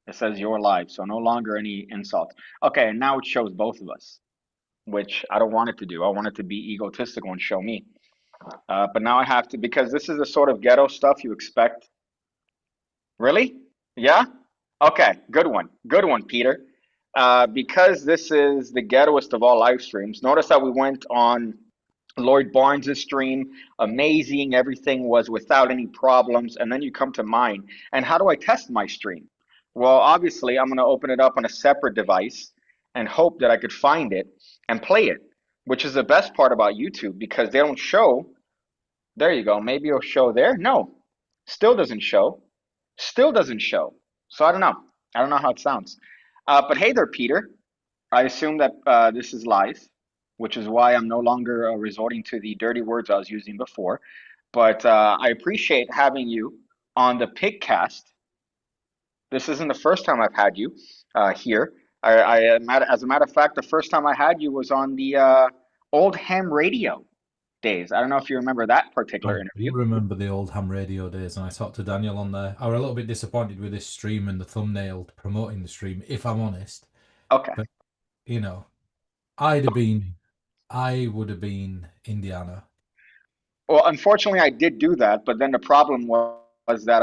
It says you're live, so no longer any insults. Okay, and now it shows both of us, which I don't want it to do. I want it to be egotistical and show me. But now I have to, because this is the sort of ghetto stuff you expect. Really? Yeah? Okay, good one. Good one, Peter. Because this is the ghettoest of all live streams, notice that we went on Lloyd Barnes' stream. Amazing. Everything was without any problems. And then you come to mine. And how do I test my stream? Well, obviously, I'm going to open it up on a separate device and hope that I could find it and play it, which is the best part about YouTube because they don't show. There you go. Maybe it'll show there. No, still doesn't show. Still doesn't show. So I don't know. I don't know how it sounds. But hey there, Peter. I assume that this is live, which is why I'm no longer resorting to the dirty words I was using before. But I appreciate having you on the PigCast. This isn't the first time I've had you here. As a matter of fact, the first time I had you was on the old ham radio days. I don't know if you remember that I particular do interview. remember the old ham radio days, and I talked to Daniel on there. I was a little bit disappointed with this stream and the thumbnail promoting the stream, if I'm honest. Okay. But you know, I'd have been, I would have been Indiana. Well, unfortunately, I did do that, but then the problem was that,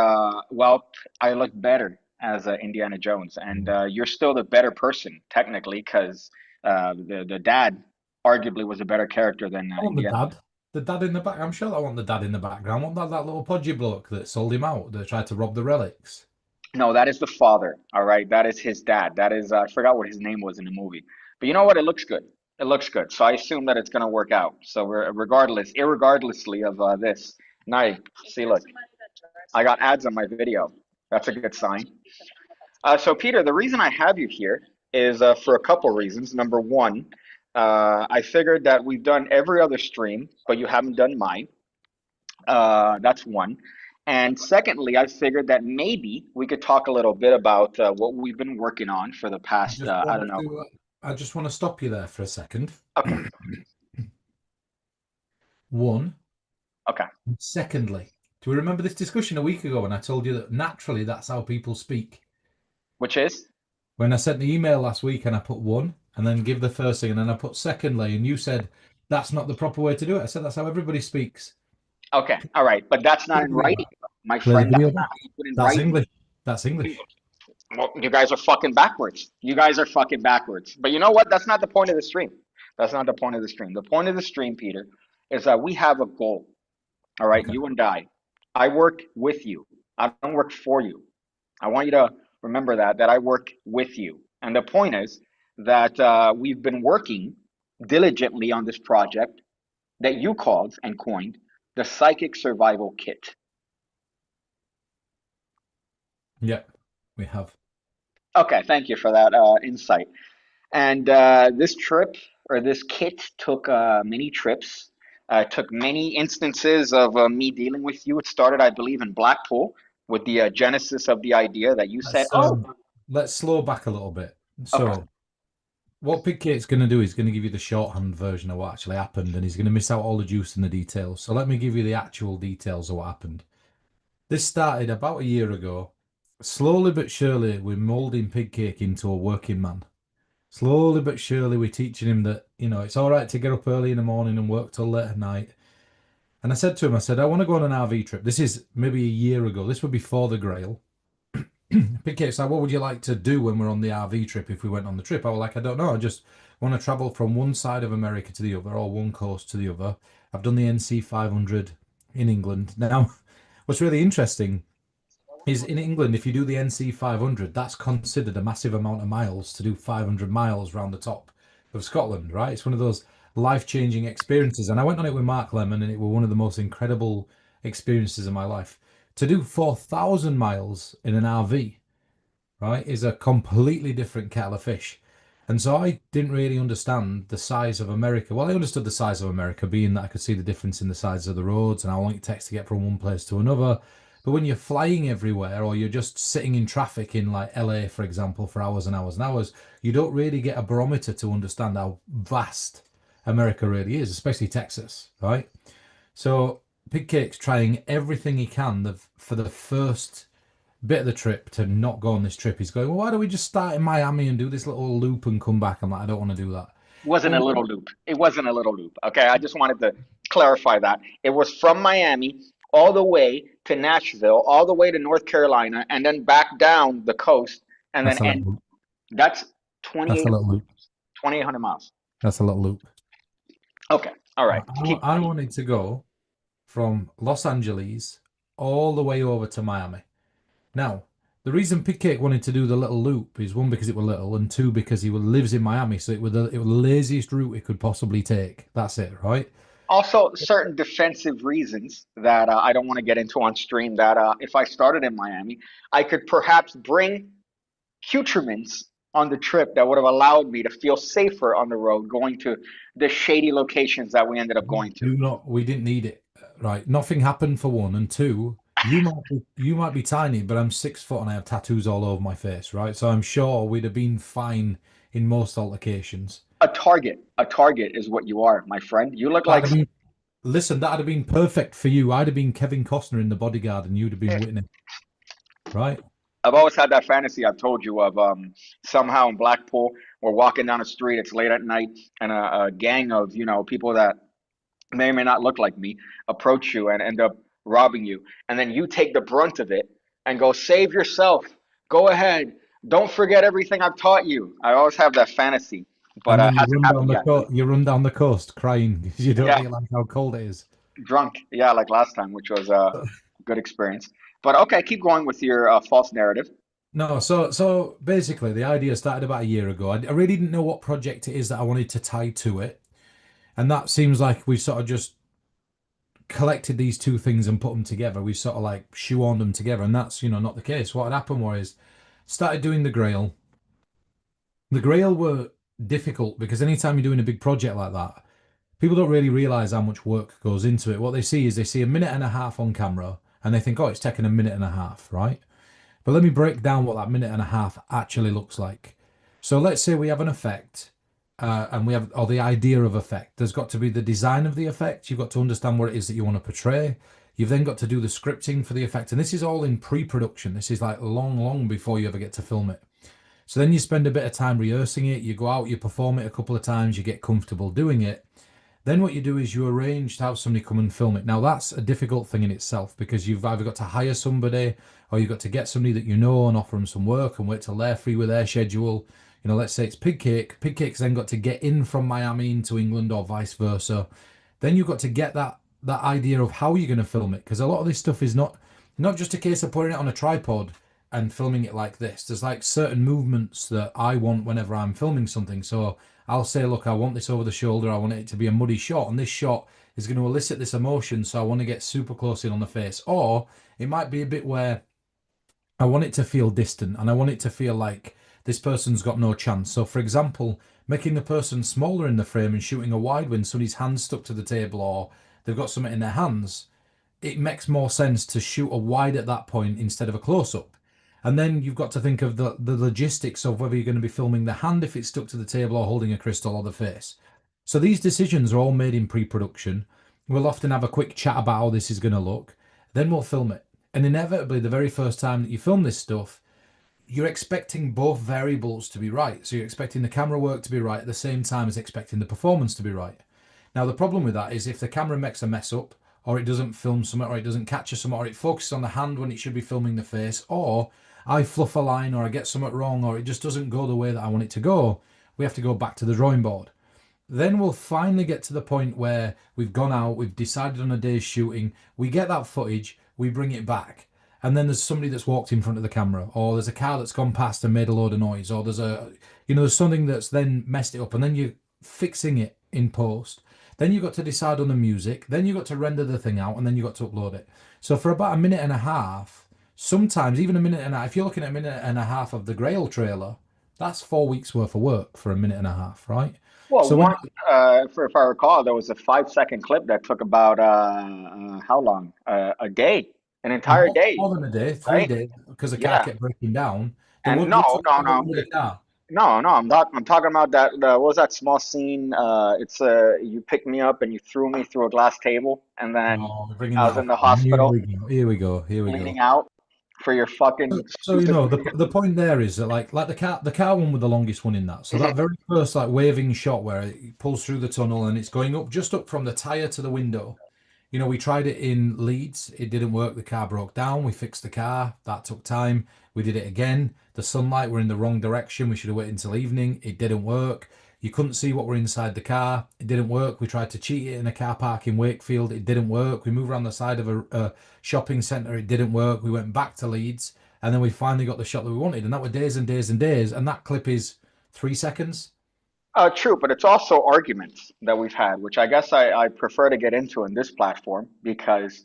well, I look better as Indiana Jones, and Mm. you're still the better person technically, because the dad arguably was a better character than I want Indiana. the dad in the back. I'm sure I want the dad in the background. I want that little podgy bloke that sold him out, that tried to rob the relics. No, that is the father. All right, that is his dad. That is I forgot what his name was in the movie, but you know what? It looks good. It looks good. So I assume that it's gonna work out. So irregardlessly of this. Now, see, look, I got ads on my video. That's a good sign. So Peter, the reason I have you here is for a couple reasons. Number one, I figured that we've done every other stream, but you haven't done mine. That's one. And secondly, I figured that maybe we could talk a little bit about what we've been working on for the I past, just I want don't know. to, I just want to stop you there for a second. Okay, One. okay. Secondly, do we remember this discussion a week ago when I told you that naturally that's how people speak? Which is? When I sent the email last week and I put one and then give the first thing and then I put secondly, and you said that's not the proper way to do it. I said that's how everybody speaks. Okay, all right. But that's Play not the in video writing, back. my Play the friend. video That's back. not how you put in That's writing. English. That's English. Well, you guys are fucking backwards. You guys are fucking backwards. But you know what? That's not the point of the stream. That's not the point of the stream. The point of the stream, Peter, is that we have a goal. All right, Okay. you and I. I work with you. I don't work for you. I want you to remember that I work with you. And the point is that we've been working diligently on this project that you called and coined the Psychic Survival Kit. Yep, we have. Okay, thank you for that insight. And this trip or this kit took many trips. Took many instances of me dealing with you. It started, I believe, in Blackpool with the genesis of the idea that you said, Let's "Oh, let's slow back a little bit. okay, So what PigCake's going to do is going to give you the shorthand version of what actually happened, and he's going to miss out all the juice and the details. So let me give you the actual details of what happened. This started about a year ago. Slowly but surely, we're molding PigCake into a working man. Slowly but surely, we're teaching him that, it's all right to get up early in the morning and work till late at night. And I said to him, I said, I want to go on an RV trip. This is maybe a year ago. This would be before the Grail. PigCake's like, what would you like to do when we're on the RV trip if we went on the trip? I was like, I don't know. I just want to travel from one side of America to the other or one coast to the other. I've done the NC 500 in England. Now, what's really interesting is in England, if you do the NC 500, that's considered a massive amount of miles to do 500 miles around the top of Scotland, right? It's one of those life-changing experiences. And I went on it with Mark Lemon, and it was one of the most incredible experiences of my life. To do 4,000 miles in an RV, right, is a completely different kettle of fish. And so I didn't really understand the size of America. Well, I understood the size of America, being that I could see the difference in the size of the roads and how long it takes to get from one place to another. But when you're flying everywhere or you're just sitting in traffic in like LA, for example, for hours and hours and hours, you don't really get a barometer to understand how vast America really is, especially Texas, right? So PigCake's trying everything he can for the first bit of the trip to not go on this trip. He's going, well, why don't we just start in Miami and do this little loop and come back? I'm like, I don't want to do that. Wasn't a Well, little loop. It wasn't a little loop. Okay, I just wanted to clarify that. It was from Miami all the way to Nashville, all the way to North Carolina, and then back down the coast, and then that's a little end. loop. That's That's a 2,800 little loop. 2,800 miles. That's a little loop. Okay, all right. Keep I keep. wanted to go from Los Angeles all the way over to Miami. Now, the reason PigCake wanted to do the little loop is one, because it was little, and two, because he lives in Miami, so it was the laziest route he could possibly take. That's it, right? Also, certain defensive reasons that I don't want to get into on stream. That if I started in Miami, I could perhaps bring accoutrements on the trip that would have allowed me to feel safer on the road going to the shady locations that we ended up going to. Do not. We didn't need it, right? Nothing happened for one, and two. You might be tiny, but I'm 6 foot and I have tattoos all over my face, right? So I'm sure we'd have been fine in most altercations. A target is what you are, my friend. You look That'd like have been, listen, that'd have been perfect for you. I'd have been Kevin Costner in The Bodyguard, and you'd have been Whitney, right? I've always had that fantasy I've told you of somehow in Blackpool, we're walking down the street, it's late at night, and a gang of, people that may or may not look like me approach you and end up robbing you. And then you take the brunt of it and go, save yourself. Go ahead. Don't forget everything I've taught you. I always have that fantasy, but And then hasn't happened yet. you run down the coast crying because you don't Yeah, realize how cold it is. drunk. Yeah, like last time, which was a good experience. But okay, keep going with your false narrative. No, so basically the idea started about a year ago. I really didn't know what project it is that I wanted to tie to it. And that seems like we sort of just collected these two things and put them together. We sort of like shoehorned them together, and that's not the case. What had happened was started doing the Grail. The Grail were difficult because anytime you're doing a big project like that, people don't really realize how much work goes into it. What they see is they see a minute and a half on camera and they think, oh, it's taken a minute and a half, right? But let me break down what that minute and a half actually looks like. So let's say we have an effect, and we have, or the idea of effect. There's got to be the design of the effect. You've got to understand what it is that you want to portray. You've then got to do the scripting for the effect. And this is all in pre-production. This is like long, long before you ever get to film it. So then you spend a bit of time rehearsing it. You go out, you perform it a couple of times, you get comfortable doing it. Then what you do is you arrange to have somebody come and film it. Now that's a difficult thing in itself because you've either got to hire somebody or you've got to get somebody that you know and offer them some work and wait till they're free with their schedule. Let's say it's PigCake. PigCake's then got to get in from Miami into England or vice versa. Then you've got to get that idea of how you're going to film it, because a lot of this stuff is not just a case of putting it on a tripod and filming it like this. There's like certain movements that I want whenever I'm filming something. So I'll say, look, I want this over the shoulder. I want it to be a muddy shot. And this shot is going to elicit this emotion. So I want to get super close in on the face. Or it might be a bit where I want it to feel distant and I want it to feel like this person's got no chance. So, for example, making the person smaller in the frame and shooting a wide when somebody's hands stuck to the table or they've got something in their hands, it makes more sense to shoot a wide at that point instead of a close up. And then you've got to think of the logistics of whether you're going to be filming the hand if it's stuck to the table or holding a crystal or the face. So these decisions are all made in pre-production. We'll often have a quick chat about how this is going to look. Then we'll film it. And inevitably, the very first time that you film this stuff, you're expecting both variables to be right. So you're expecting the camera work to be right at the same time as expecting the performance to be right. Now, the problem with that is if the camera makes a mess up, or it doesn't film something, or it doesn't capture something, or it focuses on the hand when it should be filming the face, or I fluff a line, or I get something wrong, or it just doesn't go the way that I want it to go, we have to go back to the drawing board. Then we'll finally get to the point where we've gone out, we've decided on a day's shooting, we get that footage, we bring it back. And then there's somebody that's walked in front of the camera, or there's a car that's gone past and made a load of noise, or there's something that's then messed it up, and then you're fixing it in post. Then you've got to decide on the music, then you've got to render the thing out, and then you've got to upload it. So for about a minute and a half, sometimes even a minute and a half, if you're looking at a minute and a half of the Grail trailer, that's 4 weeks worth of work for a minute and a half, right? Well, So when if I recall, there was a 5 second clip that took about how long? A day, an entire day, more than a day, three right? days, because the car Yeah. kept breaking down. The And one no, we're talking no, about the no, one with the car. no, no. I'm talking about that. What was that small scene? It's you picked me up and you threw me through a glass table, and then Oh, we're bringing I that was in up. the Here hospital we go. Here we go. Here we bleeding go. out. for your fucking So you stupid know video. the point there is that like the car one with the longest one in that. So that very first like waving shot where it pulls through the tunnel and it's going up just up from the tire to the window. You know, we tried it in Leeds. It didn't work. The car broke down. We fixed the car. That took time. We did it again. The sunlight were in the wrong direction. We should have waited until evening. It didn't work. You couldn't see what were inside the car. It didn't work. We tried to cheat it in a car park in Wakefield. It didn't work. We moved around the side of a shopping centre. It didn't work. We went back to Leeds. And then we finally got the shot that we wanted. And that were days and days and days. And that clip is 3 seconds. True, but it's also arguments that we've had, which I guess I prefer to get into in this platform because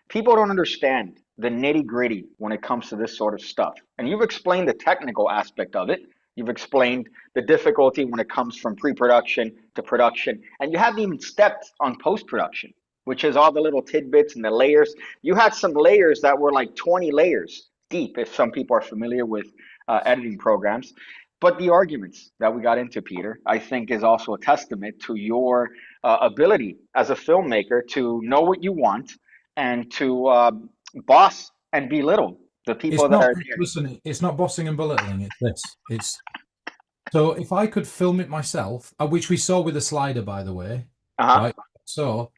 people don't understand the nitty gritty when it comes to this sort of stuff. And you've explained the technical aspect of it. You've explained the difficulty when it comes from pre-production to production, and you haven't even stepped on post-production, which is all the little tidbits and the layers. You had some layers that were like 20 layers deep, if some people are familiar with editing programs. But the arguments that we got into, Peter, I think is also a testament to your ability as a filmmaker to know what you want and to boss and belittle the people It's that not, are there. listen, it's not bossing and belittling. It's this. So if I could film it myself, which we saw with the slider, by the way, Uh-huh. right? So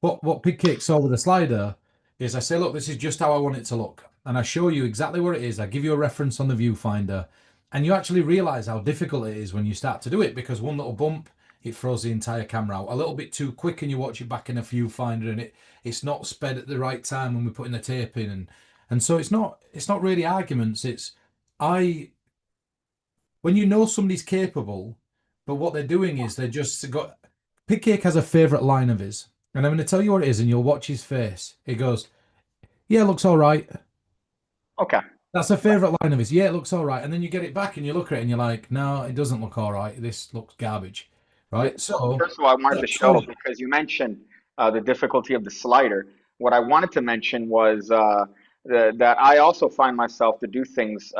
what PigCake saw with the slider is I say, look, this is just how I want it to look. And I show you exactly what it is. I give you a reference on the viewfinder. And you actually realize how difficult it is when you start to do it because one little bump, it throws the entire camera out. A little bit too quick and you watch it back in a viewfinder and it's not sped at the right time when we're putting the tape in. And so it's not really arguments. It's I when you know somebody's capable, but what they're doing is they're just got PigCake has a favourite line of his, and I'm going to tell you what it is, and you'll watch his face. He goes, "Yeah, it looks all right." Okay. That's a favourite line of his. Yeah, it looks all right, and then you get it back and you look at it and you're like, "No, it doesn't look all right. This looks garbage." Yeah. Right? So, First of all, I wanted to show so because you mentioned the difficulty of the slider. What I wanted to mention was that I also find myself to do things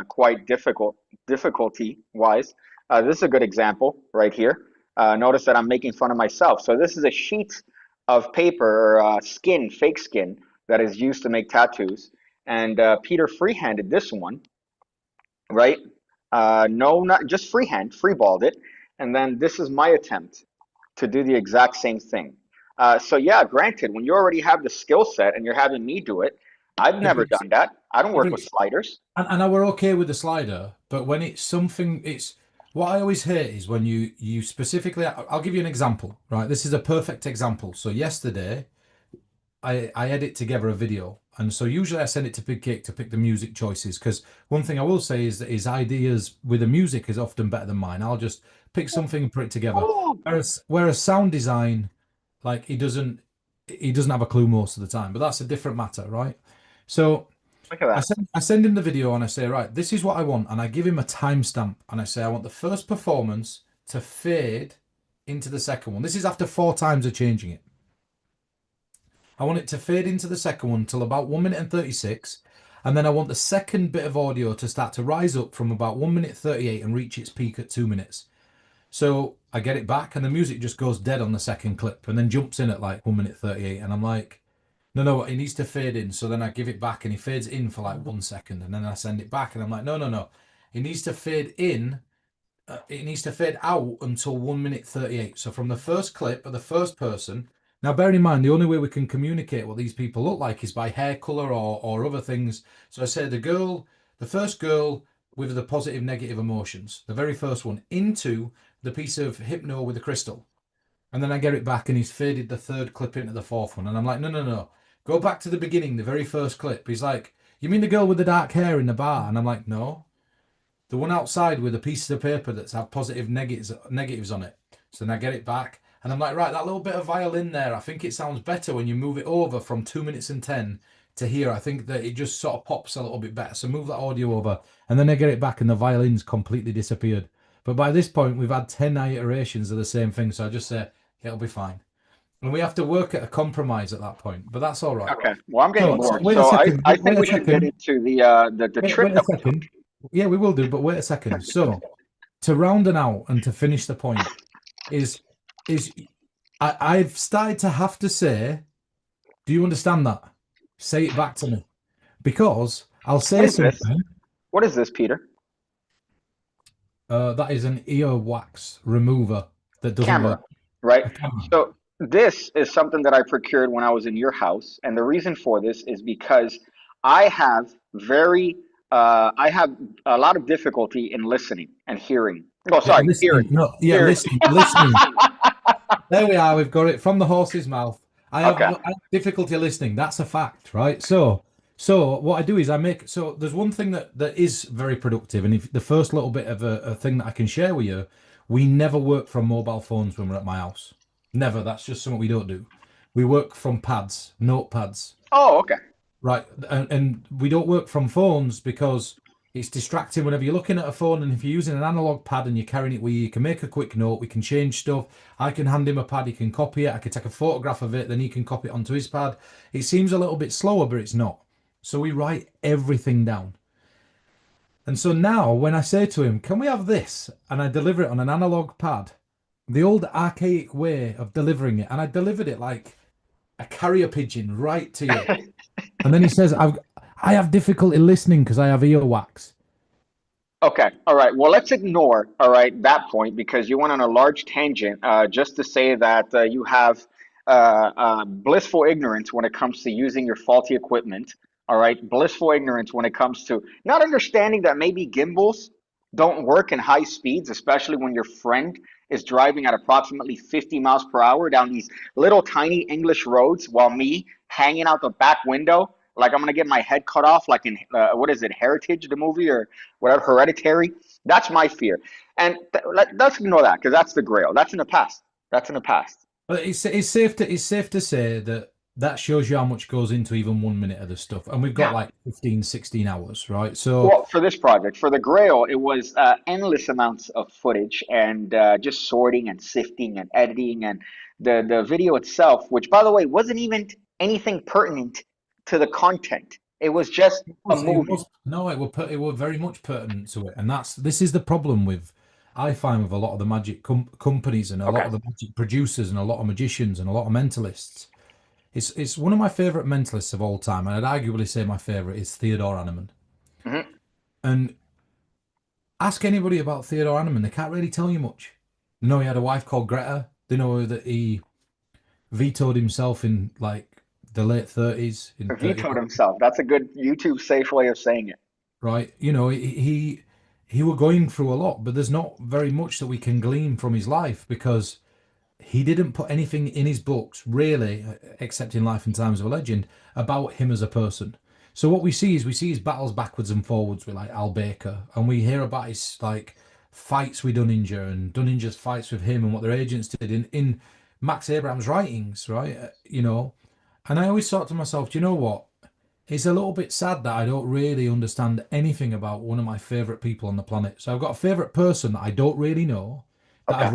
quite difficulty wise. This is a good example right here. Notice that I'm making fun of myself. So this is a sheet of paper or skin, fake skin, that is used to make tattoos. And Peter freehanded this one, right? No, not just freehand, freeballed it. And then this is my attempt to do the exact same thing. So yeah, granted, when you already have the skill set and you're having me do it, I've yeah, never done that. I don't work with sliders. and I were okay with the slider, but when it's something, it's what I always hate is when you specifically. I'll give you an example, right? This is a perfect example. So yesterday, I edit together a video, and so usually I send it to PigCake to pick the music choices because one thing I will say is that his ideas with the music is often better than mine. I'll just pick something and put it together. Oh, Whereas sound design, like he doesn't have a clue most of the time, but that's a different matter, right? So look at that. I send him the video and I say, right, this is what I want, and I give him a timestamp and I say I want the first performance to fade into the second one. This is after 4 times of changing it. I want it to fade into the second one till about 1 minute and 36. And then I want the second bit of audio to start to rise up from about 1 minute 38 and reach its peak at 2 minutes. So I get it back and the music just goes dead on the second clip and then jumps in at like 1 minute 38. And I'm like, no, it needs to fade in. So then I give it back and he fades in for like 1 second. And then I send it back and I'm like, no. It needs to fade in. It needs to fade out until 1 minute 38. So from the first clip of the first person, now, bear in mind, the only way we can communicate what these people look like is by hair color or other things. So I say the first girl with the positive, negative emotions, the very first one, into the piece of hypno with the crystal. And then I get it back and he's faded the third clip into the fourth one. And I'm like, no. Go back to the beginning, the very first clip. He's like, you mean the girl with the dark hair in the bar? And I'm like, no. The one outside with the pieces of paper that's have positive negatives on it. So then I get it back. And I'm like, right, that little bit of violin there, I think it sounds better when you move it over from 2 minutes and 10 to here. I think that it just sort of pops a little bit better. So move that audio over. And then I get it back and the violin's completely disappeared. But by this point, we've had 10 iterations of the same thing. So I just say, it'll be fine. And we have to work at a compromise at that point. But that's all right. Okay. Well, I'm getting So bored. wait a So second. I Wait think a we should get second. into the trick Wait a that we took. second. Yeah, we will do. But wait a second. So to round it out and to finish the point is I've started to have to say, do you understand that? Say it back to me. because I'll What say is this? something. What is this, Peter? That is an earwax remover that doesn't work. Camera, right? A camera. So this is something that I procured when I was in your house, and the reason for this is because I have I have a lot of difficulty in listening and hearing. Oh, Yeah, sorry, listening. hearing, No, yeah, hearing. listening. There we are. We've got it from the horse's mouth. Okay. I have difficulty listening. That's a fact, right? So what I do is I make. So there's one thing that is very productive, and if the first little bit of a thing that I can share with you, we never work from mobile phones when we're at my house. Never. That's just something we don't do. We work from pads, notepads. Oh, okay. Right, and we don't work from phones because it's distracting whenever you're looking at a phone. And if you're using an analog pad and you're carrying it with you, you can make a quick note. We can change stuff. I can hand him a pad. He can copy it. I can take a photograph of it. Then he can copy it onto his pad. It seems a little bit slower, but it's not. So we write everything down. And so now when I say to him, can we have this? And I deliver it on an analog pad, the old archaic way of delivering it. And I delivered it like a carrier pigeon right to you. And then he says, I have difficulty listening because I have earwax. Okay. All right. Well, let's ignore, all right, that point because you went on a large tangent just to say that you have blissful ignorance when it comes to using your faulty equipment. All right. Blissful ignorance when it comes to not understanding that maybe gimbals don't work in high speeds, especially when your friend is driving at approximately 50 miles per hour down these little tiny English roads while me hanging out the back window like I'm gonna get my head cut off, like in what is it, Heritage, the movie, or whatever, Hereditary. That's my fear, and let's ignore that because that's the Grail. That's in the past. That's in the past. But it's safe to say that that shows you how much goes into even 1 minute of the stuff. And we've got Yeah. like 15, 16 hours, right? So Well, for this project, for the Grail, it was endless amounts of footage and just sorting and sifting and editing and the video itself, which by the way wasn't even anything pertinent to the content. It was just a it movie. was no, it were very much pertinent to it. And this is the problem with I find with a lot of the magic companies and a lot Okay. of the magic producers and a lot of magicians and a lot of mentalists. It's one of my favorite mentalists of all time, and I'd arguably say my favorite is Theodore Hanneman. Hmm. And ask anybody about Theodore Hanneman, they can't really tell you much. They know he had a wife called Greta. They know that he vetoed himself in like the late 30s, in 30, Vetoed himself. That's a good YouTube safe way of saying it. right? You know, he were going through a lot, but there's not very much that we can glean from his life because he didn't put anything in his books, really, except in Life and Times of a Legend, about him as a person. So what we see his battles backwards and forwards with like Al Baker, and we hear about his like fights with Dunninger and Dunninger's fights with him and what their agents did in Max Abraham's writings, right? You know, and I always thought to myself, do you know what? It's a little bit sad that I don't really understand anything about one of my favorite people on the planet. So I've got a favorite person that I don't really know, that Okay.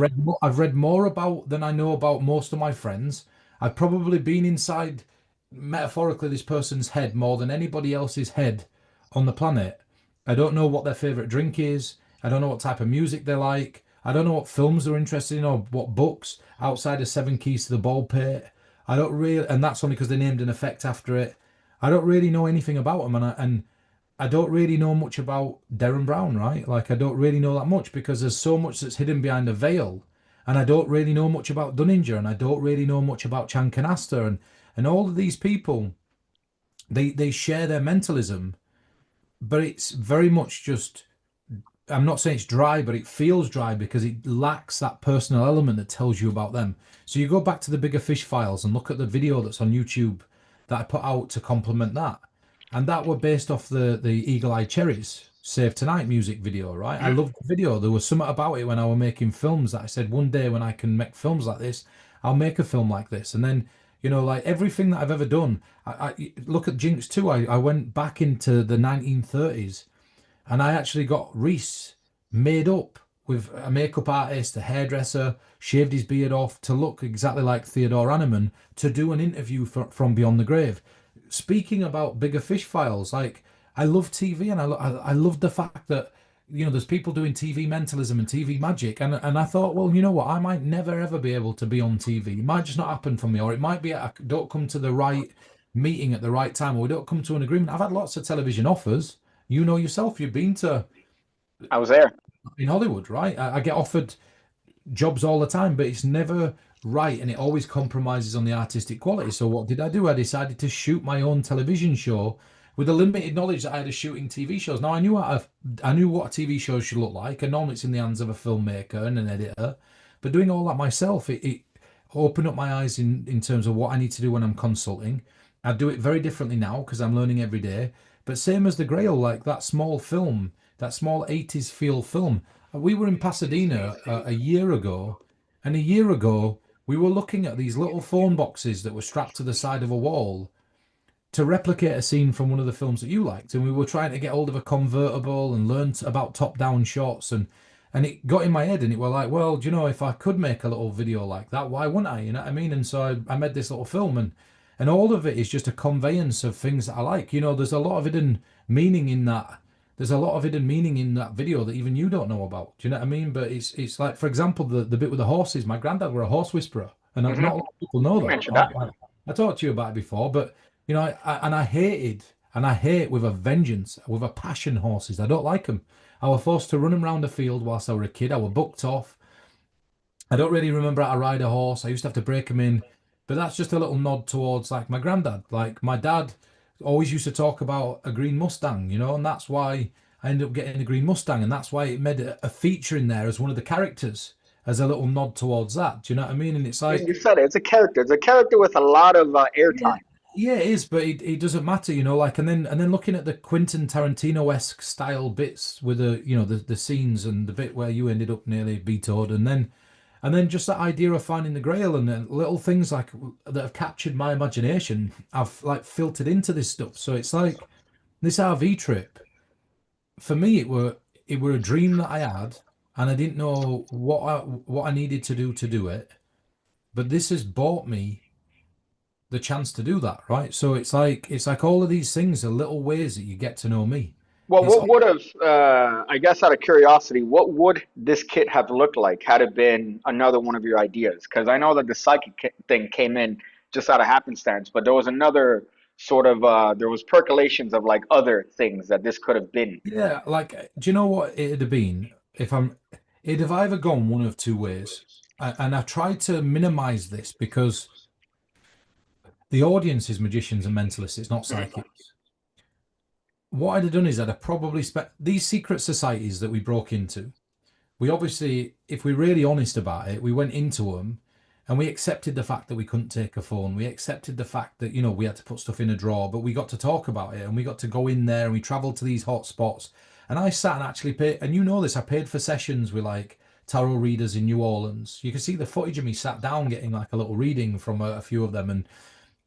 I've read more about than I know about most of my friends. I've probably been inside metaphorically this person's head more than anybody else's head on the planet. I don't know what their favorite drink is. I don't know what type of music they like. I don't know what films they're interested in or what books outside of Seven Keys to the Ballpit. I don't really, and that's only because they named an effect after it. I don't really know anything about them, and I don't really know much about Derren Brown, right? Like I don't really know that much because there's so much that's hidden behind a veil, and I don't really know much about Dunninger, and I don't really know much about Chan Canasta, and all of these people, they share their mentalism, but it's very much just. I'm not saying it's dry, but it feels dry because it lacks that personal element that tells you about them. So you go back to the Bigger Fish files and look at the video that's on YouTube that I put out to complement that. And that were based off the Eagle Eye Cherries Save Tonight music video, right? I Mhm. loved the video. There was something about it when I was making films that I said one day when I can make films like this, I'll make a film like this. And then, you know, like everything that I've ever done, I look at Jinx 2. I went back into the 1930s and I actually got Reese made up with a makeup artist, a hairdresser, shaved his beard off to look exactly like Theodore Hanneman to do an interview from Beyond the Grave. Speaking about Bigger Fish files, like I love TV and I love the fact that you know there's people doing TV mentalism and TV magic, and I thought, well, you know what, I might never ever be able to be on TV. It might just not happen for me, or it might be I don't come to the right meeting at the right time, or we don't come to an agreement. I've had lots of television offers. You know yourself, you've been to I was there. in Hollywood, right? I get offered jobs all the time, but it's never right, and it always compromises on the artistic quality. So what did I do? I decided to shoot my own television show with the limited knowledge that I had of shooting TV shows. Now I knew what a TV show should look like, and normally it's in the hands of a filmmaker and an editor. But doing all that myself, it opened up my eyes in terms of what I need to do when I'm consulting. I do it very differently now because I'm learning every day. But same as the Grail, like that small film, that small 80s feel film. We were in Pasadena a year ago, and a year ago we were looking at these little phone boxes that were strapped to the side of a wall to replicate a scene from one of the films that you liked, and we were trying to get hold of a convertible and learn about top-down shots, and it got in my head, and it were like, well, do you know, if I could make a little video like that, why wouldn't I? You know what I mean? And so I made this little film, and all of it is just a conveyance of things that I like. You know, there's a lot of hidden meaning in that. There's a lot of hidden meaning in that video that even you don't know about. Do you know what I mean? But it's like, for example, the bit with the horses. My granddad were a horse whisperer, and not a lot of people know You that. mentioned that. I talked to you about it before, but you know, I hated, and I hate with a vengeance, with a passion, horses. I don't like them. I was forced to run them around the field whilst I were a kid. I were booked off. I don't really remember how to ride a horse. I used to have to break them in, but that's just a little nod towards like my granddad. Like my dad always used to talk about a green Mustang, you know, and that's why I ended up getting a green Mustang, and that's why it made a feature in there as one of the characters, as a little nod towards that. Do you know what I mean? And it's You like, said it. It's a character. It's a character with a lot of yeah, airtime. yeah, it is, but it doesn't matter, you know. Like, and then looking at the Quentin Tarantino-esque style bits with the, you know, the scenes and the bit where you ended up nearly vetoed, and then just that idea of finding the Grail and then little things like that have captured my imagination. I've like filtered into this stuff, so it's like this RV trip for me. It were a dream that I had, and I didn't know what I needed to do it. But this has bought me the chance to do that, right? So it's like all of these things are little ways that you get to know me. Well, It's what would have, I guess out of curiosity, what would this kit have looked like had it been another one of your ideas? Because I know that the thing came in just out of happenstance, but there was another sort of, there was percolations of like other things that this could have been. yeah, like do you know what it'd have been if it'd have either gone one of two ways. And I've tried to minimize this because the audience is magicians and mentalists, it's not Mhm. psychics. What I'd have done is I'd have probably spent these secret societies that we broke into. We obviously, if we're really honest about it, we went into them and we accepted the fact that we couldn't take a phone. We accepted the fact that, you know, we had to put stuff in a drawer, but we got to talk about it and we got to go in there and we traveled to these hot spots. And I sat and actually paid, and you know this, I paid for sessions with like tarot readers in New Orleans. You can see the footage of me sat down getting like a little reading from a few of them. And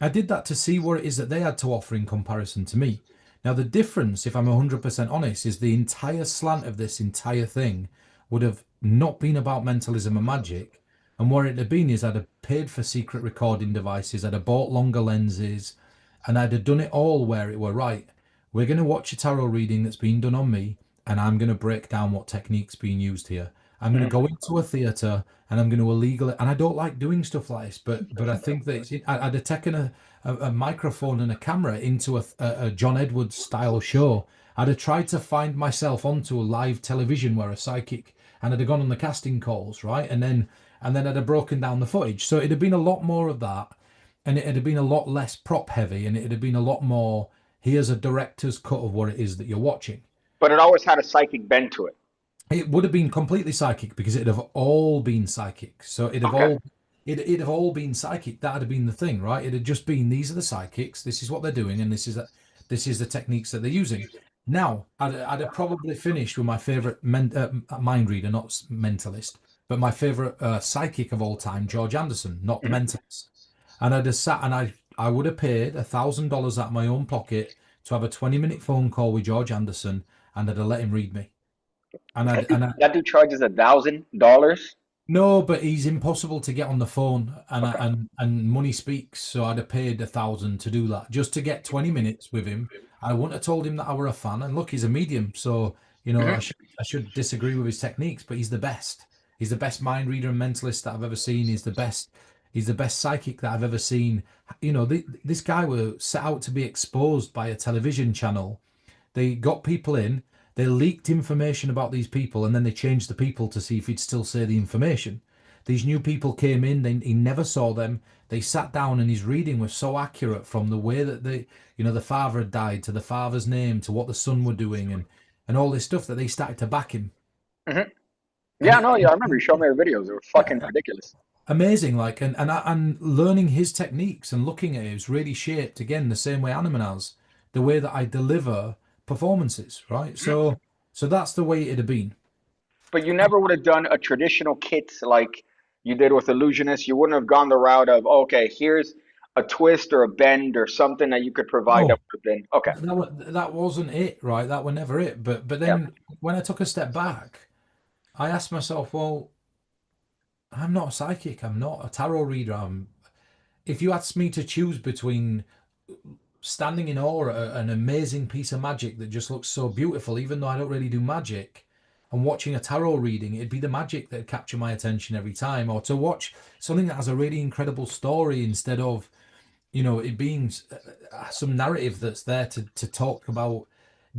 I did that to see what it is that they had to offer in comparison to me. Now, the difference, if I'm 100% honest, is the entire slant of this entire thing would have not been about mentalism and magic. And what it'd have been is I'd have paid for secret recording devices, I'd have bought longer lenses, and I'd have done it all where it were right. We're going to watch a tarot reading that's been done on me, and I'm going to break down what technique's being used here. I'm going to Mhm. go into a theatre and I'm going to illegal it. And I don't like doing stuff like this, but I think that I'd have taken a microphone and a camera into a John Edwards style show. I'd have tried to find myself onto a live television where a psychic, and I'd have gone on the casting calls, right? And then I'd have broken down the footage. So it'd have been a lot more of that, and it'd have been a lot less prop heavy, and it'd have been a lot more. Here's a director's cut of what it is that you're watching. But it always had a psychic bend to it. It would have been completely psychic because it'd have all been psychic. So Okay. it'd have all been psychic. That'd have been the thing, right? It'd have just been these are the psychics, this is what they're doing, and this is the techniques that they're using. Now, I'd have probably finished with my favorite mind reader, not mentalist, but my favorite psychic of all time, George Anderson, not the Mhm. mentalist. And I'd have sat and I would have paid $1,000 out of my own pocket to have a 20-minute phone call with George Anderson, and I'd have let him read me. And That I'd dude, and I, that dude charges $1,000. No, but he's impossible to get on the phone, and Okay. and money speaks. So I'd have paid 1,000 to do that just to get 20 minutes with him. I wouldn't have told him that I were a fan. And look, he's a medium, so you know Hmm. I should disagree with his techniques, but he's the best. He's the best mind reader and mentalist that I've ever seen. He's the best. He's the best psychic that I've ever seen. This guy was set out to be exposed by a television channel. They got people in, they leaked information about these people, and then they changed the people to see if he'd still say the information. These new people came in, he never saw them. They sat down, and his reading was so accurate from the way that the father had died to the father's name to what the son were doing and all this stuff that they started to back him. Hmm. And Yeah, no, yeah, I remember you showed me the videos. They were fucking yeah, ridiculous. amazing. Like, and learning his techniques and looking at it was really shaped again the same way Animan has, the way that I deliver performances, right? Mhm. So that's the way it'd have been. But you never would have done a traditional kit like you did with Illusionist. You wouldn't have gone the route of, okay, here's a twist or a bend or something that you could provide that No, would have been okay. that wasn't it, right? That was never it. But Yeah. then when I took a step back, I asked myself, well, I'm not a psychic. I'm not a tarot reader. If you asked me to choose between standing in awe at an amazing piece of magic that just looks so beautiful, even though I don't really do magic, and watching a tarot reading, it'd be the magic that capture my attention every time, or to watch something that has a really incredible story instead of it being some narrative that's there to talk about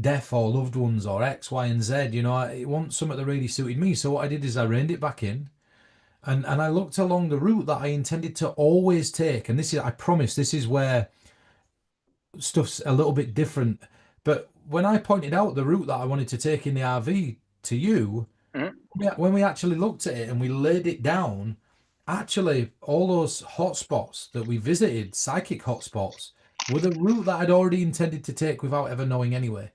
death or loved ones or X, Y, and Z. I want something that really suited me. So what I did is I reined it back in, and I looked along the route that I intended to always take. And I promise, this is where stuff's a little bit different. But when I pointed out the route that I wanted to take in the RV to you, Mhm. yeah, when we actually looked at it and we laid it down, actually all those hotspots that we visited, psychic hotspots, were the route that I'd already intended to take without ever knowing anyway.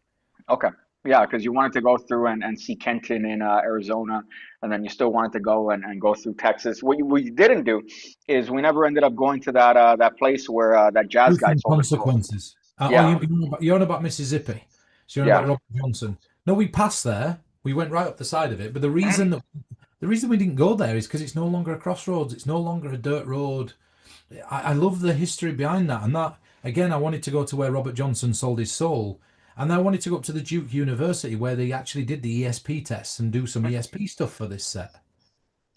Okay. Yeah, because you wanted to go through and see Kenton in Arizona, and then you still wanted to go and go through Texas. What we didn't do is we never ended up going to that place where that jazz Truth guy and sold his soul. consequences. Oh, Yeah, you're on about Mississippi. So you're on yeah. about Robert Johnson. No, we passed there. We went right up the side of it. But Mhm. the reason we didn't go there is because it's no longer a crossroads. It's no longer a dirt road. I love the history behind that. And that, again, I wanted to go to where Robert Johnson sold his soul. And I wanted to go up to the Duke University where they actually did the ESP tests and do some ESP stuff for this set.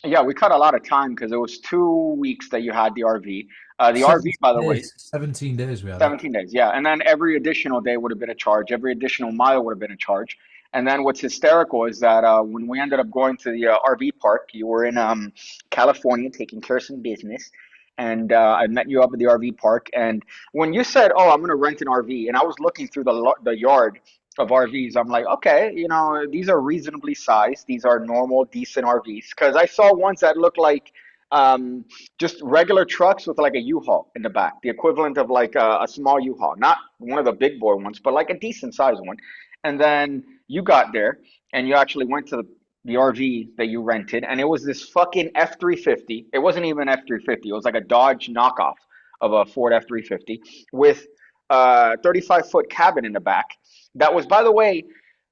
Yeah, we cut a lot of time because it was 2 weeks that you had the RV. The RV, 17 by the way, days. 17 days we had it. 17 days, yeah. And then every additional day would have been a charge. Every additional mile would have been a charge. And then what's hysterical is that when we ended up going to the RV park, you were in California taking care of some business. And I met you up at the RV park. And when you said, "Oh, I'm going to rent an RV," and I was looking through the yard of RVs, I'm like, okay, these are reasonably sized. These are normal, decent RVs. Because I saw ones that look like um, just regular trucks with like a U-Haul in the back, the equivalent of like a small U-Haul, not one of the big boy ones, but like a decent sized one. And then you got there and you actually went to the RV that you rented, and it was this fucking F-350. It wasn't even F-350. It was like a Dodge knockoff of a Ford F-350 with a 35-foot cabin in the back. That was, by the way,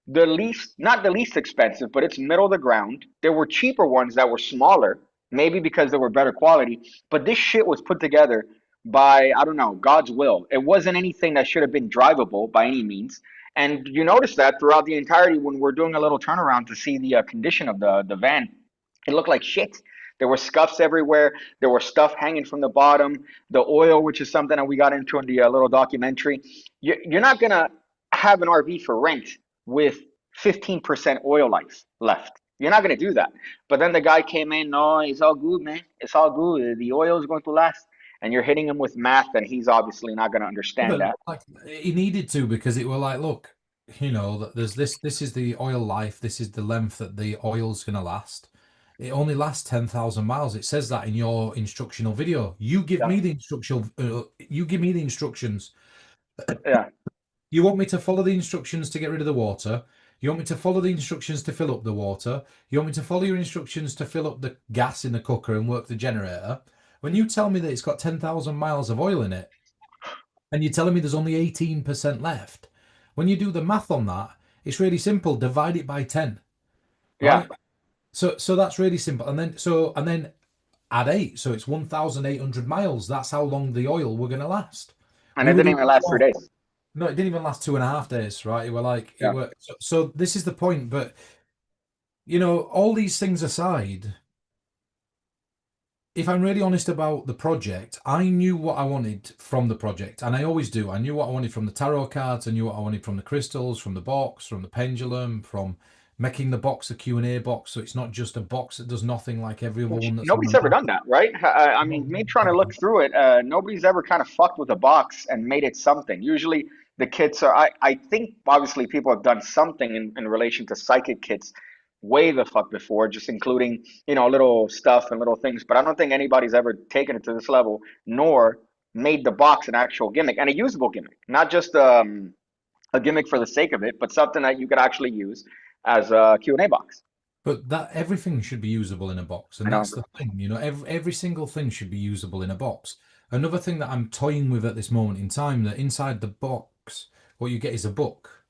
the least, not the least expensive, but it's middle of the ground. There were cheaper ones that were smaller, maybe because they were better quality, but this shit was put together by, I don't know, God's will. It wasn't anything that should have been drivable by any means. And you notice that throughout the entirety when we're doing a little turnaround to see the condition of the van, it looked like shit. There were scuffs everywhere. There was stuff hanging from the bottom. The oil, which is something that we got into in the little documentary. You're not going to have an RV for rent with 15% oil life left. You're not going to do that. But then the guy came in, no, it's all good, man. It's all good. The oil is going to last. And you're hitting him with math, and he's obviously not going to understand But that. like he needed to because it were like, look, that there's this is the oil life, this is the length that the oil's gonna last. It only lasts 10,000 miles. It says that in your instructional video. Yeah. You give me the instructions. Yeah. You want me to follow the instructions to get rid of the water. You want me to follow the instructions to fill up the water. You want me to follow your instructions to fill up the gas in the cooker and work the generator. When you tell me that it's got 10,000 miles of oil in it, and you're telling me there's only 18% left. When you do the math on that, it's really simple. Divide it by 10, Yeah. right? So that's really simple. And then add 8. So it's 1,800 miles. That's how long the oil were going to last. And We it were didn't doing even last 3 days. no, it didn't even last 2.5 days, right? It Yeah. were so this is the point. But all these things aside, if I'm really honest about the project, I knew what I wanted from the project, and I always do. I knew what I wanted from the tarot cards. I knew what I wanted from the crystals, from the box, from the pendulum, from making the box a Q&A box, so it's not just a box that does nothing like every other Which one that's on nobody's the ever done market. that, right? I mean, me trying to look through it, nobody's ever kind of fucked with a box and made it something. Usually the kits are, I think obviously people have done something in relation to psychic kits way the fuck before, just including, little stuff and little things. But I don't think anybody's ever taken it to this level, nor made the box an actual gimmick and a usable gimmick, not just a gimmick for the sake of it, but something that you could actually use as a Q&A box. But that everything should be usable in a box, I and know. that's the thing. Every single thing should be usable in a box. Another thing that I'm toying with at this moment in time, that inside the box, what you get is a book,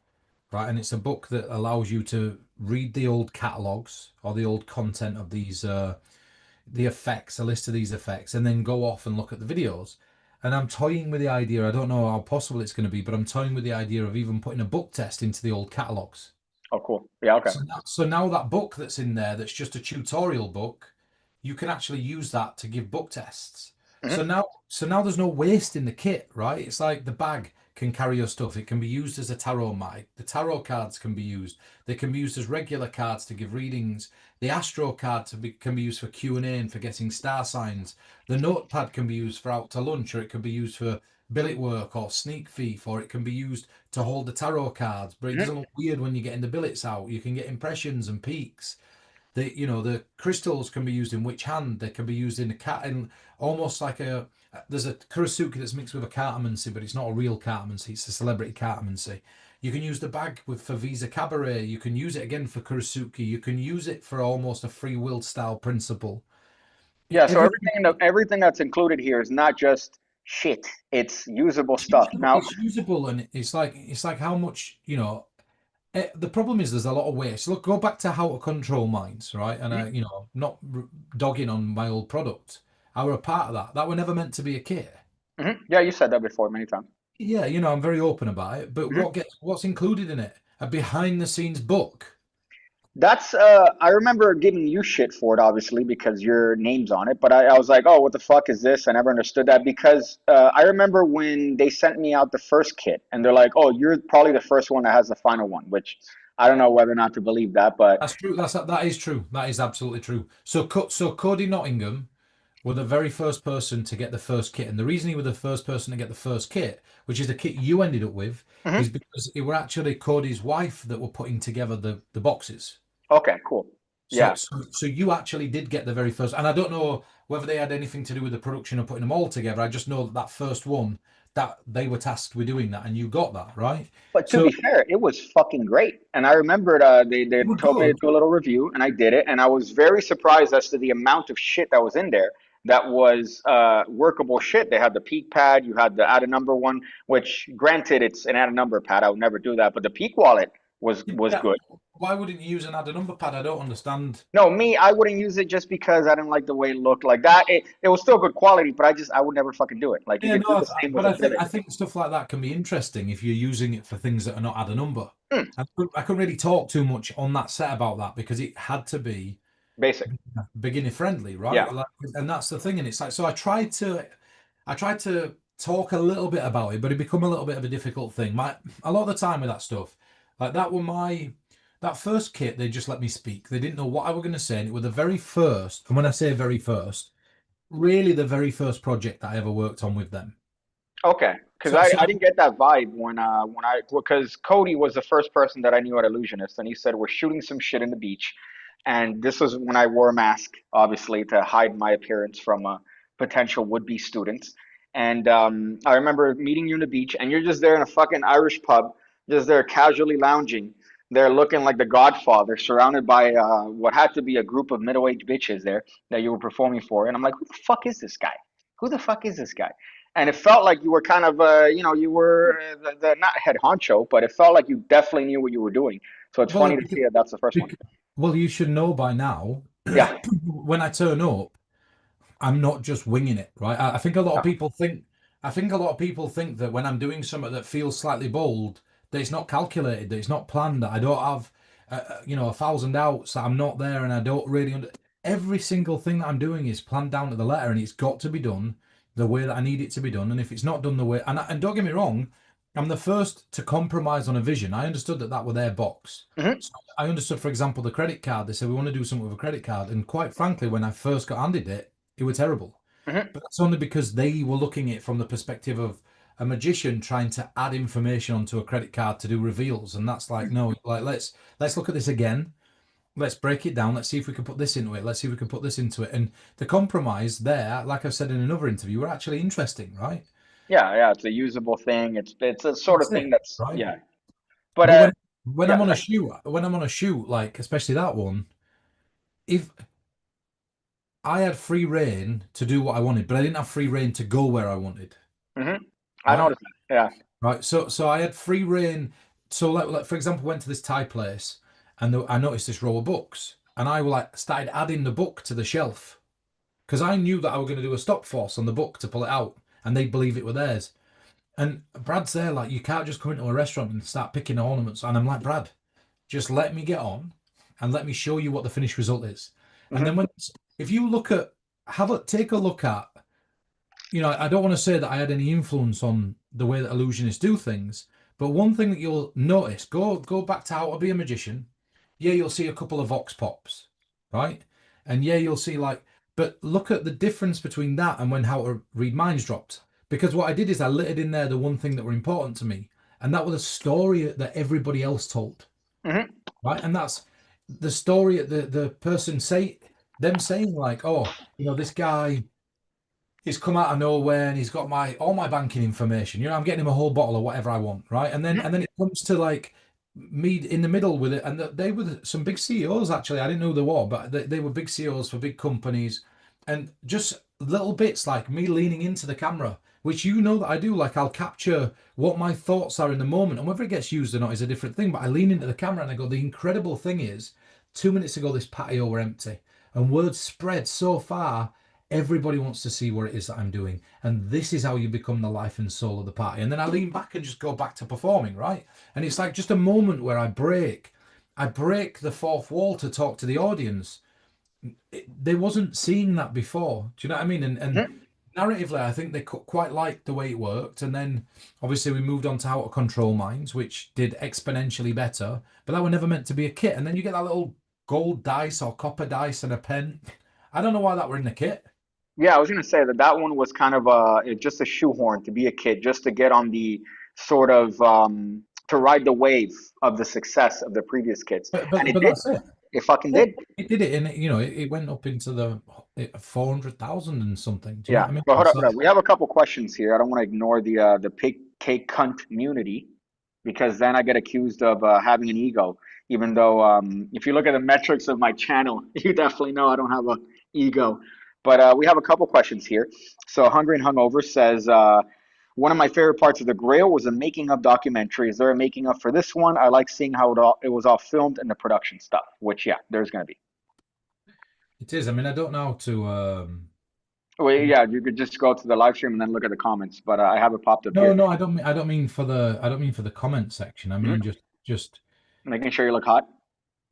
right? And it's a book that allows you to read the old catalogs or the old content of these the effects, a list of these effects, and then go off and look at the videos. And I'm toying with the idea, I don't know how possible it's going to be, but I'm toying with the idea of even putting a book test into the old catalogs. Oh, cool. Yeah, okay. So now that book that's in there, that's just a tutorial book, you can actually use that to give book tests. Mhm. So now there's no waste in the kit, right? It's like the bag can carry your stuff. It can be used as a tarot mat. The tarot cards can be used. They can be used as regular cards to give readings. The Astro card can be used for Q&A and for getting star signs. The notepad can be used for out to lunch, or it can be used for billet work or sneak thief, or it can be used to hold the tarot cards, but it Mhm. doesn't look weird when you're getting the billets out. You can get impressions and peaks. The crystals can be used in which hand. They can be used in a cat, in almost like there's a kurasuki that's mixed with a cartomancy, but it's not a real cartomancy. It's a celebrity cartomancy. You can use the bag for Visa Cabaret. You can use it again for kurasuki. You can use it for almost a free will style principle. Yeah, so Everything everything that's included here is not just shit. It's usable it's stuff. usable, Now, it's usable, and it's like how much the problem is there's a lot of waste. Look, go back to how to control minds, right? And mhm, not dogging on my old product. I were a part of that. That were never meant to be a kit. yeah, you said that before many times. Yeah, I'm very open about it. But Mhm. what's included in it? A behind the scenes book. That's I remember giving you shit for it, obviously, because your name's on it. But I was like, oh, what the fuck is this? I never understood that because I remember when they sent me out the first kit, and they're like, oh, you're probably the first one that has the final one, which I don't know whether or not to believe that, but That's true. That is true. That is absolutely true. So Cody Nottingham were the very first person to get the first kit. And the reason he was the first person to get the first kit, which is the kit you ended up with, is mhm. because it were actually Cody's wife that were putting together the boxes. Okay, cool. So, Yeah. so, so you actually did get the very first, and I don't know whether they had anything to do with the production of putting them all together. I just know that first one that they were tasked with doing that, and you got that right. But to So be fair, it was fucking great. And I remembered they they were told me to good. do a little review, and I did it. And I was very surprised as to the amount of shit that was in there that was workable shit. They had the peak pad, you had the add a number one, which granted it's an add a number pad. I would never do that. But the peak wallet was Yeah. good. Why wouldn't you use an add a number pad? I don't understand. No, me, I wouldn't use it just because I didn't like the way it looked like that. It was still good quality, but I would never fucking do it. Like you Yeah, could do no, the same with but a I think billet. I think stuff like that can be interesting if you're using it for things that are not add a number. Hmm, I couldn't really talk too much on that set about that because it had to be basic. beginner friendly, Yeah. right? Like, and that's the thing, and it's like so. I tried to talk a little bit about it, but it become a little bit of a difficult thing. A lot of the time with that stuff, like that first kit, they just let me speak. They didn't know what I were going to say, and it was the very first. And when I say very first, really the very first project that I ever worked on with them. Okay, because So, so I didn't get that vibe when I because Cody was the first person that I knew at Illusionist, and he said we're shooting some shit in the beach, and this was when I wore a mask, obviously to hide my appearance from potential would-be students. And I remember meeting you in the beach, and you're just there in a fucking Irish pub, just there casually lounging, there looking like the Godfather, surrounded by what had to be a group of middle-aged bitches there that you were performing for, and I'm like, who the fuck is this guy? Who the fuck is this guy? And it felt like you were kind of you were the not head honcho, but it felt like you definitely knew what you were doing. So it's well, funny to see that that's the first one. bec- well, you should know by now. Yeah, When I turn up, I'm not just winging it, right? I think a lot of yeah. people think. I think a lot of people think that when I'm doing something that feels slightly bold, that it's not calculated, that it's not planned, that I don't have, 1,000 outs, that I'm not there, and I don't really. every single thing that I'm doing is planned down to the letter, and it's got to be done the way that I need it to be done. And if it's not done the way, and don't get me wrong, I'm the first to compromise on a vision. I understood that that were their box. Hmm. So I understood, for example, the credit card. They said we want to do something with a credit card, and quite frankly, when I first got handed it, it was terrible. Hmm. But that's only because they were looking at it from the perspective of a magician trying to add information onto a credit card to do reveals, and that's like, no, like let's look at this again. Let's break it down. Let's see if we can put this into it. Let's see if we can put this into it. And the compromise there, like I've said in another interview, were actually interesting, right? Yeah, yeah, it's a usable thing. It's a sort of That's thing it, that's right? yeah. But But yeah, go ahead. when I'm on a shoot, like especially that one, if I had free reign to do what I wanted, but I didn't have free reign to go where I wanted, Hmm. I right? noticed that. Yeah. Right. So I had free reign. So like for example, went to this Thai place, and I noticed this row of books, and I like started adding the book to the shelf because I knew that I was going to do a stop force on the book to pull it out, and they believe it were theirs. And Brad's there, like, you can't just come into a restaurant and start picking ornaments. And I'm like, Brad, just let me get on and let me show you what the finished result is. And Hmm. then if you look at, take a look at, I don't want to say that I had any influence on the way that illusionists do things, but one thing that you'll notice, go back to how to be a magician. Yeah, you'll see a couple of vox pops, right? And yeah, you'll see like, but look at the difference between that and when how to read minds dropped. Because what I did is I littered in there the one thing that were important to me, and that was a story that everybody else told, Hmm. right? And that's the story the person them saying like, oh, this guy, he's come out of nowhere and he's got all my banking information. I'm getting him a whole bottle of whatever I want, right? And then it comes to like me in the middle with it, and they were some big CEOs actually. I didn't know who they were, but they were big CEOs for big companies, and just little bits like me leaning into the camera, which that I do. Like I'll capture what my thoughts are in the moment, and whether it gets used or not is a different thing. But I lean into the camera and I go, the incredible thing is, 2 minutes ago this patio were empty, and word spread so far everybody wants to see what it is that I'm doing. And this is how you become the life and soul of the party. And then I lean back and just go back to performing, right? And it's like just a moment where I break. I break the fourth wall to talk to the audience. They wasn't seeing that before. Do you know what I mean? And Hmm. narratively, I think they quite liked the way it worked. And then obviously we moved on to how to control minds, which did exponentially better. But that were never meant to be a kit. And then you get that little gold dice or copper dice and a pen. I don't know why that were in the kit. Yeah, I was gonna say that one was kind of just a shoehorn to be a kid, just to get on the sort of to ride the wave of the success of the previous kids, But and but it but did. that's it. It fucking Yeah, did. it did it, and it went up into the 400,000 and something. Do you know Yeah, what I but mean? hold So up. We have a couple questions here. I don't want to ignore the pig cake cunt community because then I get accused of having an ego. Even though if you look at the metrics of my channel, you definitely know I don't have a ego. But we have a couple questions here. So Hungry and Hungover says one of my favorite parts of the Grail was a making of documentary. Is there a making of for this one? I like seeing how it was all filmed and the production stuff. Which yeah, there's gonna be. it is. I mean, I don't know how to. Well, yeah, you could just go to the live stream and then look at the comments. But I have it popped up No, here. no, I don't mean for the comment section. I mean Mhm. just. Making sure you look hot.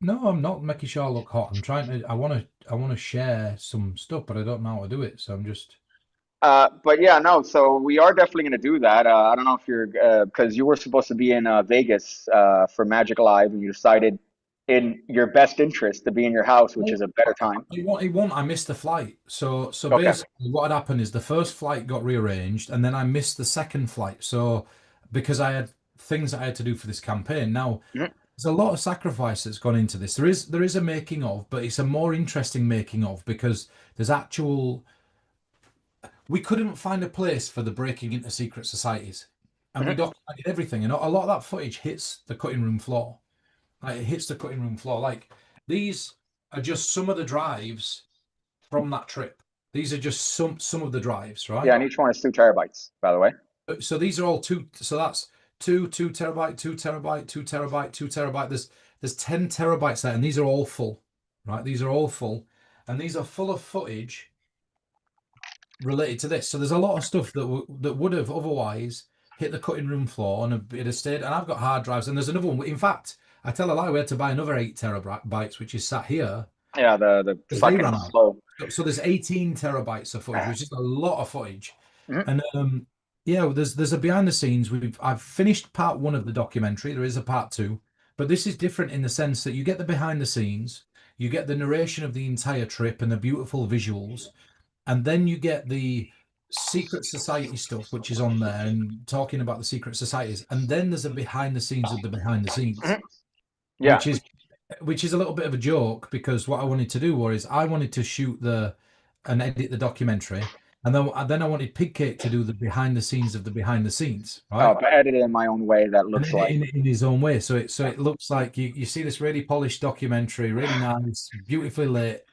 No, I'm not making sure I look hot. I'm trying to. I want to share some stuff, but I don't know how to do it. So I'm just. But yeah, no. So we are definitely going to do that. I don't know if you're because you were supposed to be in Vegas for Magic Live, and you decided in your best interest to be in your house, which is a better time. It won't. I missed the flight. So Okay. basically, what had happened is the first flight got rearranged, and then I missed the second flight. So because I had things that I had to do for this campaign. Now, Mhm. there's a lot of sacrifice that's gone into this. There is a making of, but it's a more interesting making of because there's actual. We couldn't find a place for the breaking into secret societies, and we Mhm. documented everything. And a lot of that footage hits the cutting room floor. Like it hits the cutting room floor. Like these are just some of the drives from that trip. These are just some of the drives, Yeah, right? and each one is 2 terabytes, by the way. So these are all two. So that's two terabyte, 2 terabyte, 2 terabyte, 2 terabyte. There's 10 terabytes there, and these are all full, right? These are all full, and these are full of footage related to this. So there's a lot of stuff that would have otherwise hit the cutting room floor and it has stayed. And I've got hard drives, and there's another one. In fact, I tell a lie. We had to buy another 8 terabytes, which is sat here. Yeah, the because they fucking ran out. slow. So there's 18 terabytes of footage, which is a lot of footage. Mhm. And yeah, there's a behind the scenes. I've finished part one of the documentary. There is a part two, but this is different in the sense that you get the behind the scenes, you get the narration of the entire trip and the beautiful visuals, and then you get the secret society stuff, which is on there and talking about the secret societies, and then there's a behind the scenes of the behind the scenes, Mhm. Yeah. which is a little bit of a joke because what I wanted to do was I wanted to shoot the and edit the documentary, and then I wanted PigCake to do the behind the scenes of the behind the scenes, Oh, right? but edit it in my own way that And looks edit like. in his own way, so it looks like you see this really polished documentary, really nice, beautifully lit,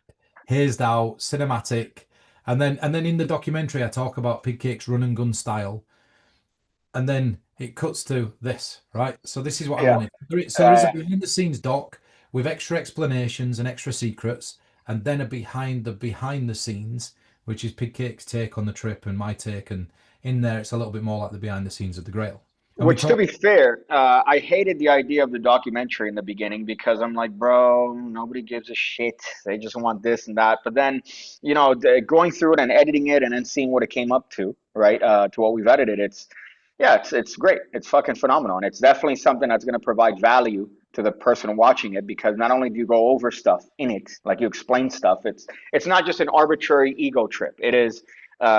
hazed out, cinematic, and then in the documentary I talk about PigCake's run and gun style, and then it cuts to this, right? So this is what I Yeah. wanted. So there is a behind the scenes doc with extra explanations and extra secrets, and then a behind the scenes, which is PigCake's take on the trip and my take, and in there it's a little bit more like the behind the scenes of the Grail. And we Which, to talk. be fair, I hated the idea of the documentary in the beginning because I'm like, bro, nobody gives a shit. They just want this and that. But then, going through it and editing it and then seeing what it came up to, right, to what we've edited, yeah, it's great. It's fucking phenomenal, and it's definitely something that's going to provide value to the person watching it because not only do you go over stuff in it, like you explain stuff, it's not just an arbitrary ego trip. It is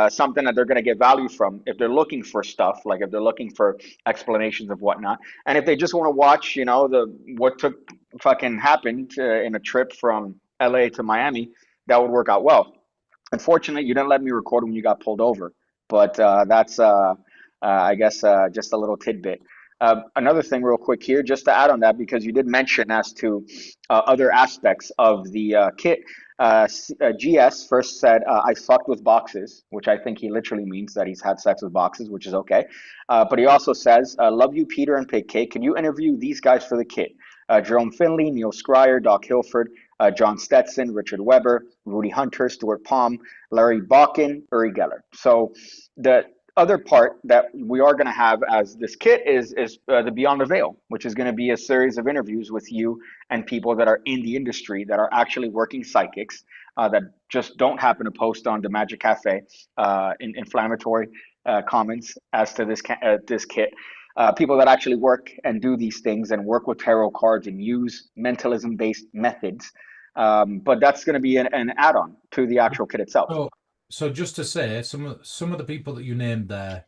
something that they're going to get value from if they're looking for stuff, like if they're looking for explanations of whatnot, and if they just want to watch, the what took fucking happened in a trip from LA to Miami, that would work out well. Unfortunately, you didn't let me record when you got pulled over, but that's I guess just a little tidbit. Another thing, real quick here, just to add on that, because you did mention as to other aspects of the kit. GS first said, I fucked with boxes, which I think he literally means that he's had sex with boxes, which is okay. But he also says, love you, Peter and PigCake. Can you interview these guys for the kit? Jerome Finley, Neil Scryer, Doc Hilford, John Stetson, Richard Weber, Rudy Hunter, Stuart Palm, Larry Bakken, Uri Geller. So the other part that we are going to have as this kit is the Beyond the Veil, which is going to be a series of interviews with you and people that are in the industry that are actually working psychics that just don't happen to post on the Magic Cafe in inflammatory comments as to this kit. People that actually work and do these things and work with tarot cards and use mentalism based methods. But that's going to be an add on to the actual kit itself. So, so just to say, some of the people that you named there,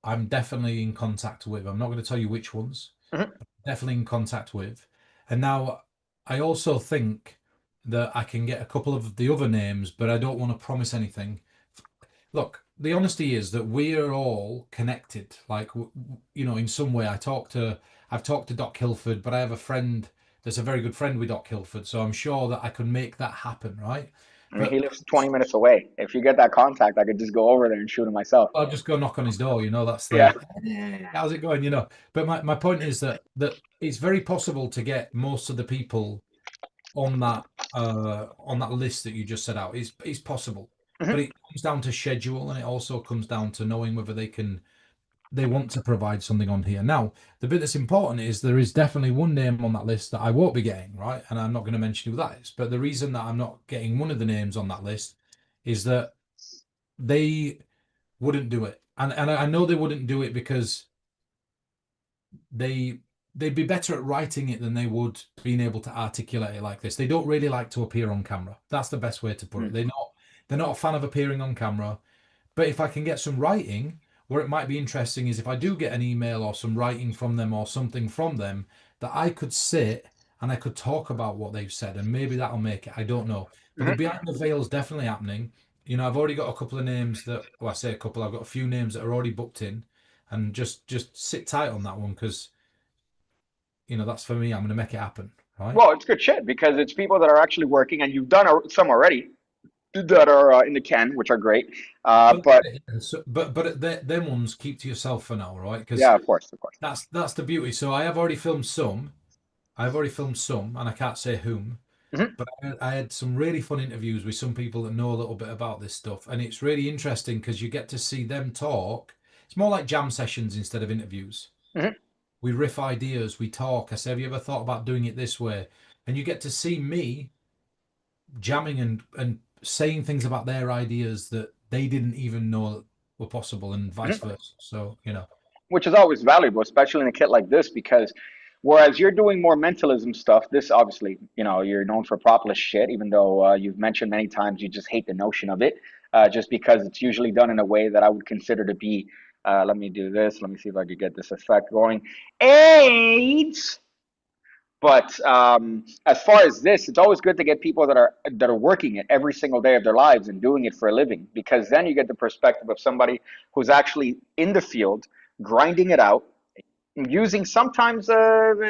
I'm definitely in contact with. I'm not going to tell you which ones. Mhm. Definitely in contact with. And now I also think that I can get a couple of the other names, but I don't want to promise anything. Look, the honesty is that we are all connected. Like, in some way, I've talked to Doc Hilford, but I have a friend that's a very good friend with Doc Hilford, so I'm sure that I could make that happen, right? I mean, he But lives 20 minutes away. If you get that contact, I could just go over there and shoot him myself. I'll just go knock on his door, that's Yeah. the "Hey, how's it going, But my point is that it's very possible to get most of the people on that list that you just set out. It's possible. But Hmm. it comes down to schedule, and it also comes down to knowing whether they want to provide something on here. Now, the bit that's important is there is definitely one name on that list that I won't be getting, right? And I'm not going to mention who that is. But the reason that I'm not getting one of the names on that list is that they wouldn't do it. And I know they wouldn't do it because they they'd be better at writing it than they would being able to articulate it like this. They don't really like to appear on camera. That's the best way to put it. They're not a fan of appearing on camera. But if I can get some writing, where it might be interesting is if I do get an email or some writing from them or something from them that I could sit and I could talk about what they've said, and maybe that'll make it. I don't know. But the Hmm. behind the veil is definitely happening. I've already got a couple of names I say a couple, I've got a few names that are already booked in, and just sit tight on that one because that's for me. I'm going to make it happen, right? Well, it's good shit because it's people that are actually working, and you've done some already that are in the can, which are great. But But them ones keep to yourself for now, right? Because yeah, of course, of course. that's the beauty. So I have already filmed some. I've already filmed some, and I can't say whom, Hmm. but I had some really fun interviews with some people that know a little bit about this stuff, and it's really interesting because you get to see them talk. It's more like jam sessions instead of interviews. Hmm. We riff ideas, we talk. I say, have you ever thought about doing it this way? And you get to see me jamming and saying things about their ideas that they didn't even know were possible, and vice Mhm. versa. So, you know, Which is always valuable, especially in a kit like this, because whereas you're doing more mentalism stuff, this obviously, you're known for propless shit, even though you've mentioned many times you just hate the notion of it, just because it's usually done in a way that I would consider to be, let me do this, let me see if I could get this effect going. AIDS! But as far as this, it's always good to get people that are working it every single day of their lives and doing it for a living, because then you get the perspective of somebody who's actually in the field, grinding it out, using sometimes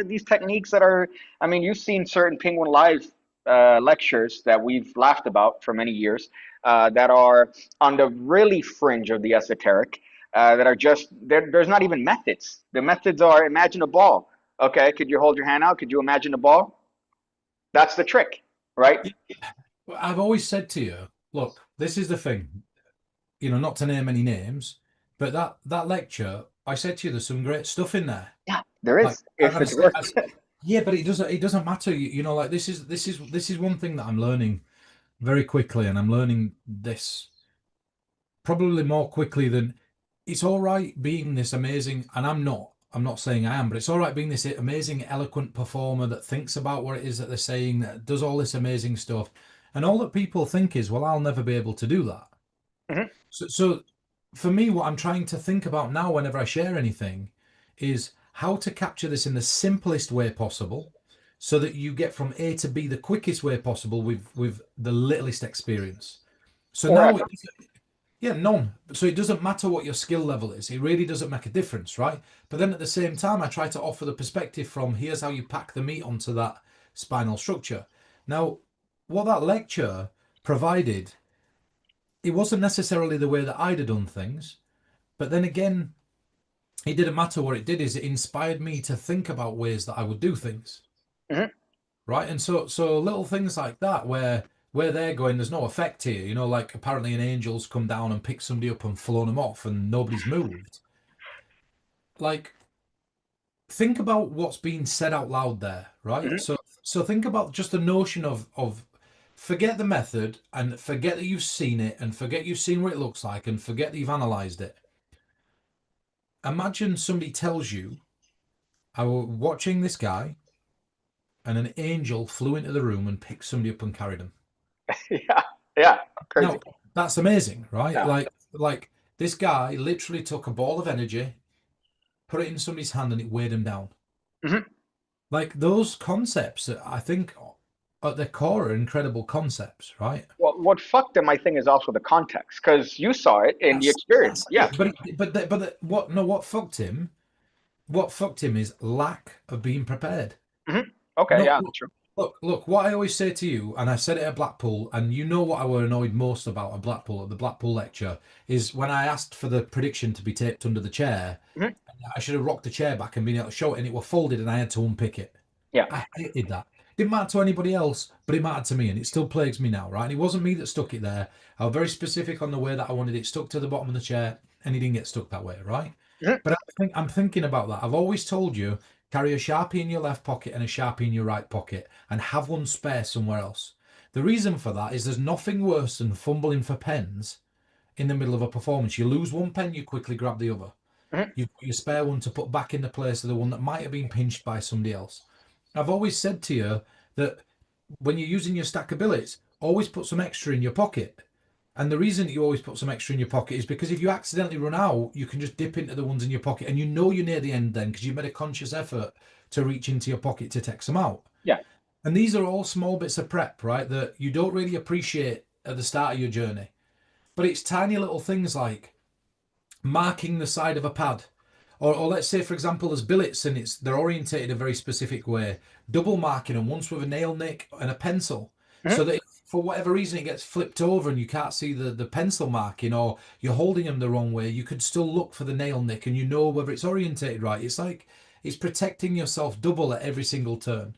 these techniques that are. I mean, you've seen certain Penguin Live lectures that we've laughed about for many years that are on the really fringe of the esoteric. That are just there's not even methods. The methods are imagine a ball. Okay, could you hold your hand out? Could you imagine a ball? That's the trick, right? I've always said to you, look, this is the thing, you know, not to name any names, but that lecture, I said to you, there's some great stuff in there. Yeah, there Like, is if and it's worth it. yeah, but it doesn't matter. You know, like this is one thing that I'm learning very quickly, and I'm learning this probably more quickly than it's all right being this amazing, and I'm not saying I am, but it's all right being this amazing, eloquent performer that thinks about what it is that they're saying, that does all this amazing stuff. And all that people think is, well, I'll never be able to do that. Mhm. So for me, what I'm trying to think about now whenever I share anything is how to capture this in the simplest way possible so that you get from A to B the quickest way possible with the littlest experience. So Or now effort. yeah, none. So it doesn't matter what your skill level is. It really doesn't make a difference, right? But then at the same time, I try to offer the perspective from here's how you pack the meat onto that spinal structure. Now, what that lecture provided, it wasn't necessarily the way that I'd have done things, but then again, it didn't matter what it did, is it inspired me to think about ways that I would do things. Mhm. Right. And so little things like that where they're going, there's no effect here, you know, like apparently an angel's come down and picked somebody up and flown them off and nobody's moved. Like, think about what's being said out loud there, right? Mhm. So think about just the notion of forget the method and forget that you've seen it and forget you've seen what it looks like and forget that you've analyzed it. Imagine somebody tells you, I was watching this guy and an angel flew into the room and picked somebody up and carried him. Yeah, yeah, crazy. Now, that's amazing, right? Yeah. Like this guy literally took a ball of energy, put it in somebody's hand, and it weighed him down. Mhm. Like those concepts, I think, at their core are incredible concepts, right? Well, what fucked them, I think, is also the context, because you saw it in the experience. That's Yeah. it. What? No, what fucked him? What fucked him is lack of being prepared. Mhm. Okay. No, Yeah. look, True. look. What I always say to you, and I said it at Blackpool, and you know what I were annoyed most about at Blackpool at the Blackpool lecture is when I asked for the prediction to be taped under the chair. Mhm. I should have rocked the chair back and been able to show it, and it was folded, and I had to unpick it. Yeah. I hated that. Didn't matter to anybody else, but it mattered to me, and it still plagues me now, right? And it wasn't me that stuck it there. I was very specific on the way that I wanted it stuck to the bottom of the chair, and it didn't get stuck that way, right? Mhm. But I'm thinking about that. I've always told you carry a sharpie in your left pocket and a sharpie in your right pocket, and have one spare somewhere else. The reason for that is there's nothing worse than fumbling for pens in the middle of a performance. You lose one pen, you quickly grab the other. Mhm. You've got your spare one to put back in the place of the one that might have been pinched by somebody else. I've always said to you that when you're using your stackabilities, always put some extra in your pocket. And the reason that you always put some extra in your pocket is because if you accidentally run out, you can just dip into the ones in your pocket and you know you're near the end then because you've made a conscious effort to reach into your pocket to take some out. Yeah. And these are all small bits of prep, right, that you don't really appreciate at the start of your journey. But it's tiny little things like marking the side of a pad. Or let's say, for example, there's billets and they're orientated a very specific way. Double marking them once with a nail nick and a pencil, Mhm. so that if for whatever reason it gets flipped over and you can't see the pencil marking, or you're holding them the wrong way, you could still look for the nail nick and you know whether it's orientated right. It's like it's protecting yourself double at every single turn.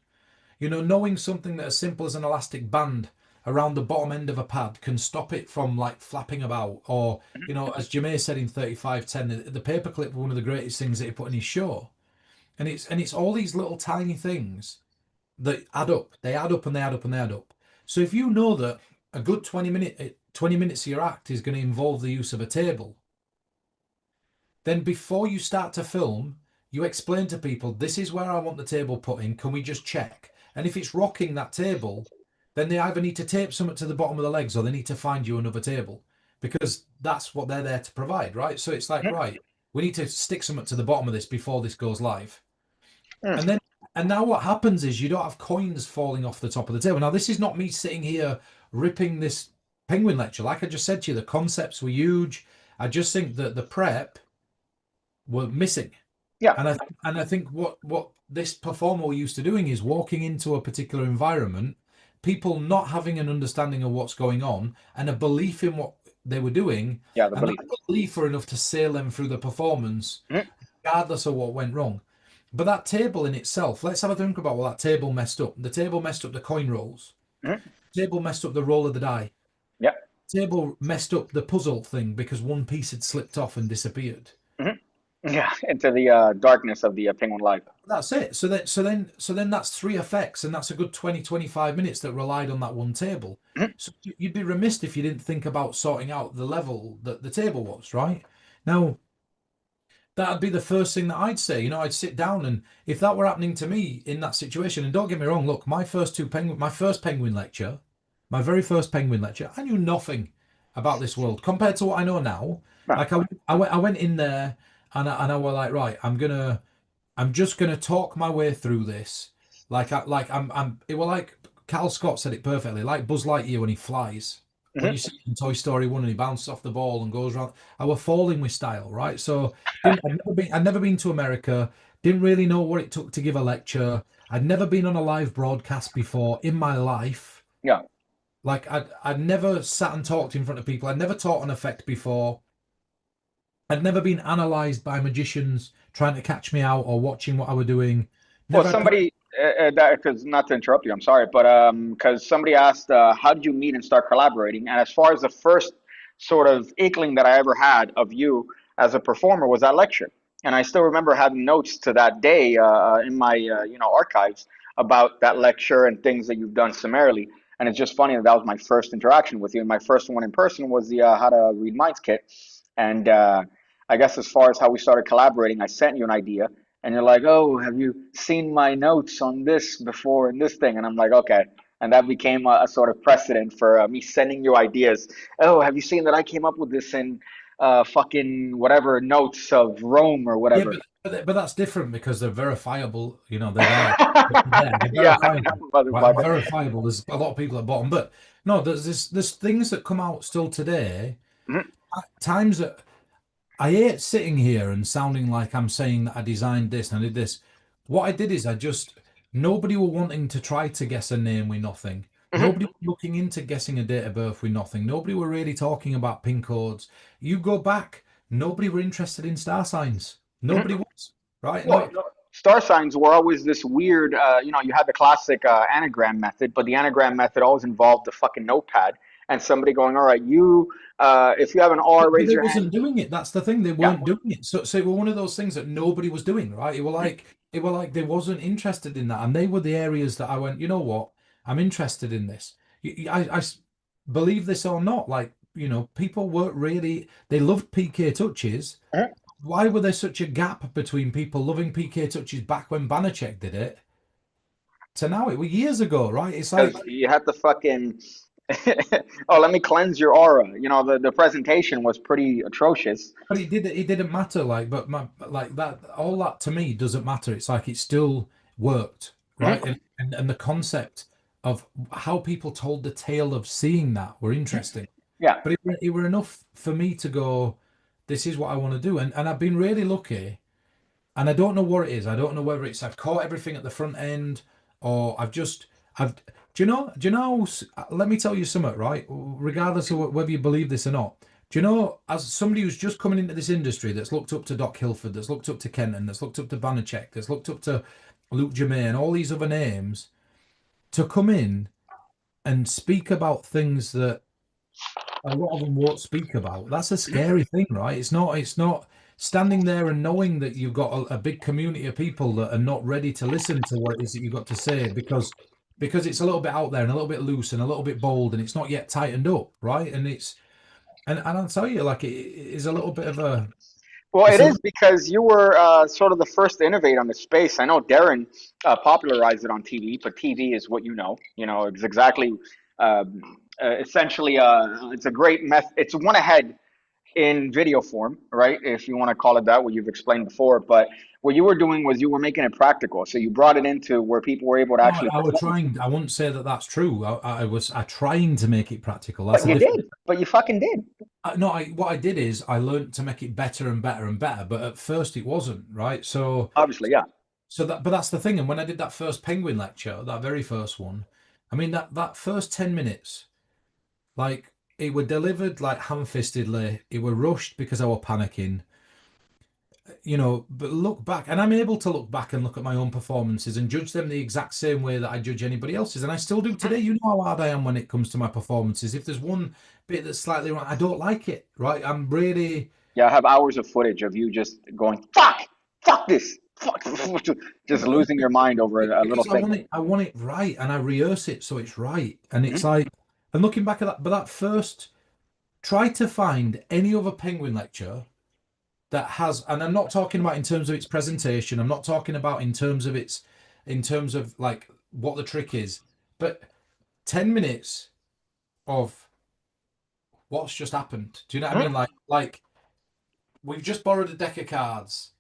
You know, knowing something that as simple as an elastic band around the bottom end of a pad can stop it from like flapping about. Or, you know, as Jameer said in 3510, the paperclip were one of the greatest things that he put in his show. And it's all these little tiny things that add up. They add up and they add up and they add up. So if you know that a good 20 minutes of your act is going to involve the use of a table, then before you start to film, you explain to people, this is where I want the table put in. Can we just check? And if it's rocking that table, then they either need to tape something to the bottom of the legs or they need to find you another table, because that's what they're there to provide, right? So it's like, Mm, right, we need to stick something to the bottom of this before this goes live. mm. And then, and now what happens is you don't have coins falling off the top of the table. Now, this is not me sitting here ripping this penguin lecture. Like I just said to you, the concepts were huge. I just think that the prep were missing. Yeah, And I think what this performer were used to doing is walking into a particular environment, people not having an understanding of what's going on and a belief in what they were doing, yeah, the and belief. that belief were enough to sail them through the performance, Mm, regardless of what went wrong. But that table in itself, let's have a think about what that table messed up. The table messed up the coin rolls. mm. The table messed up the roll of the die. Yeah. The table messed up the puzzle thing because one piece had slipped off and disappeared. Hmm. Yeah, into the darkness of the Penguin Live. That's it. So then that's three effects, and that's a good 20-25 minutes that relied on that one table. Mhm. So you'd be remiss if you didn't think about sorting out the level that the table was, right? Now, that'd be the first thing that I'd say. I'd sit down, and if that were happening to me in that situation, and don't get me wrong, look, my first penguin lecture, my very first penguin lecture, I knew nothing about this world compared to what I know now. No. Like I went in there, and I was like, right, I'm just gonna talk my way through this. It was like Cal Scott said it perfectly, like Buzz Lightyear when he flies. When Mhm. you see in Toy Story 1 and he bounces off the ball and goes around. I was falling with style, right? So I'd never been to America, didn't really know what it took to give a lecture. I'd never been on a live broadcast before in my life. Yeah. Like I'd never sat and talked in front of people. I'd never taught an effect before. I'd never been analyzed by magicians trying to catch me out or watching what I were doing. Well, Never. somebody that because not to interrupt you, I'm sorry, but because somebody asked, how did you meet and start collaborating? And as far as the first sort of inkling that I ever had of you as a performer was that lecture, and I still remember having notes to that day in my archives about that lecture and things that you've done summarily. And it's just funny that that was my first interaction with you. And my first one in person was the How to Read Minds kit. And I guess as far as how we started collaborating, I sent you an idea and you're like, "Oh, have you seen my notes on this before and this thing?" And I'm like, "Okay." And that became a sort of precedent for me sending you ideas. "Oh, have you seen that I came up with this in fucking whatever notes of Rome or Yeah, whatever?" but that's different because they're verifiable. They're there. They're Yeah, I know, verifiable. Right, motherfucker. verifiable. There's a lot of people at bottom, but no, there's things that come out still today. Mhm, At times that I hate sitting here and sounding like I'm saying that I designed this and I did this. What I did is nobody were wanting to try to guess a name with nothing. mhm. Nobody was looking into guessing a date of birth with nothing. Nobody were really talking about pin codes. You go back, nobody were interested in star signs. Nobody was, right? Well, No, no, star signs were always this weird, you had the classic anagram method, but the anagram method always involved the fucking notepad and somebody going, "All right, if you have an R, but raise they your hand." wasn't doing it. That's the thing. They Yeah. weren't doing it. So it was one of those things that nobody was doing, right? It were like they wasn't interested in that, and they were the areas that I went. You know what? I'm interested in this. Believe this or not, like people weren't really. They loved PK touches. Mhm. Why were there such a gap between people loving PK touches back when Banachek did it to now? It was years ago, right? It's like, Because you had to fucking, oh, let me cleanse your aura. The presentation was pretty atrocious. but it didn't matter. Like, but like that, all that to me doesn't matter. It's like it still worked, right? Mhm. And the concept of how people told the tale of seeing that were interesting. Yeah. But it were enough for me to go, this is what I want to do. And I've been really lucky. And I don't know what it is. I don't know whether it's I've caught everything at the front end or I've let me tell you something, right? Regardless of whether you believe this or not. Do you know, as somebody who's just coming into this industry that's looked up to Doc Hilford, that's looked up to Kenton, that's looked up to Banachek, that's looked up to Luke Germain, all these other names, to come in and speak about things that a lot of them won't speak about. That's a scary thing, right? It's not standing there and knowing that you've got a big community of people that are not ready to listen to what it is that you've got to say because because it's a little bit out there and a little bit loose and a little bit bold and it's not yet tightened up, right? And I'll tell you, like it is a little bit of a Well, it's it a is because you were sort of the first to innovate on the space. I know Darren popularized it on TV, but TV is what you know. You know, it's exactly, essentially, it's a great method. It's one ahead in video form, right? If you want to call it that, what you've explained before. But what you were doing was you were making it practical. So you brought it into where people were able to no, actually I was perform. trying. I wouldn't say that that's true. I trying to make it practical. That's But a you different. did. But you fucking did. No, what I did is I learned to make it better and better and better. But at first it wasn't right. Obviously, yeah. But that's the thing. And when I did that first penguin lecture, that very first one, I mean that first 10 minutes, like it were delivered like ham-fistedly. It were rushed because I were panicking. But look back, and I'm able to look back and look at my own performances and judge them the exact same way that I judge anybody else's, and I still do today. You know how hard I am when it comes to my performances. If there's one bit that's slightly wrong, I don't like it, right? I'm really Yeah, I have hours of footage of you just going, fuck this, fuck, just losing your mind over a little because thing. I want it right, and I rehearse it so it's right, and it's Mhm. like, and looking back at that, but that first, try to find any other penguin lecture that has, and I'm not talking about in terms of its presentation, I'm not talking about in terms of like what the trick is, but 10 minutes of what's just happened. Do you know what I Mhm. mean? Like we've just borrowed a deck of cards.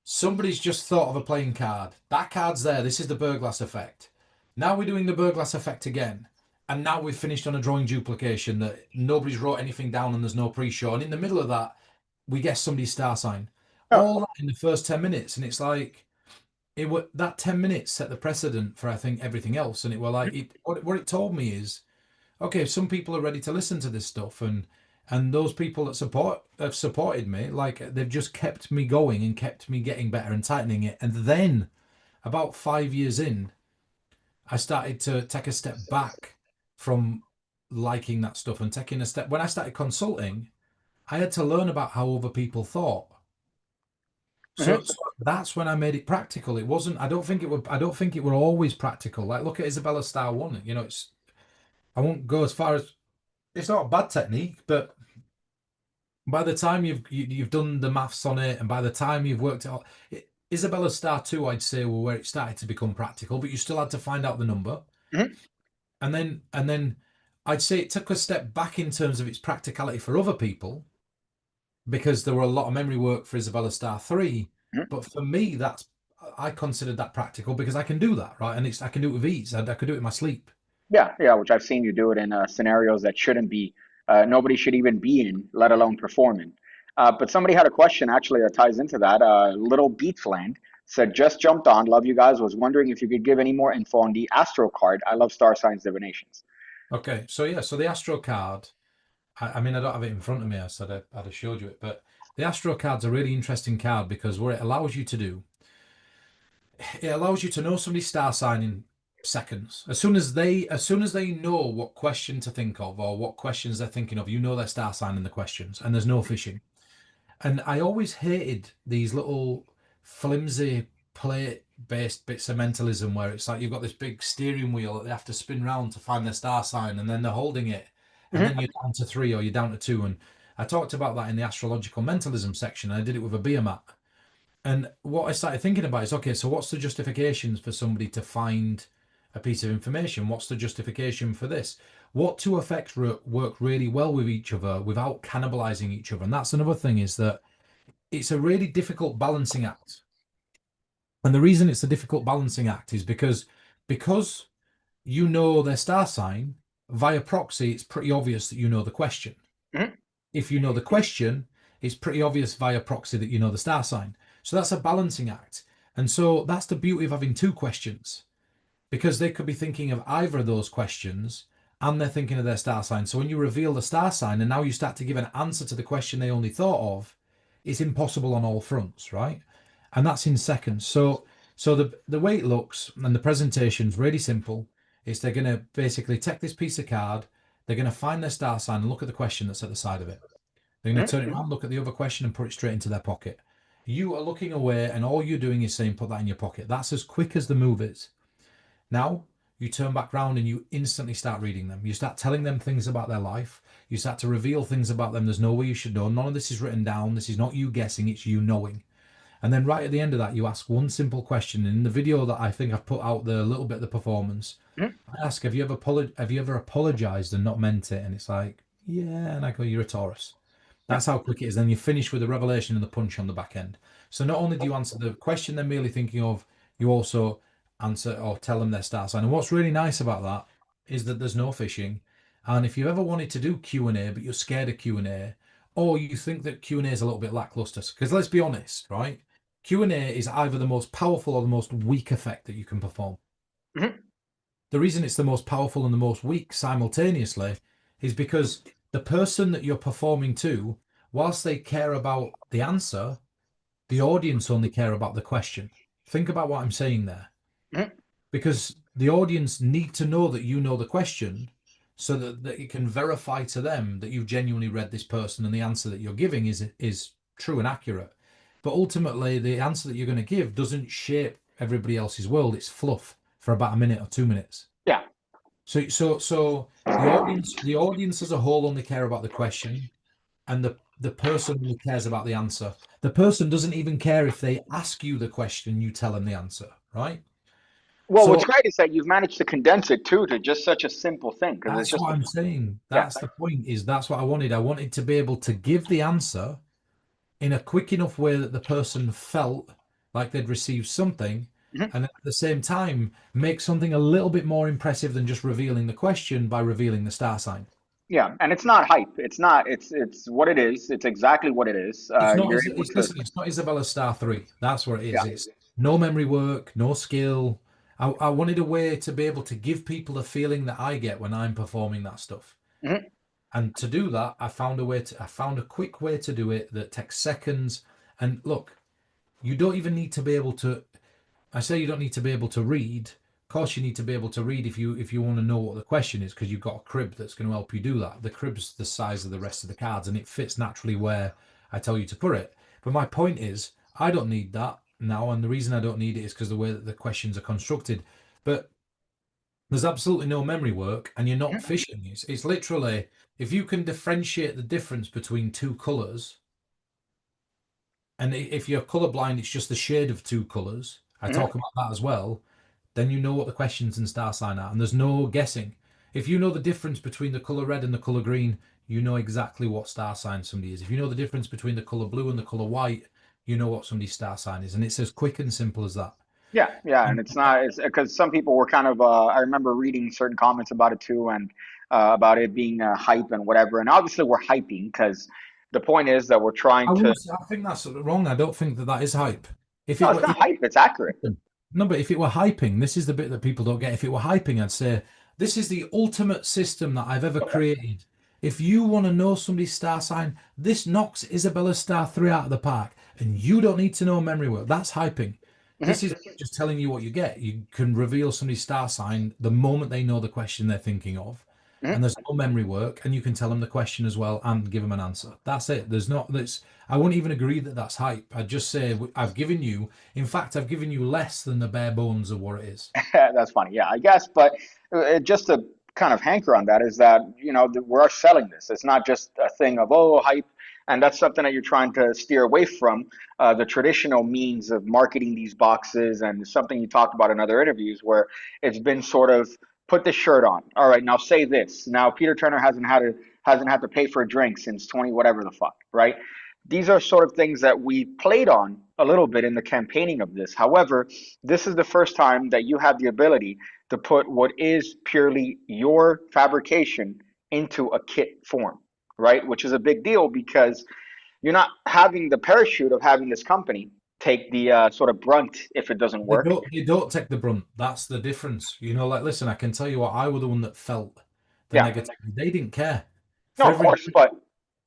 Somebody's just thought of a playing card. That card's there. This is the Burglass effect. Now we're doing the Burglass effect again. And now we've finished on a drawing duplication that nobody's wrote anything down and there's no pre-show. And in the middle of that, we guess somebody's star sign. Yeah. All that in the first 10 minutes. And it's like, that 10 minutes set the precedent for, I think, everything else. And it were like, what it told me is, okay, some people are ready to listen to this stuff, and those people that have supported me, like they've just kept me going and kept me getting better and tightening it. And then about 5 years in, I started to take a step back from liking that stuff and taking a step. When I started consulting, I had to learn about how other people thought. So Mhm. that's when I made it practical. It wasn't. I don't think it would. I don't think it were always practical. Like look at Isabella Star One. It's. I won't go as far as it's not a bad technique, but by the time you've done the maths on it, and by the time you've worked it out, Isabella Star 2, I'd say, were where it started to become practical, but you still had to find out the number. Mhm. And then I'd say it took a step back in terms of its practicality for other people because there were a lot of memory work for Isabella Star 3. Mhm. But for me, I considered that practical because I can do that, right? And I can do it with ease. I could do it in my sleep. Yeah, yeah, which I've seen you do it in scenarios that shouldn't be, nobody should even be in, let alone perform in. But somebody had a question actually that ties into that. Little Beatsland said, just jumped on, love you guys, was wondering if you could give any more info on the Astro card. I love star signs divinations. Okay, so yeah, so the Astro card. I mean, I don't have it in front of me. I said I'd have showed you it, but the Astro card's a really interesting card because what it allows you to do, it allows you to know somebody's star sign in seconds. As soon as they know what question to think of or what questions they're thinking of, you know their star sign in the questions, and there's no fishing. And I always hated these little flimsy plate-based bits of mentalism where it's like you've got this big steering wheel that they have to spin round to find their star sign, and then they're holding it, and Mhm. then you're down to three or you're down to two. And I talked about that in the astrological mentalism section. I did it with a beer mat. And what I started thinking about is, okay, so what's the justifications for somebody to find a piece of information? What's the justification for this? What two effects work really well with each other without cannibalizing each other? And that's another thing is that it's a really difficult balancing act. And the reason it's a difficult balancing act is because you know their star sign via proxy, it's pretty obvious that you know the question. Mhm. If you know the question, it's pretty obvious via proxy that you know the star sign. So that's a balancing act. And so that's the beauty of having two questions because they could be thinking of either of those questions and they're thinking of their star sign. So when you reveal the star sign and now you start to give an answer to the question they only thought of, it's impossible on all fronts, right? And that's in seconds. So the way it looks and the presentation's really simple. Is they're going to basically take this piece of card, they're going to find their star sign and look at the question that's at the side of it. They're going to Mhm. turn it around, look at the other question, and put it straight into their pocket. You are looking away, and all you're doing is saying, put that in your pocket. That's as quick as the move is. Now, you turn back round and you instantly start reading them. You start telling them things about their life. You start to reveal things about them there's no way you should know. None of this is written down. This is not you guessing, it's you knowing. And then right at the end of that, you ask one simple question. And in the video that I think I've put out there, a little bit of the performance, Mhm. I ask, have you ever apologized and not meant it? And it's like, yeah. And I go, you're a Taurus. Yeah. That's how quick it is. Then you finish with a revelation and the punch on the back end. So not only do you answer the question they're merely thinking of, you also answer or tell them their star sign. And what's really nice about that is that there's no fishing. And if you ever wanted to do Q&A, but you're scared of Q&A, or you think that Q&A is a little bit lackluster, because let's be honest, right? Q&A is either the most powerful or the most weak effect that you can perform. Mhm. The reason it's the most powerful and the most weak simultaneously is because the person that you're performing to, whilst they care about the answer, the audience only care about the question. Think about what I'm saying there. Mhm. Because the audience need to know that you know the question so that it can verify to them that you've genuinely read this person and the answer that you're giving is true and accurate. But ultimately, the answer that you're going to give doesn't shape everybody else's world. It's fluff for about a minute or 2 minutes. Yeah. So the audience as a whole only care about the question, and the person only cares about the answer. The person doesn't even care if they ask you the question, you tell them the answer, right? Well, what's So great is that you've managed to condense it too to just such a simple thing because it's that's just what I'm saying. yeah. That's the point, is that's what I wanted. I wanted to be able to give the answer in a quick enough way that the person felt like they'd received something, Mhm. and at the same time make something a little bit more impressive than just revealing the question by revealing the star sign. Yeah, and it's not hype. It's not. It's what it is. It's exactly what it is. It's not. You're able to. Listen. It's not Isabella Star 3. That's what it Yeah. is. It's no memory work, no skill. I wanted a way to be able to give people the feeling that I get when I'm performing that stuff. Mhm. And to do that, I found a quick way to do it that takes seconds. And look, you don't even need to be able to. I say you don't need to be able to read. Of course, you need to be able to read if you want to know what the question is, because you've got a crib that's going to help you do that. The crib's the size of the rest of the cards, and it fits naturally where I tell you to put it. But my point is, I don't need that now, and the reason I don't need it is because the way that the questions are constructed. But there's absolutely no memory work, and you're not Mhm. fishing. It's literally, if you can differentiate the difference between two colors, and if you're colorblind, it's just the shade of two colors. I Mhm. talk about that as well. Then you know what the questions and star sign are, and there's no guessing. If you know the difference between the color red and the color green, you know exactly what star sign somebody is. If you know the difference between the color blue and the color white, you know what somebody's star sign is, and it's as quick and simple as that. Yeah, yeah, and And it's not. It's because some people were kind of. I remember reading certain comments about it too, and about it being hype and whatever. And obviously, we're hyping because the point is that we're trying I to. wouldn't. I think that's wrong. I don't think that that is hype. If No, it it's were, not hype. It's accurate. no, but if it were hyping, this is the bit that people don't get. If it were hyping, I'd say this is the ultimate system that I've ever Okay. created. If you want to know somebody's star sign, this knocks Isabella's star 3 out of the park, and you don't need to know memory work. That's hyping. This Mhm. is just telling you what you get. You can reveal somebody's star sign the moment they know the question they're thinking of, and Mhm. there's no memory work, and you can tell them the question as well and give them an answer. That's it. There's not. That's. I wouldn't even agree that that's hype. I'd just say I've given you. In fact, I've given you less than the bare bones of what it is. That's funny. Yeah, I guess. But just to kind of hanker on that is that we're selling this. It's not just a thing of hype, and that's something that you're trying to steer away from the traditional means of marketing these boxes, and something you talked about in other interviews where it's been sort of put this shirt on. All right, now say this. Now Peter Turner hasn't had to pay for a drink since 20 whatever the fuck, right? These are sort of things that we played on a little bit in the campaigning of this. However, this is the first time that you have the ability to put what is purely your fabrication into a kit form, right? Which is a big deal because you're not having the parachute of having this company take the sort of brunt if it doesn't They work. don't. They don't take the brunt. That's the difference. Like, listen, I can tell you what. I was the one that felt the Yeah, negativity. They didn't care. no, For of every course, but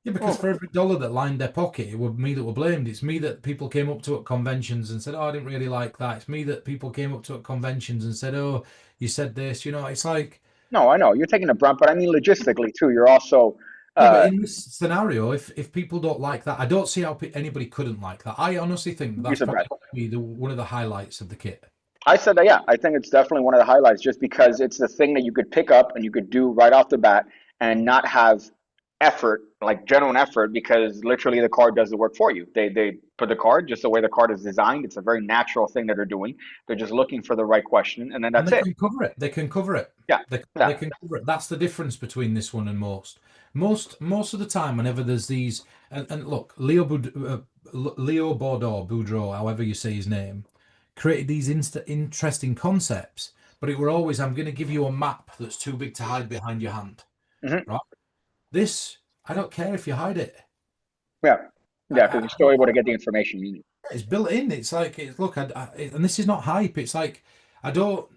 Yeah, because mm, for every dollar that lined their pocket, it was me that were blamed. It's me that people came up to at conventions and said, "Oh, I didn't really like that." It's me that people came up to at conventions and said, "Oh, you said this." It's like, no, I know you're taking the brunt, but I mean logistically too. You're also yeah, but uh, in this scenario, if people don't like that, I don't see how anybody couldn't like that. I honestly think you're that's surprised. probably one of the highlights of the kit. I said that, yeah, I think it's definitely one of the highlights just because it's the thing that you could pick up and you could do right off the bat and not have effort, like genuine effort, because literally the card does the work for you. They put the card just the way the card is designed. It's a very natural thing that they're doing. They're just looking for the right question and then And that's they it. can cover it. They can cover it. Yeah. They Yeah. can cover it. That's the difference between this one and most. Most of the time, whenever there's these, and look, Leo Boudreau, however you say his name, created these interesting concepts. But it were always, I'm going to give you a map that's too big to hide behind your hand, Hmm. right? This, I don't care if you hide it. Yeah. I, Yeah, I, because you're still able to get the information you need. it's built in. It's like, look, and this is not hype. It's like, I don't,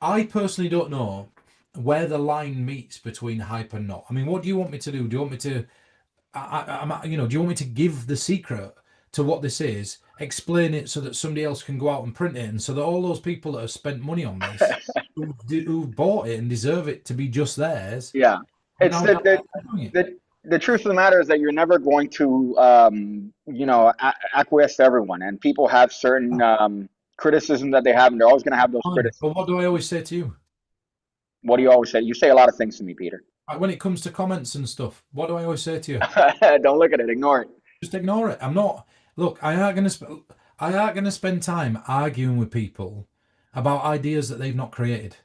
I personally don't know where the line meets between hype and not. I mean, what do you want me to do? Do you want me to, do you want me to give the secret to what this is, explain it so that somebody else can go out and print it, and so that all those people that have spent money on this, who bought it and deserve it to be just theirs, Yeah. are It's now doing it? the truth of the matter is that you're never going to acquiesce to everyone, and people have certain criticisms that they have, and they're always going to have those Fine. criticisms. But what do I always say to you? What do you always say? You say a lot of things to me, Peter. Like, when it comes to comments and stuff, what do I always say to you? Don't look at it. Ignore it. Just ignore it. I'm not. Look, I aren't gonna spend time arguing with people about ideas that they've not created.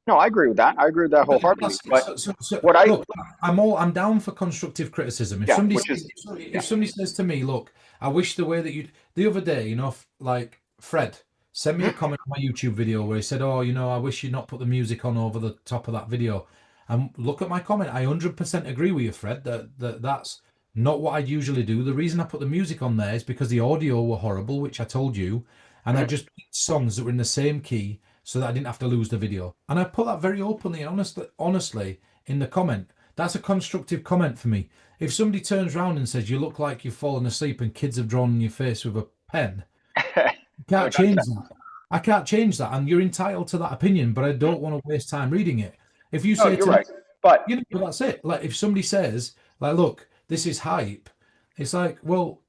No, I agree with that. I agree with that wholeheartedly. But what I Look, I'm down for constructive criticism. If yeah, somebody which is says, yeah. if somebody says to me, look, I wish the way that you the other day, like Fred sent me a Mhm. comment on my YouTube video where he said, oh, I wish you'd not put the music on over the top of that video. And look at my comment. I 100% agree with you, Fred, that's not what I usually do. The reason I put the music on there is because the audio were horrible, which I told you, and I Mhm. just picked songs that were in the same key so that I didn't have to lose the video. And I put that very openly and honestly in the comment. That's a constructive comment for me. If somebody turns around and says, you look like you've fallen asleep and kids have drawn on your face with a pen, I can't Which I change said. that. I can't change that. And you're entitled to that opinion, but I Mhm. don't want to waste time reading it. If you No, say you're to me, right. But but that's it. Like, if somebody says, like, look, this is hype, it's like, well,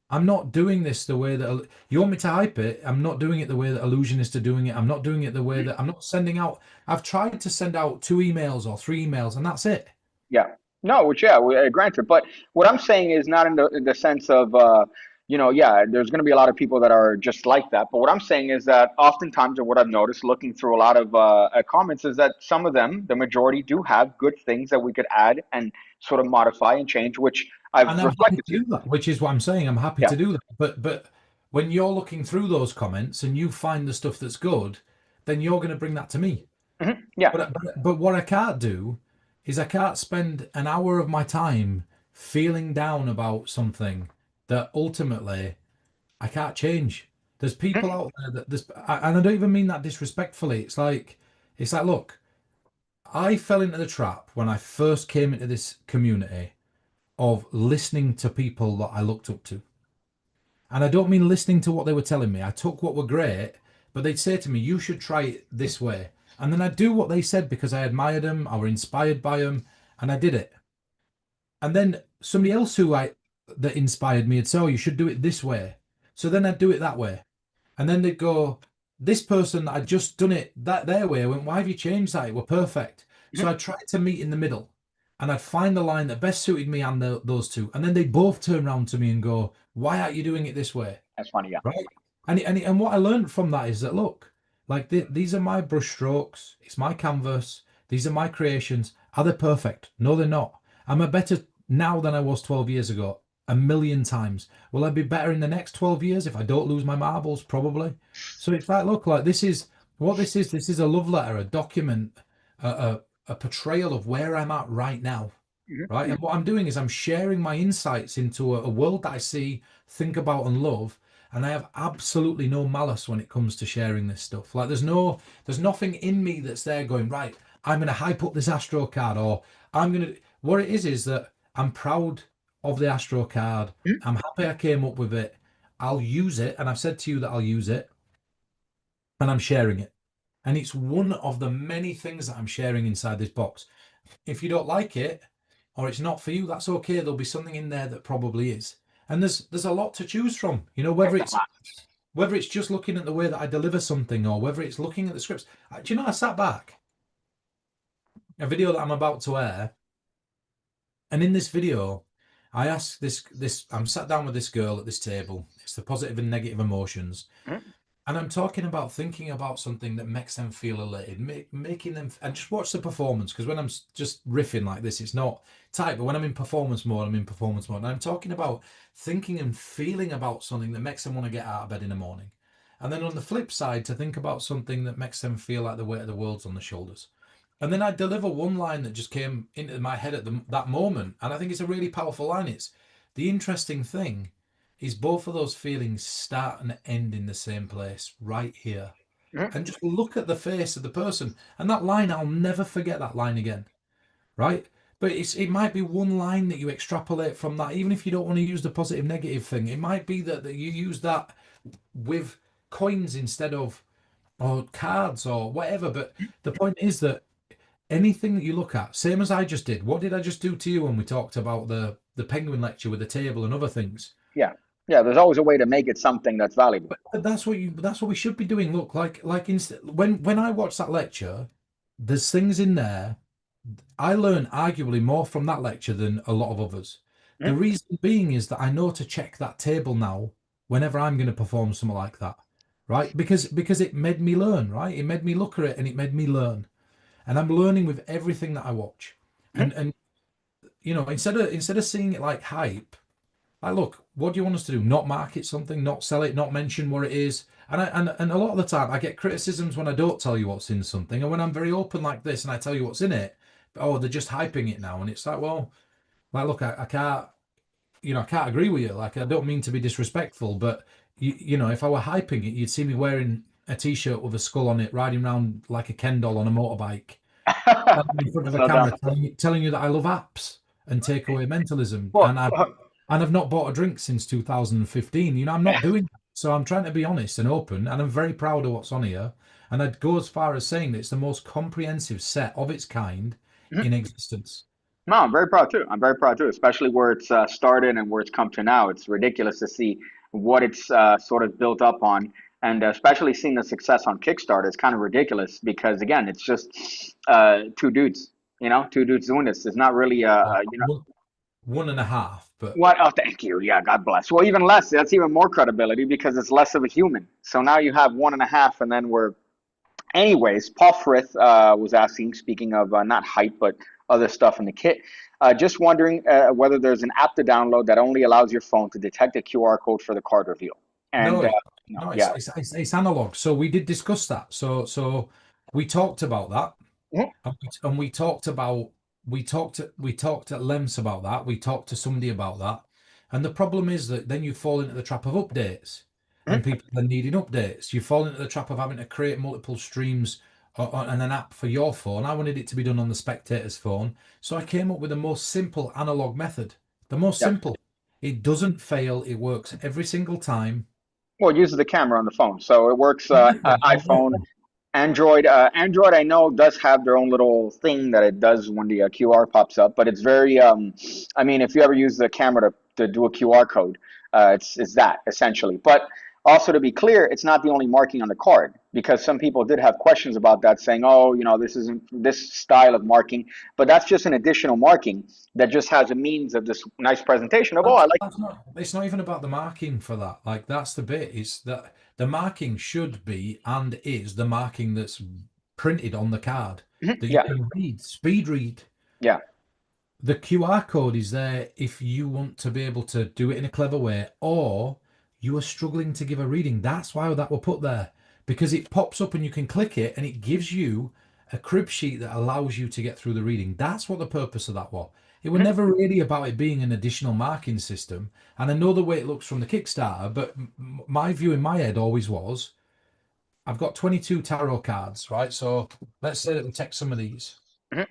I'm not doing this the way that you want me to hype it. I'm not doing it the way that Illusionists are doing it. I'm not doing it the way that I'm not sending out. I've tried to send out 2 emails or 3 emails, and that's it. yeah, no, which yeah, granted. But what I'm saying is not in the sense of yeah, there's going to be a lot of people that are just like that. But what I'm saying is that oftentimes, and what I've noticed looking through a lot of comments, is that some of them, the majority, do have good things that we could add and sort of modify and change, which I've And I'm happy reflected to to. do that, which is what I'm saying. I'm happy Yeah. to do that. But when you're looking through those comments and you find the stuff that's good, then you're going to bring that to me. Yeah. But what I can't do is I can't spend an hour of my time feeling down about something that ultimately I can't change. There's people Mhm. out there and I don't even mean that disrespectfully. It's like, look, I fell into the trap when I first came into this community of listening to people that I looked up to. And I don't mean listening to what they were telling me. I took what were great, but they'd say to me, you should try it this way. And then I'd do what they said because I admired them, I were inspired by them, and I did it. And then somebody else that inspired me would say, oh, you should do it this way. So then I'd do it that way. And then they'd go, this person that I'd just done it that their way. I went, why have you changed that? It were perfect. So Mhm. I tried to meet in the middle and I'd find the line that best suited me and those two. And then they both turn around to me and go, why aren't you doing it this way? That's funny. Yeah. Right. And what I learned from that is that, look, like these are my brush strokes. It's my canvas. These are my creations. Are they perfect? No, they're not. Am I better now than I was 12 years ago? A million times. Will I be better in the next 12 years if I don't lose my marbles? Probably. So it's like, look, like this is what this is. This is a love letter, a document, a portrayal of where I'm at right now. Right. Mhm. And what I'm doing is I'm sharing my insights into a world that I see, think about, and love. And I have absolutely no malice when it comes to sharing this stuff. Like there's nothing in me that's there going, right, I'm gonna hype up this Astro card, or I'm gonna what it is that I'm proud of the Astro card. Mhm. I'm happy I came up with it. I'll use it, and I've said to you that I'll use it, and I'm sharing it. And it's one of the many things that I'm sharing inside this box. If you don't like it or it's not for you, that's okay. There'll be something in there that probably is. And there's a lot to choose from. Whether It's a it's lot. Whether it's just looking at the way that I deliver something, or whether it's looking at the scripts. Do you know, I sat back, a video that I'm about to air, and in this video, I asked I'm sat down with this girl at this table. It's the positive and negative emotions. Mhm. And I'm talking about thinking about something that makes them feel elated, making them, and just watch the performance. Because when I'm just riffing like this, it's not tight. But when I'm in performance mode, I'm in performance mode. And I'm talking about thinking and feeling about something that makes them want to get out of bed in the morning. And then on the flip side, to think about something that makes them feel like the weight of the world's on the shoulders. And then I deliver one line that just came into my head at that moment. And I think it's a really powerful line. It's the interesting thing is both of those feelings start and end in the same place, right here. Mhm. And just look at the face of the person. And that line, I'll never forget that line again, right? But it might be one line that you extrapolate from that, even if you don't want to use the positive negative thing. It might be that you use that with coins instead of, or cards or whatever. But the point is that anything that you look at, same as I just did. What did I just do to you when we talked about the penguin lecture with the table and other things? Yeah. Yeah. There's always a way to make it something that's valuable. But that's what we should be doing. Look, like instead, when I watch that lecture, there's things in there. I learn arguably more from that lecture than a lot of others. The Mhm. reason being is that I know to check that table now whenever I'm going to perform something like that, right? Because it made me learn, right? It made me look at it and it made me learn, and I'm learning with everything that I watch. Mhm. And instead of seeing it like hype, like, look, what do you want us to do? Not market something, not sell it, not mention what it is. And a lot of the time I get criticisms when I don't tell you what's in something, and when I'm very open like this and I tell you what's in it, oh, they're just hyping it now. And it's like, well, like, look, I can't, I can't agree with you. Like, I don't mean to be disrespectful, but if I were hyping it, you'd see me wearing a t-shirt with a skull on it, riding around like a Ken doll on a motorbike, in front of a No doubt. camera, telling you that I love apps and take away mentalism, Well, and I've not bought a drink since 2015. I'm not doing that. So I'm trying to be honest and open, and I'm very proud of what's on here. And I'd go as far as saying that it's the most comprehensive set of its kind in existence. no, I'm very proud too. I'm very proud too, especially where it's started and where it's come to now. It's ridiculous to see what it's sort of built up on, and especially seeing the success on Kickstarter. It's kind of ridiculous because again, it's just two dudes. Two dudes doing this. It's not really One and a half, but what? Oh, thank you. Yeah, God bless. Well, even less. That's even more credibility because it's less of a human. So now you have one and a half, and then we're anyways, Paul Frith was asking, speaking of not hype, but other stuff in the kit, just wondering whether there's an app to download that only allows your phone to detect a QR code for the card reveal. no, And no, no, yeah. it's analog. So we did discuss that. So we talked about that. Mhm. And we talked at lengths about that. We talked to somebody about that. And the problem is that then you fall into the trap of updates, and Mhm. people are needing updates. You fall into the trap of having to create multiple streams and an app for your phone. I wanted it to be done on the spectator's phone. So I came up with the most simple analog method. The most Yeah. simple. It doesn't fail. It works every single time. Well, it uses the camera on the phone, so it works. iPhone, Exactly. Android. Android, I know, does have their own little thing that it does when the QR pops up, but it's very. I mean, if you ever use the camera to do a QR code, it's that essentially. But also to be clear, it's not the only marking on the card because some people did have questions about that, saying, "Oh, this isn't this style of marking," but that's just an additional marking that just has a means of this nice presentation of, "Oh, I like." That's not. It's not even about the marking for that. Like, that's the bit. It's that the marking should be and is the marking that's printed on the card Mhm. that you Yeah, can read, speed read. yeah. The QR code is there if you want to be able to do it in a clever way, or you are struggling to give a reading. That's why that were put there, because it pops up and you can click it and it gives you a crib sheet that allows you to get through the reading. That's what the purpose of that was. It was Mhm. never really about it being an additional marking system. And I know the way it looks from the Kickstarter, but my view in my head always was, I've got 22 tarot cards, right? So let's say that we take some of these Mhm.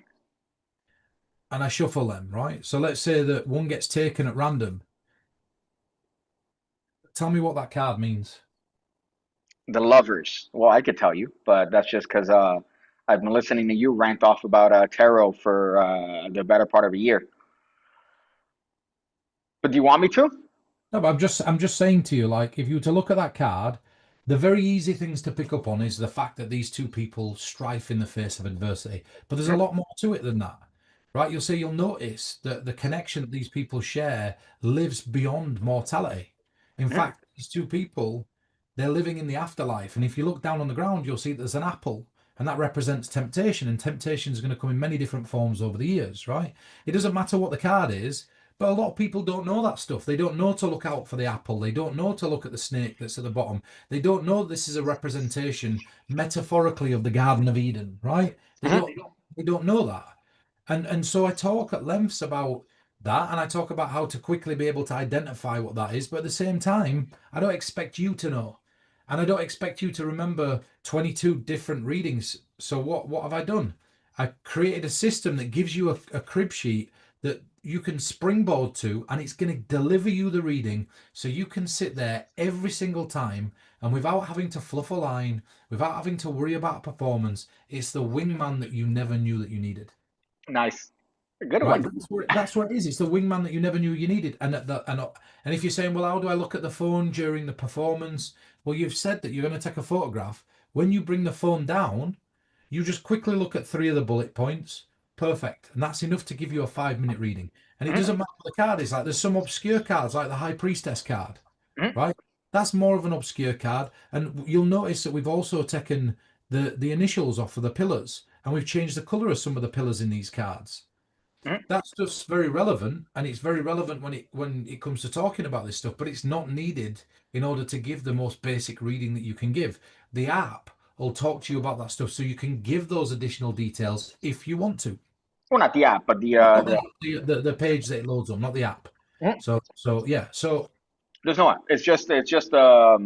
and I shuffle them, right? So let's say that one gets taken at random. Tell me what that card means. The lovers. Well, I could tell you, but that's just because I've been listening to you rant off about tarot for the better part of a year. But do you want me to? No, but I'm just saying to you, like, if you were to look at that card, The very easy things to pick up on is the fact that these two people strife in the face of adversity. But there's a lot more to it than that, right? You'll notice that the connection that these people share lives beyond mortality. In Mhm. fact, these two people, they're living in the afterlife. And if you look down on the ground, you'll see there's an apple, and that represents temptation. And temptation is going to come in many different forms over the years, right? It doesn't matter what the card is. But a lot of people don't know that stuff. They don't know to look out for the apple. They don't know to look at the snake that's at the bottom. They don't know this is a representation metaphorically of the Garden of Eden, right? They Mhm. don't know that. And so I talk at lengths about that, and I talk about how to quickly be able to identify what that is. But at the same time, I don't expect you to know. And I don't expect you to remember 22 different readings. So what have I done? I created a system that gives you a crib sheet that you can springboard to, and it's going to deliver you the reading so you can sit there every single time, and without having to fluff a line, without having to worry about performance, it's the wingman that you never knew that you needed. Nice. A good Right, one. that's what it is. It's the wingman that you never knew you needed. And if you're saying, well, how do I look at the phone during the performance? Well, you've said that you're going to take a photograph. When you bring the phone down, you just quickly look at three of the bullet points. Perfect. And that's enough to give you a 5 minute reading. And it Mhm. doesn't matter what the card is. Like there's some obscure cards, like the High Priestess card, Mhm. right? That's more of an obscure card. And you'll notice that we've also taken the initials off of the pillars, and we've changed the color of some of the pillars in these cards. Mhm. That stuff's very relevant, and it's very relevant when it comes to talking about this stuff, but it's not needed in order to give the most basic reading that you can give. The app will talk to you about that stuff, so you can give those additional details if you want to. Well, not the app, but the Not the. the page that it loads on, not the app. Mhm. So yeah. So There's no app. It's just a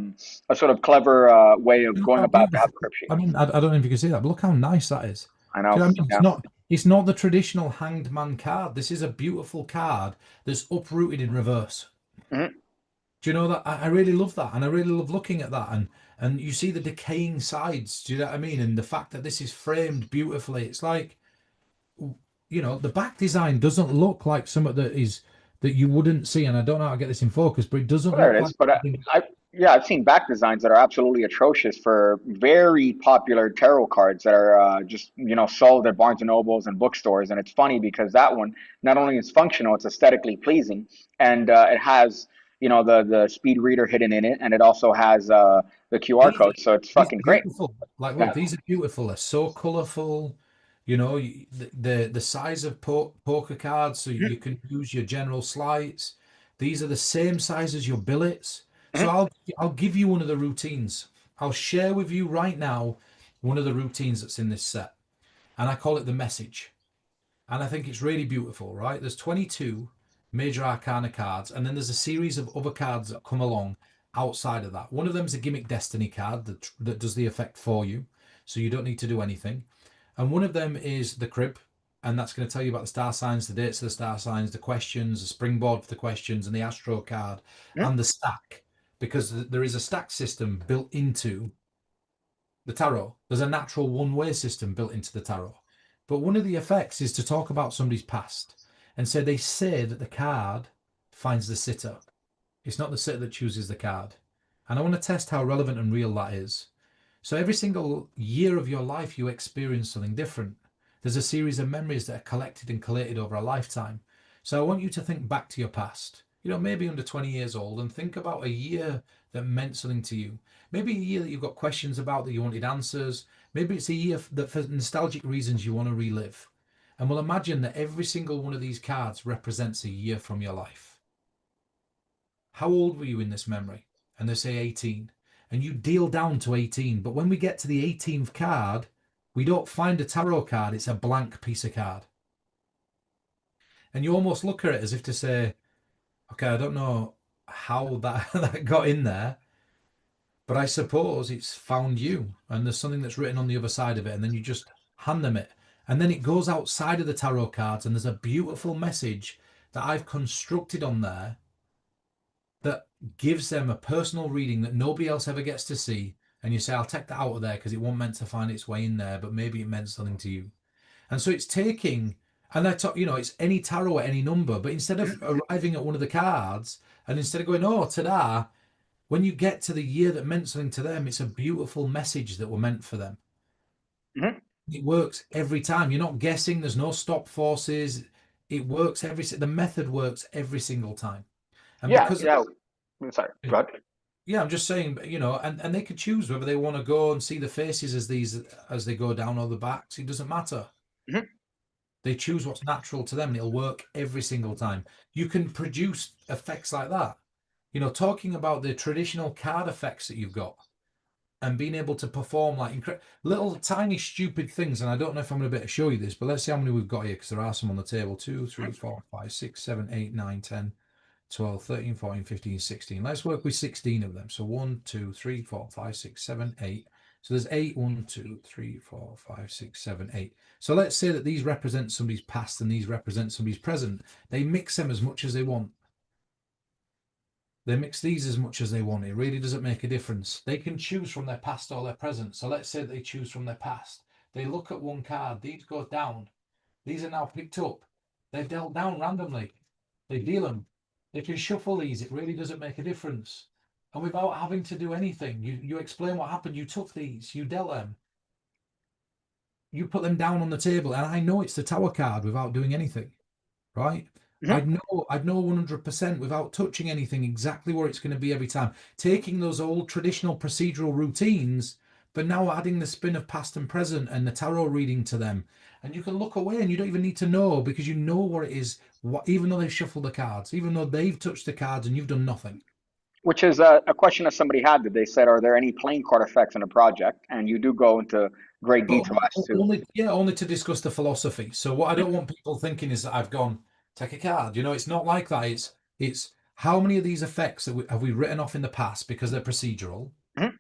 sort of clever way of look going how about to have beautiful. a crib sheet. I mean, I don't know if you can see that, but look how nice that is. I Do know. you know what I mean? Yeah. It's not the traditional hanged man card. This is a beautiful card that's uprooted in reverse. Mhm. Do you know that I really love that, and I really love looking at that, and you see the decaying sides. Do you know what I mean? And the fact that this is framed beautifully, it's like, the back design doesn't look like something that you wouldn't see, and I don't know how to get this in focus, but it doesn't Well, there look it like is. But something. I yeah, I've seen back designs that are absolutely atrocious for very popular tarot cards that are just sold at Barnes and Nobles and bookstores. And it's funny because that one not only is functional, it's aesthetically pleasing, and it has the speed reader hidden in it, and it also has the QR These code. So it's these fucking great. beautiful, like Yeah. look, these are beautiful. They're so colourful. The size of poker cards, so Mhm. you can use your general sleights. These are the same size as your billets. So Mhm. I'll give you one of the routines. I'll share with you right now one of the routines that's in this set, and I call it the message. And I think it's really beautiful, right? There's 22 major arcana cards, and then there's a series of other cards that come along outside of that. One of them is a gimmick destiny card that does the effect for you, so you don't need to do anything. And one of them is the crib, and that's going to tell you about the star signs, the dates of the star signs, the questions, the springboard for the questions, and the Astro card, Mhm. and the stack, because there is a stack system built into the tarot. There's a natural one-way system built into the tarot. But one of the effects is to talk about somebody's past. And so they say that the card finds the sitter. It's not the sitter that chooses the card. And I want to test how relevant and real that is. So every single year of your life, you experience something different. There's a series of memories that are collected and collated over a lifetime. So I want you to think back to your past, maybe under 20 years old, and think about a year that meant something to you. Maybe a year that you've got questions about that you wanted answers. Maybe it's a year that for nostalgic reasons you want to relive. And we'll imagine that every single one of these cards represents a year from your life. How old were you in this memory? And they say 18. And you deal down to 18. But when we get to the 18th card, we don't find a tarot card, it's a blank piece of card. And you almost look at it as if to say, okay, I don't know how that, that got in there, but I suppose it's found you. And there's something that's written on the other side of it. And then you just hand them it. And then it goes outside of the tarot cards, and there's a beautiful message that I've constructed on there that gives them a personal reading that nobody else ever gets to see. And you say, I'll take that out of there because it wasn't meant to find its way in there, but maybe it meant something to you. And so it's taking, and I talk, it's any tarot at any number, but instead of Mhm. arriving at one of the cards and instead of going, oh, ta-da, When you get to the year that meant something to them, it's a beautiful message that were meant for them. Hmm. It works every time. You're not guessing. There's no stop forces. It works the method works every single time. And Yeah, because, yeah. Sorry, go ahead. yeah, I'm just saying, and they could choose whether they want to go and see the faces as they go down or the backs. It doesn't matter. Hmm. They choose what's natural to them and it'll work every single time. You can produce effects like that. Talking about the traditional card effects that you've got and being able to perform like little tiny stupid things. And I don't know if I'm going to be able to show you this, but let's see how many we've got here because there are some on the table. 2, 3, 4, 5, 6, 7, 8, 9, 10, 12, 13, 14, 15, 16. Let's work with 16 of them. So 1, 2, 3, 4, 5, 6, 7, 8. So there's 8, 1, 2, 3, 4, 5, 6, 7, 8. So let's say that these represent somebody's past and these represent somebody's present. They mix them as much as they want. They mix these as much as they want. It really doesn't make a difference. They can choose from their past or their present. So let's say they choose from their past. They look at one card. These go down. These are now picked up. They're dealt down randomly. They deal them. They can shuffle these. It really doesn't make a difference. And without having to do anything, you explain what happened. You took these. You dealt them. You put them down on the table. And I know it's the tower card without doing anything, right? Hmm. I'd know 100% without touching anything exactly where it's going to be every time. Taking those old traditional procedural routines, but now adding the spin of past and present and the tarot reading to them. And you can look away and you don't even need to know because you know what it is, even though they've shuffled the cards, even though they've touched the cards and you've done nothing. Which is a question that somebody had that they said, are there any playing card effects in the project? And you do go into great But detail as to. only to discuss the philosophy. So what I don't want people thinking is that I've gone take a card. It's not like that. It's how many of these effects that have we written off in the past because they're procedural, Mhm.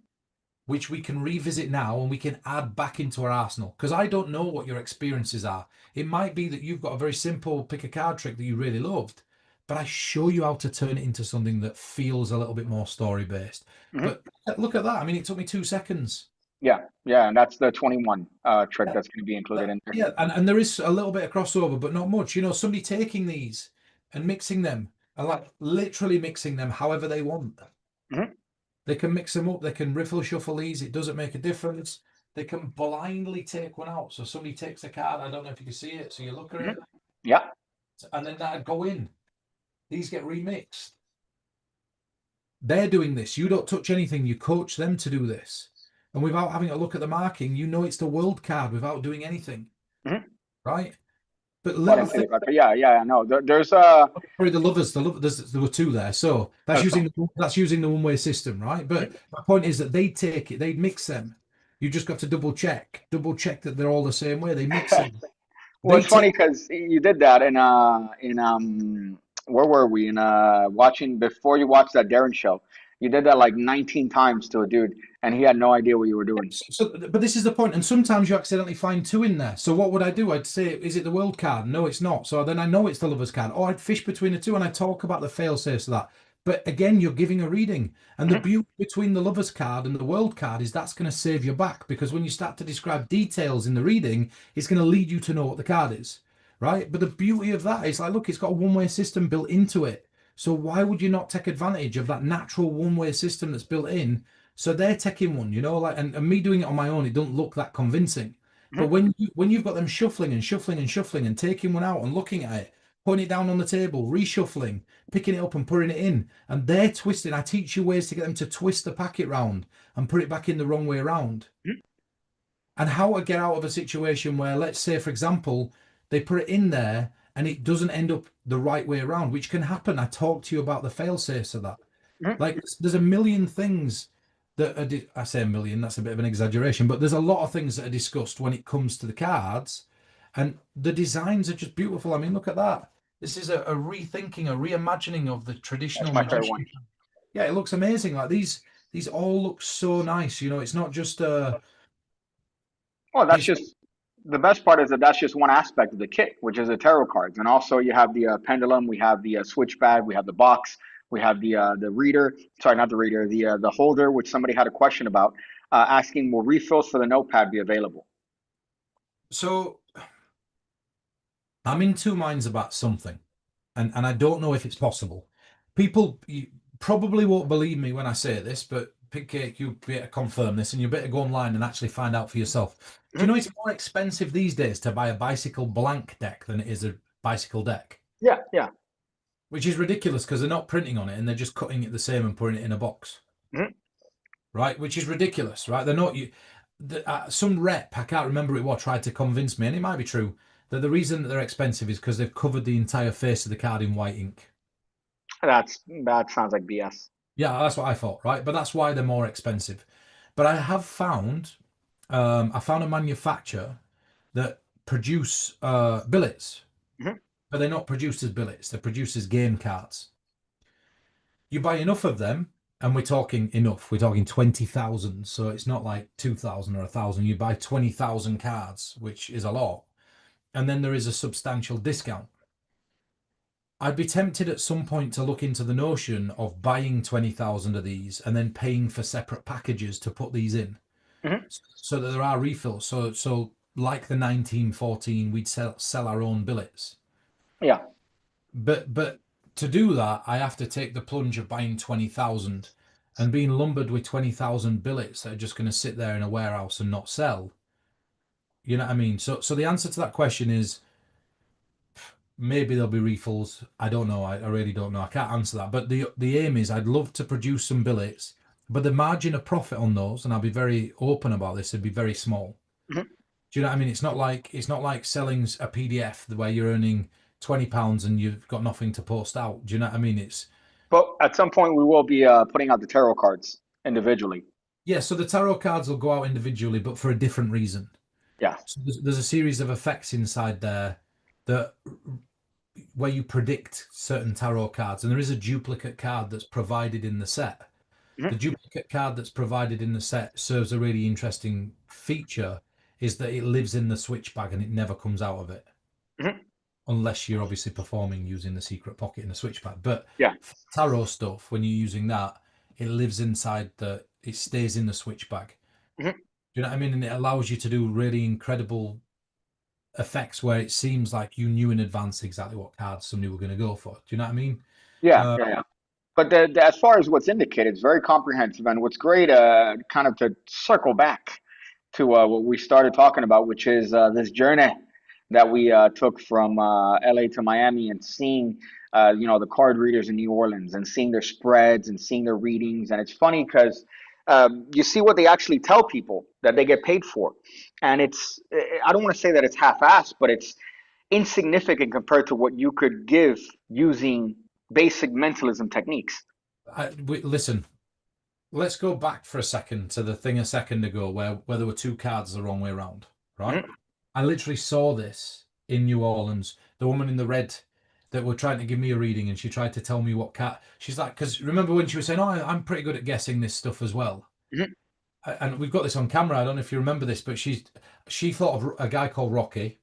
which we can revisit now and we can add back into our arsenal. Because I don't know what your experiences are. It might be that you've got a very simple pick a card trick that you really loved, but I show you how to turn it into something that feels a little bit more story based. Mhm. But look at that. I mean, it took me 2 seconds. Yeah, yeah, and that's the 21 trick that's going to be included in there. Yeah, and there is a little bit of crossover, but not much. Somebody taking these and mixing them, and like literally mixing them however they want. Mhm. They can mix them up. They can riffle shuffle these. It doesn't make a difference. They can blindly take one out. So somebody takes a card. I don't know if you can see it. So you look at Mhm. it, Yeah. and then that go in. These get remixed. They're doing this. You don't touch anything. You coach them to do this, and without having a look at the marking, you know it's the world card without doing anything, Mhm. right? But Well, I little didn't see the things. card, but yeah, yeah, I know. There's Sorry, the lovers, there were two there. So that's fine. that's using the one-way system, right? But Mhm. my point is that they take it, they mix them. You just got to double check that they're all the same way. They mix them. Well, They it's funny take because you did that in where were we in watching before you watched that Darren show. You did that like 19 times to a dude, and he had no idea what you were doing. so, but this is the point. And sometimes you accidentally find two in there. So what would I do? I'd say, is it the world card? No, it's not. So then I know it's the lovers card. Or I'd fish between the two and I talk about the fail safes of that. But again, you're giving a reading. And the Mhm. beauty between the lovers card and the world card is that's going to save your back because when you start to describe details in the reading, it's going to lead you to know what the card is. Right. But the beauty of that is like, look, it's got a one-way system built into it. So why would you not take advantage of that natural one-way system that's built in? So they're taking one, like, and me doing it on my own, it don't look that convincing. But Mhm. when you've got them shuffling and shuffling and shuffling and taking one out and looking at it, putting it down on the table, reshuffling, picking it up and putting it in, and they're twisting. I teach you ways to get them to twist the packet round and put it back in the wrong way around. Mhm. And how to get out of a situation where, let's say, for example, they put it in there and it doesn't end up the right way around, which can happen. I talked to you about the fail safes of that. Mhm. Like there's a million things that are I say a million, that's a bit of an exaggeration, but there's a lot of things that are discussed when it comes to the cards, and the designs are just beautiful. I mean, look at that. This is a rethinking, a reimagining of the That's traditional my favorite one. magician. Yeah, it looks amazing. Like these all look so nice. It's not just Well, that's it's just the best part is that that's just one aspect of the kit, which is the tarot cards, and also you have the pendulum, we have the switch bag, we have the box, we have the reader. Sorry, not the reader, the holder, which somebody had a question about, asking will refills for the notepad be available? so I'm in two minds about something, and I don't know if it's possible. People, probably won't believe me when I say this, but PigCake, you better confirm this, and you better go online and actually find out for yourself. Do you Mhm. know it's more expensive these days to buy a bicycle blank deck than it is a bicycle deck? Yeah, yeah. Which is ridiculous because they're not printing on it and they're just cutting it the same and putting it in a box, Mhm. right? Which is ridiculous, right? They're not. Some rep, I can't remember who it was, tried to convince me, and it might be true, that the reason that they're expensive is because they've covered the entire face of the card in white ink. That sounds like BS. Yeah, that's what I thought, right? But that's why they're more expensive. But I found a manufacturer that produce billets, Mhm. but they're not produced as billets. They're produced as game cards. You buy enough of them, and we're talking enough. We're talking 20,000. So it's not like 2,000 or 1,000. You buy 20,000 cards, which is a lot, and then there is a substantial discount. I'd be tempted at some point to look into the notion of buying 20,000 of these and then paying for separate packages to put these in, Mhm. so that there are refills. So like the 1914, we'd sell our own billets. Yeah. But to do that, I have to take the plunge of buying 20,000 and being lumbered with 20,000 billets that are just going to sit there in a warehouse and not sell. You know what I mean? So the answer to that question is maybe there'll be refills. I don't know. I really don't know. I can't answer that. But the aim is I'd love to produce some billets, but the margin of profit on those, and I'll be very open about this, would be very small. Mhm. Do you know what I mean? It's not like selling a PDF where you're earning £20 and you've got nothing to post out. Do you know what I mean? It's But at some point, we will be putting out the tarot cards individually. Yeah, so the tarot cards will go out individually, but for a different reason. Yeah. So there's a series of effects inside there that where you predict certain tarot cards, and there is a duplicate card that's provided in the set. The Mhm. duplicate card that's provided in the set serves a really interesting feature, is that it lives in the switch bag and it never comes out of it, Mhm. unless you're obviously performing using the secret pocket in the switch bag. But Yeah. for tarot stuff, when you're using that, it lives inside it stays in the switch bag. Mhm. Do you know what I mean? And it allows you to do really incredible effects where it seems like you knew in advance exactly what cards somebody were going to go for. Do you know what I mean? Yeah. Uh, Yeah. Yeah. But as far as what's indicated, it's very comprehensive. And what's great, kind of to circle back to what we started talking about, which is this journey that we took from LA to Miami and seeing, the card readers in New Orleans and seeing their spreads and seeing their readings. And it's funny because you see what they actually tell people that they get paid for. And I don't want to say that it's half-assed, but it's insignificant compared to what you could give using basic mentalism techniques. Listen, let's go back for a second to the thing a second ago where there were two cards the wrong way around, right? Mhm. I literally saw this in New Orleans. The woman in the red that were trying to give me a reading, and she tried to tell me what card. She's like, because remember when she was saying, "Oh, I'm pretty good at guessing this stuff as well." Mhm. And we've got this on camera. I don't know if you remember this, but she thought of a guy called Rocky,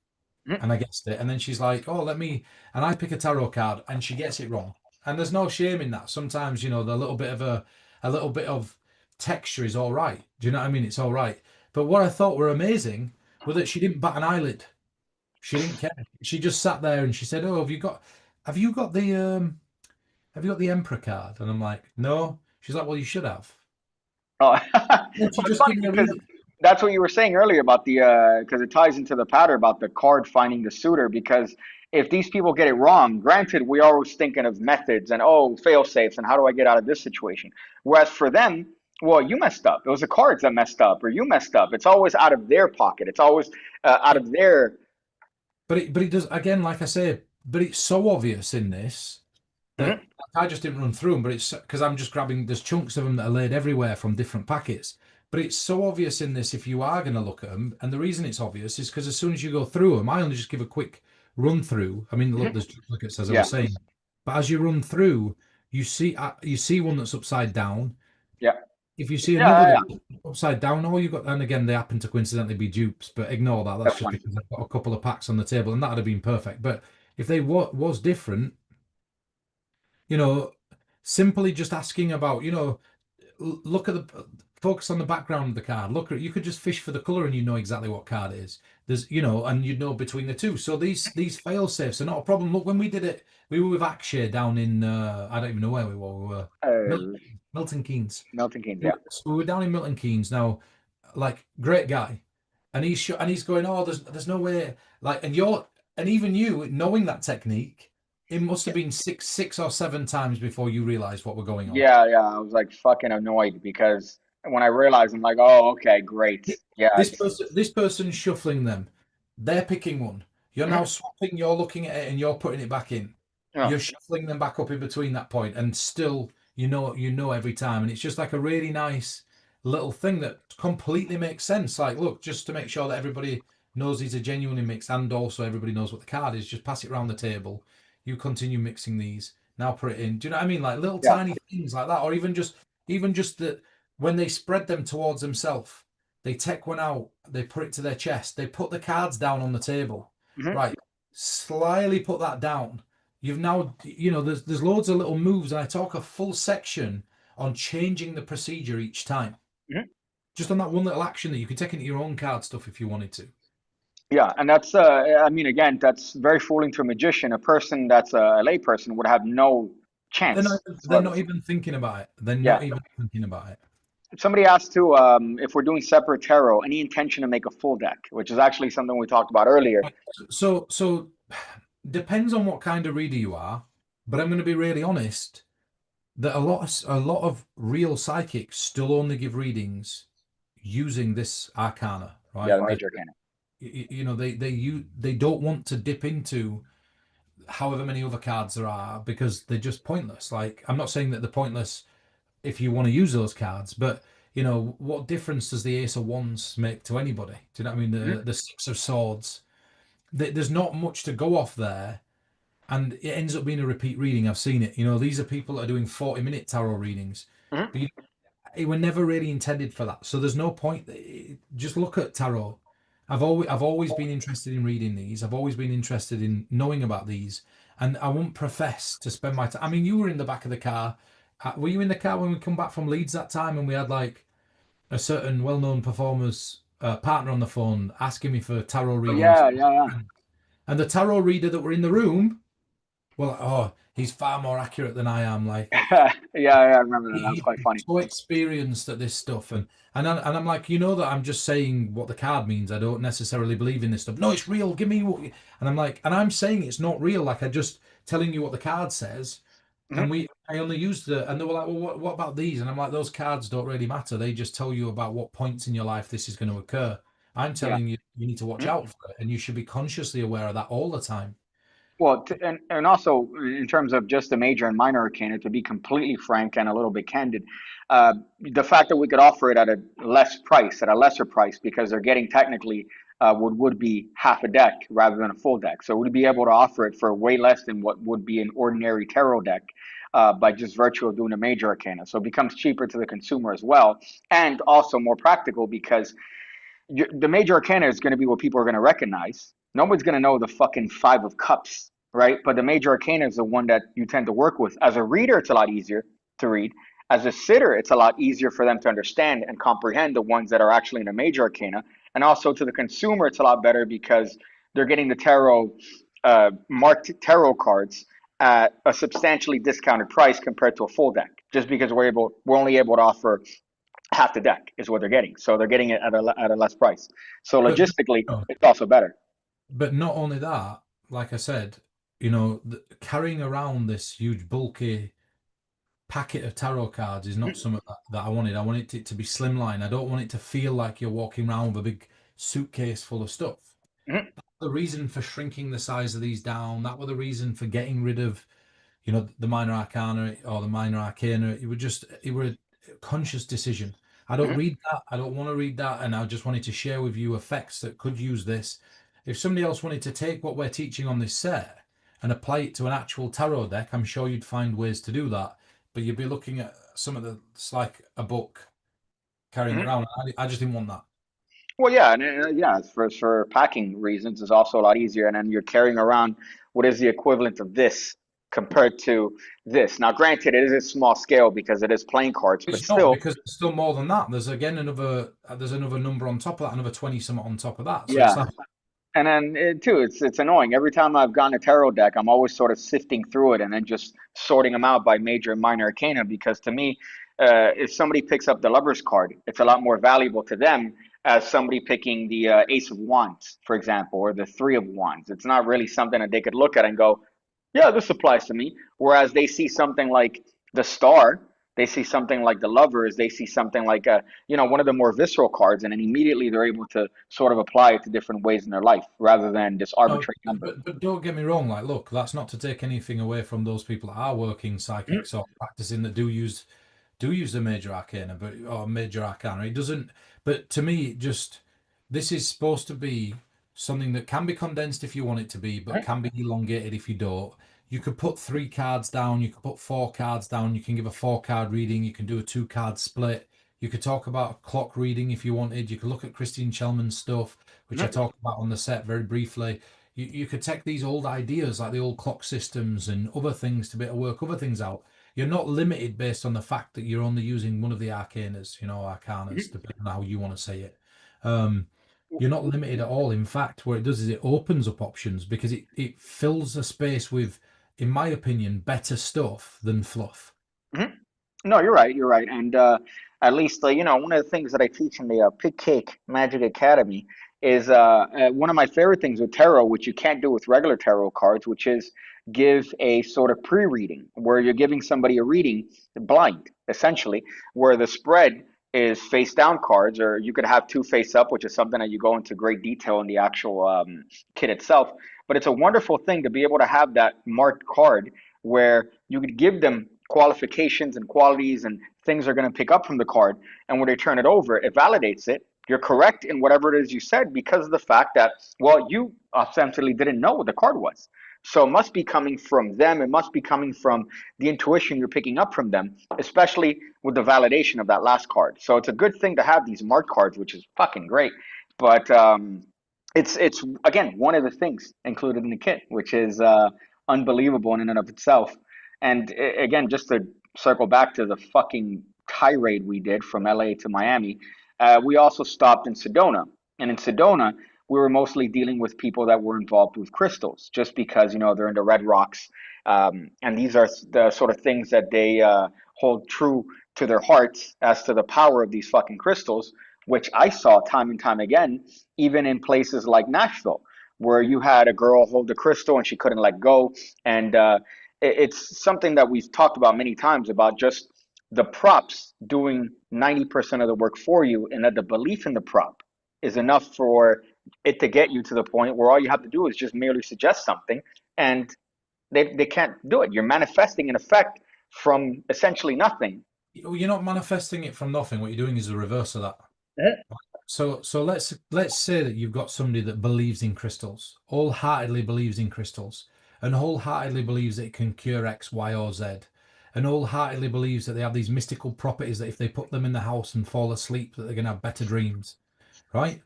Mhm. and I guessed it. And then she's like, "Oh, let me," and I pick a tarot card, and she gets it wrong. And there's no shame in that. Sometimes, the little bit of a little bit of texture is all right. Do you know what I mean? It's all right. But what I thought were amazing were that she didn't bat an eyelid. She didn't care. She just sat there and she said, "Oh, have you got have you got the Emperor card?" And I'm like, "No." She's like, "Well, you should have." Oh, Then she well, it's just funny gave me a because reading. that's what you were saying earlier about the because it ties into the pattern about the card finding the suitor. Because if these people get it wrong, granted, we are always thinking of methods and fail safes and how do I get out of this situation. Whereas for them, well, you messed up. It was the cards that messed up, or you messed up. It's always out of their pocket. It's always out Yeah. of their. But it does again, like I say, but it's so obvious in this that Mhm. I just didn't run through them, but it's because I'm just grabbing, there's chunks of them that are laid everywhere from different packets. But it's so obvious in this if you are going to look at them. And the reason it's obvious is because as soon as you go through them, I only just give a quick run through. I mean, look, Mhm. there's duplicates, as I Yeah, was saying. But as you run through, you see one that's upside down. yeah, If you see yeah, another yeah, that's yeah. upside down, all you got, and again, they happen to coincidentally be dupes, but ignore that. That's just Definitely. because I've got a couple of packs on the table, and that'd have been perfect. But if they was different, you know, simply just asking about, look at the focus on the background of the card. Look at you could just fish for the color and you know exactly what card it is. There's and you'd know between the two. So these fail safes are not a problem. Look, when we did it, we were with Akshay down in I don't even know where we were. We were Uh, Milton Keynes. Milton Keynes, yeah. So we were down in Milton Keynes now. Like great guy, and he's going, oh, there's no way. Like, and even you knowing that technique, it must have been six or seven times before you realized what were going on. Yeah, yeah. I was like fucking annoyed because when I realized, I'm like, oh, okay, great. Yeah, it's This person's shuffling them. They're picking one. You're mhm, now swapping. You're looking at it and you're putting it back in. yeah, You're shuffling them back up in between that point, and still you know every time, and it's just like a really nice little thing that completely makes sense. Like, look, just to make sure that everybody knows these are genuinely mixed, and also everybody knows what the card is. Just pass it around the table. You continue mixing these. Now put it in. Do you know what I mean? Like little yeah, tiny things like that, or even just that when they spread them towards themselves, they take one out, they put it to their chest, they put the cards down on the table, mhm, right? Slyly put that down. You've now, there's loads of little moves, and I talk a full section on changing the procedure each time. mhm. Just on that one little action that you could take into your own card stuff if you wanted to. Yeah, and that's I mean, again, that's very fooling to a magician. A person that's a lay person would have no They're not, chance they're whatsoever. not even thinking about it. They're Yeah. not even thinking about it. Somebody asked too, if we're doing separate tarot, any intention to make a full deck, which is actually something we talked about earlier. So depends on what kind of reader you are, but I'm going to be really honest that a lot of real psychics still only give readings using this arcana, Yeah, the right? major arcana. They don't want to dip into however many other cards there are because they're just pointless. Like, I'm not saying that they're pointless if you want to use those cards, but what difference does the Ace of Wands make to anybody? Do you know what I mean? Hmm. The Six of Swords. There's not much to go off there, and it ends up being a repeat reading. I've seen it. These are people that are doing 40-minute tarot readings, Hmm. but it were never really intended for that. So there's no point. Just look at tarot. I've always been interested in reading these. I've always been interested in knowing about these, and I won't profess to spend my time. I mean, you were in the back of the car. Were you in the car when we come back from Leeds that time, and we had like a certain well-known performer's partner on the phone asking me for tarot Oh readings, yeah, yeah, and the tarot reader that were in the room, well, oh, he's far more accurate than I am. Like, yeah. Yeah, yeah, I remember that. That was he's quite funny. so experienced at this stuff, and I'm like, that I'm just saying what the card means. I don't necessarily believe in this stuff. No, it's real. Give me what. And I'm like, and I'm saying it's not real. Like, I just telling you what the card says, and Hmm. I only used the, and they were like, well, what about these? And I'm like, those cards don't really matter. They just tell you about what points in your life this is going to occur. I'm Yeah. telling you, you need to watch Mhm. out for it, and you should be consciously aware of that all the time. Well, and also in terms of just the major and minor arcana, to be completely frank and a little bit candid, the fact that we could offer it at a lesser price, because they're getting technically would be half a deck rather than a full deck. So we'd be able to offer it for way less than what would be an ordinary tarot deck by just virtue of doing a major arcana. So it becomes cheaper to the consumer as well, and also more practical because the major arcana is going to be what people are going to recognize. Nobody's going to know the fucking Five of Cups, right? But the major arcana is the one that you tend to work with. As a reader, it's a lot easier to read. As a sitter, it's a lot easier for them to understand and comprehend the ones that are actually in a major arcana. And also to the consumer, it's a lot better because they're getting the tarot marked tarot cards at a substantially discounted price compared to a full deck. Just because we're only able to offer half the deck is what they're getting. So they're getting it at a less price. So But logistically, it's also better. But not only that, like I said, carrying around this huge bulky packet of tarot cards is not something that I wanted. I wanted it to be slimline. I don't want it to feel like you're walking around with a big suitcase full of stuff. Mhm. The reason for shrinking the size of these down, that were the reason for getting rid of, the minor arcana or the minor arcana. It were a conscious decision. I don't Mhm. read that. I don't want to read that. And I just wanted to share with you effects that could use this. If somebody else wanted to take what we're teaching on this set and apply it to an actual tarot deck, I'm sure you'd find ways to do that. But you'd be looking at some of the, it's like a book carrying it Mhm. around. I just didn't want that. Well, yeah, and yeah, for packing reasons, it's also a lot easier. And then you're carrying around what is the equivalent of this. compared to this. Now, granted, it is a small scale because it is playing cards, but It's not, still, because it's still more than that. There's again another number on top of that, another 20 something on top of that. So it's yeah. like, And then too, it's annoying. Every time I've gotten a tarot deck, I'm always sort of sifting through it and then just sorting them out by major and minor arcana. Because to me, if somebody picks up the Lover's card, it's a lot more valuable to them as somebody picking the Ace of Wands, for example, or the Three of Wands. It's not really something that they could look at and go, yeah, this applies to me. Whereas they see something like the Star, they see something like the Lovers, they see something like one of the more visceral cards, and then immediately they're able to sort of apply it to different ways in their life rather than this no, arbitrary number. but don't get me wrong. Like, look, that's not to take anything away from those people that are working Mhm, psychics or practicing that do use the major arcana, but or major arcana. It doesn't. But to me, this is supposed to be something that can be condensed if you want it to be, but mhm, can be elongated if you don't. You could put 3 cards down. You could put 4 cards down. You can give a 4 card reading. You can do a 2 card split. You could talk about a clock reading if you wanted. You could look at Christian Chelman's stuff, which I mhm, talked about on the set very briefly. You could take these old ideas like the old clock systems and other things to be able to work other things out. You're not limited based on the fact that you're only using one of the arcanas, arcanas, mhm. depending on how you want to say it. Um, you're not limited at all. In fact, what it does is it opens up options because it fills a space with, in my opinion, better stuff than fluff. Mhm. No, you're right. You're right. And at least, one of the things that I teach in the PigCake Magic Academy is one of my favorite things with tarot, which you can't do with regular tarot cards, which is give a sort of pre-reading where you're giving somebody a reading blind, essentially, where the spread is face down cards, or you could have two face up, which is something that you go into great detail in the actual kit itself. But it's a wonderful thing to be able to have that marked card where you could give them qualifications and qualities and things they're going to pick up from the card. And when they turn it over, it validates it. You're correct in whatever it is you said because of the fact that, well, you ostensibly didn't know what the card was. So it must be coming from them. It must be coming from the intuition you're picking up from them, especially with the validation of that last card. So it's a good thing to have these marked cards, which is fucking great. But it's again one of the things included in the kit, which is unbelievable in and of itself. And again, just to circle back to the fucking tirade we did from LA to Miami, we also stopped in Sedona. And in Sedona, we were mostly dealing with people that were involved with crystals, just because, they're in the Red Rocks. And these are the sort of things that they hold true to their hearts as to the power of these fucking crystals, which I saw time and time again, even in places like Nashville, where you had a girl hold the crystal and she couldn't let go. And it's something that we've talked about many times about just the props doing 90% of the work for you, and that the belief in the prop is enough for it to get you to the point where all you have to do is just merely suggest something and they can't do it. You're manifesting an effect from essentially nothing. You're not manifesting it from nothing. What you're doing is the reverse of that. Mhm, So let's say that you've got somebody that believes in crystals, wholeheartedly believes in crystals, and wholeheartedly believes that it can cure X, Y, or Z, and wholeheartedly believes that they have these mystical properties that if they put them in the house and fall asleep, that they're going to have better dreams, right?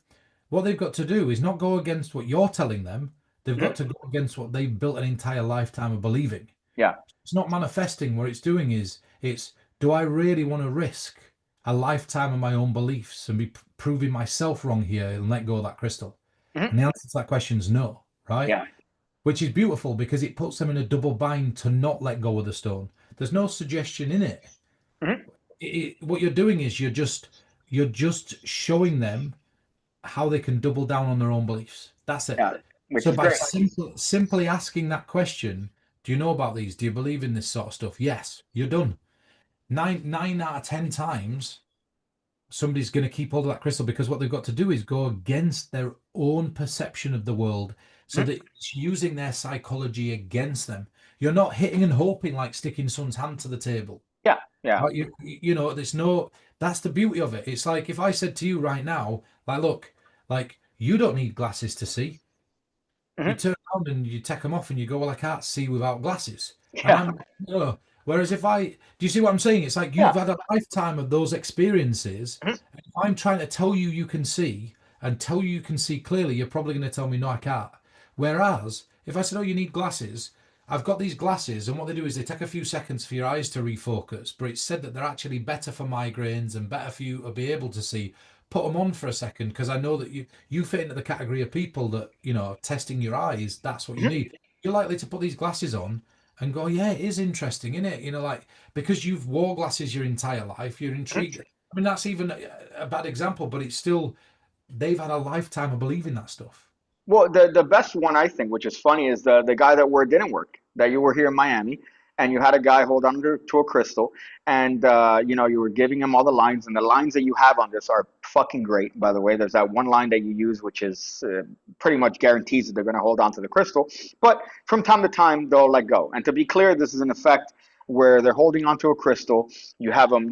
What they've got to do is not go against what you're telling them. They've got mhm. to go against what they've built an entire lifetime of believing. Yeah. It's not manifesting. What it's doing is do I really want to risk a lifetime of my own beliefs and be proving myself wrong here and let go of that crystal? Mhm. And the answer to that question is no, right? Yeah. Which is beautiful because it puts them in a double bind to not let go of the stone. There's no suggestion in it. Mhm. What you're doing is you're just showing them how they can double down on their own beliefs. That's it. Yeah. Which So is by great. simply asking that question, do you know about these? Do you believe in this sort of stuff? Yes, you're done. Nine out of 10 times, somebody's going to keep hold of that crystal because what they've got to do is go against their own perception of the world, so Mhm. that it's using their psychology against them. You're not hitting and hoping like sticking someone's hand to the table. Yeah. Yeah. Right? There's no. That's the beauty of it. It's like if I said to you right now, like, look, like you don't need glasses to see. You Mhm. turn around and you take them off and you go, well, I can't see without glasses. And Yeah. whereas do you see what I'm saying? It's like Yeah. you've had a lifetime of those experiences. Mhm. And if I'm trying to tell you you can see and tell you can see clearly, you're probably going to tell me, no, I can't. Whereas if I said, oh, you need glasses, I've got these glasses, and what they do is they take a few seconds for your eyes to refocus, but it's said that they're actually better for migraines and better for you to be able to see. Put them on for a second, because I know that you fit into the category of people that, testing your eyes, that's what you Mhm, need. You're likely to put these glasses on and go, yeah, it is interesting, isn't it? Like, because you've wore glasses your entire life, you're mhm. intrigued. I mean, that's even a bad example, but it's still, they've had a lifetime of believing that stuff. Well, the best one I think, which is funny, is the guy that where it didn't work. That you were here in Miami, and you had a guy hold on to a crystal, and you were giving him all the lines, and the lines that you have on this are fucking great. By the way, there's that one line that you use, which is pretty much guarantees that they're going to hold on to the crystal, but from time to time they'll let go. And to be clear, this is an effect where they're holding onto a crystal. You have them,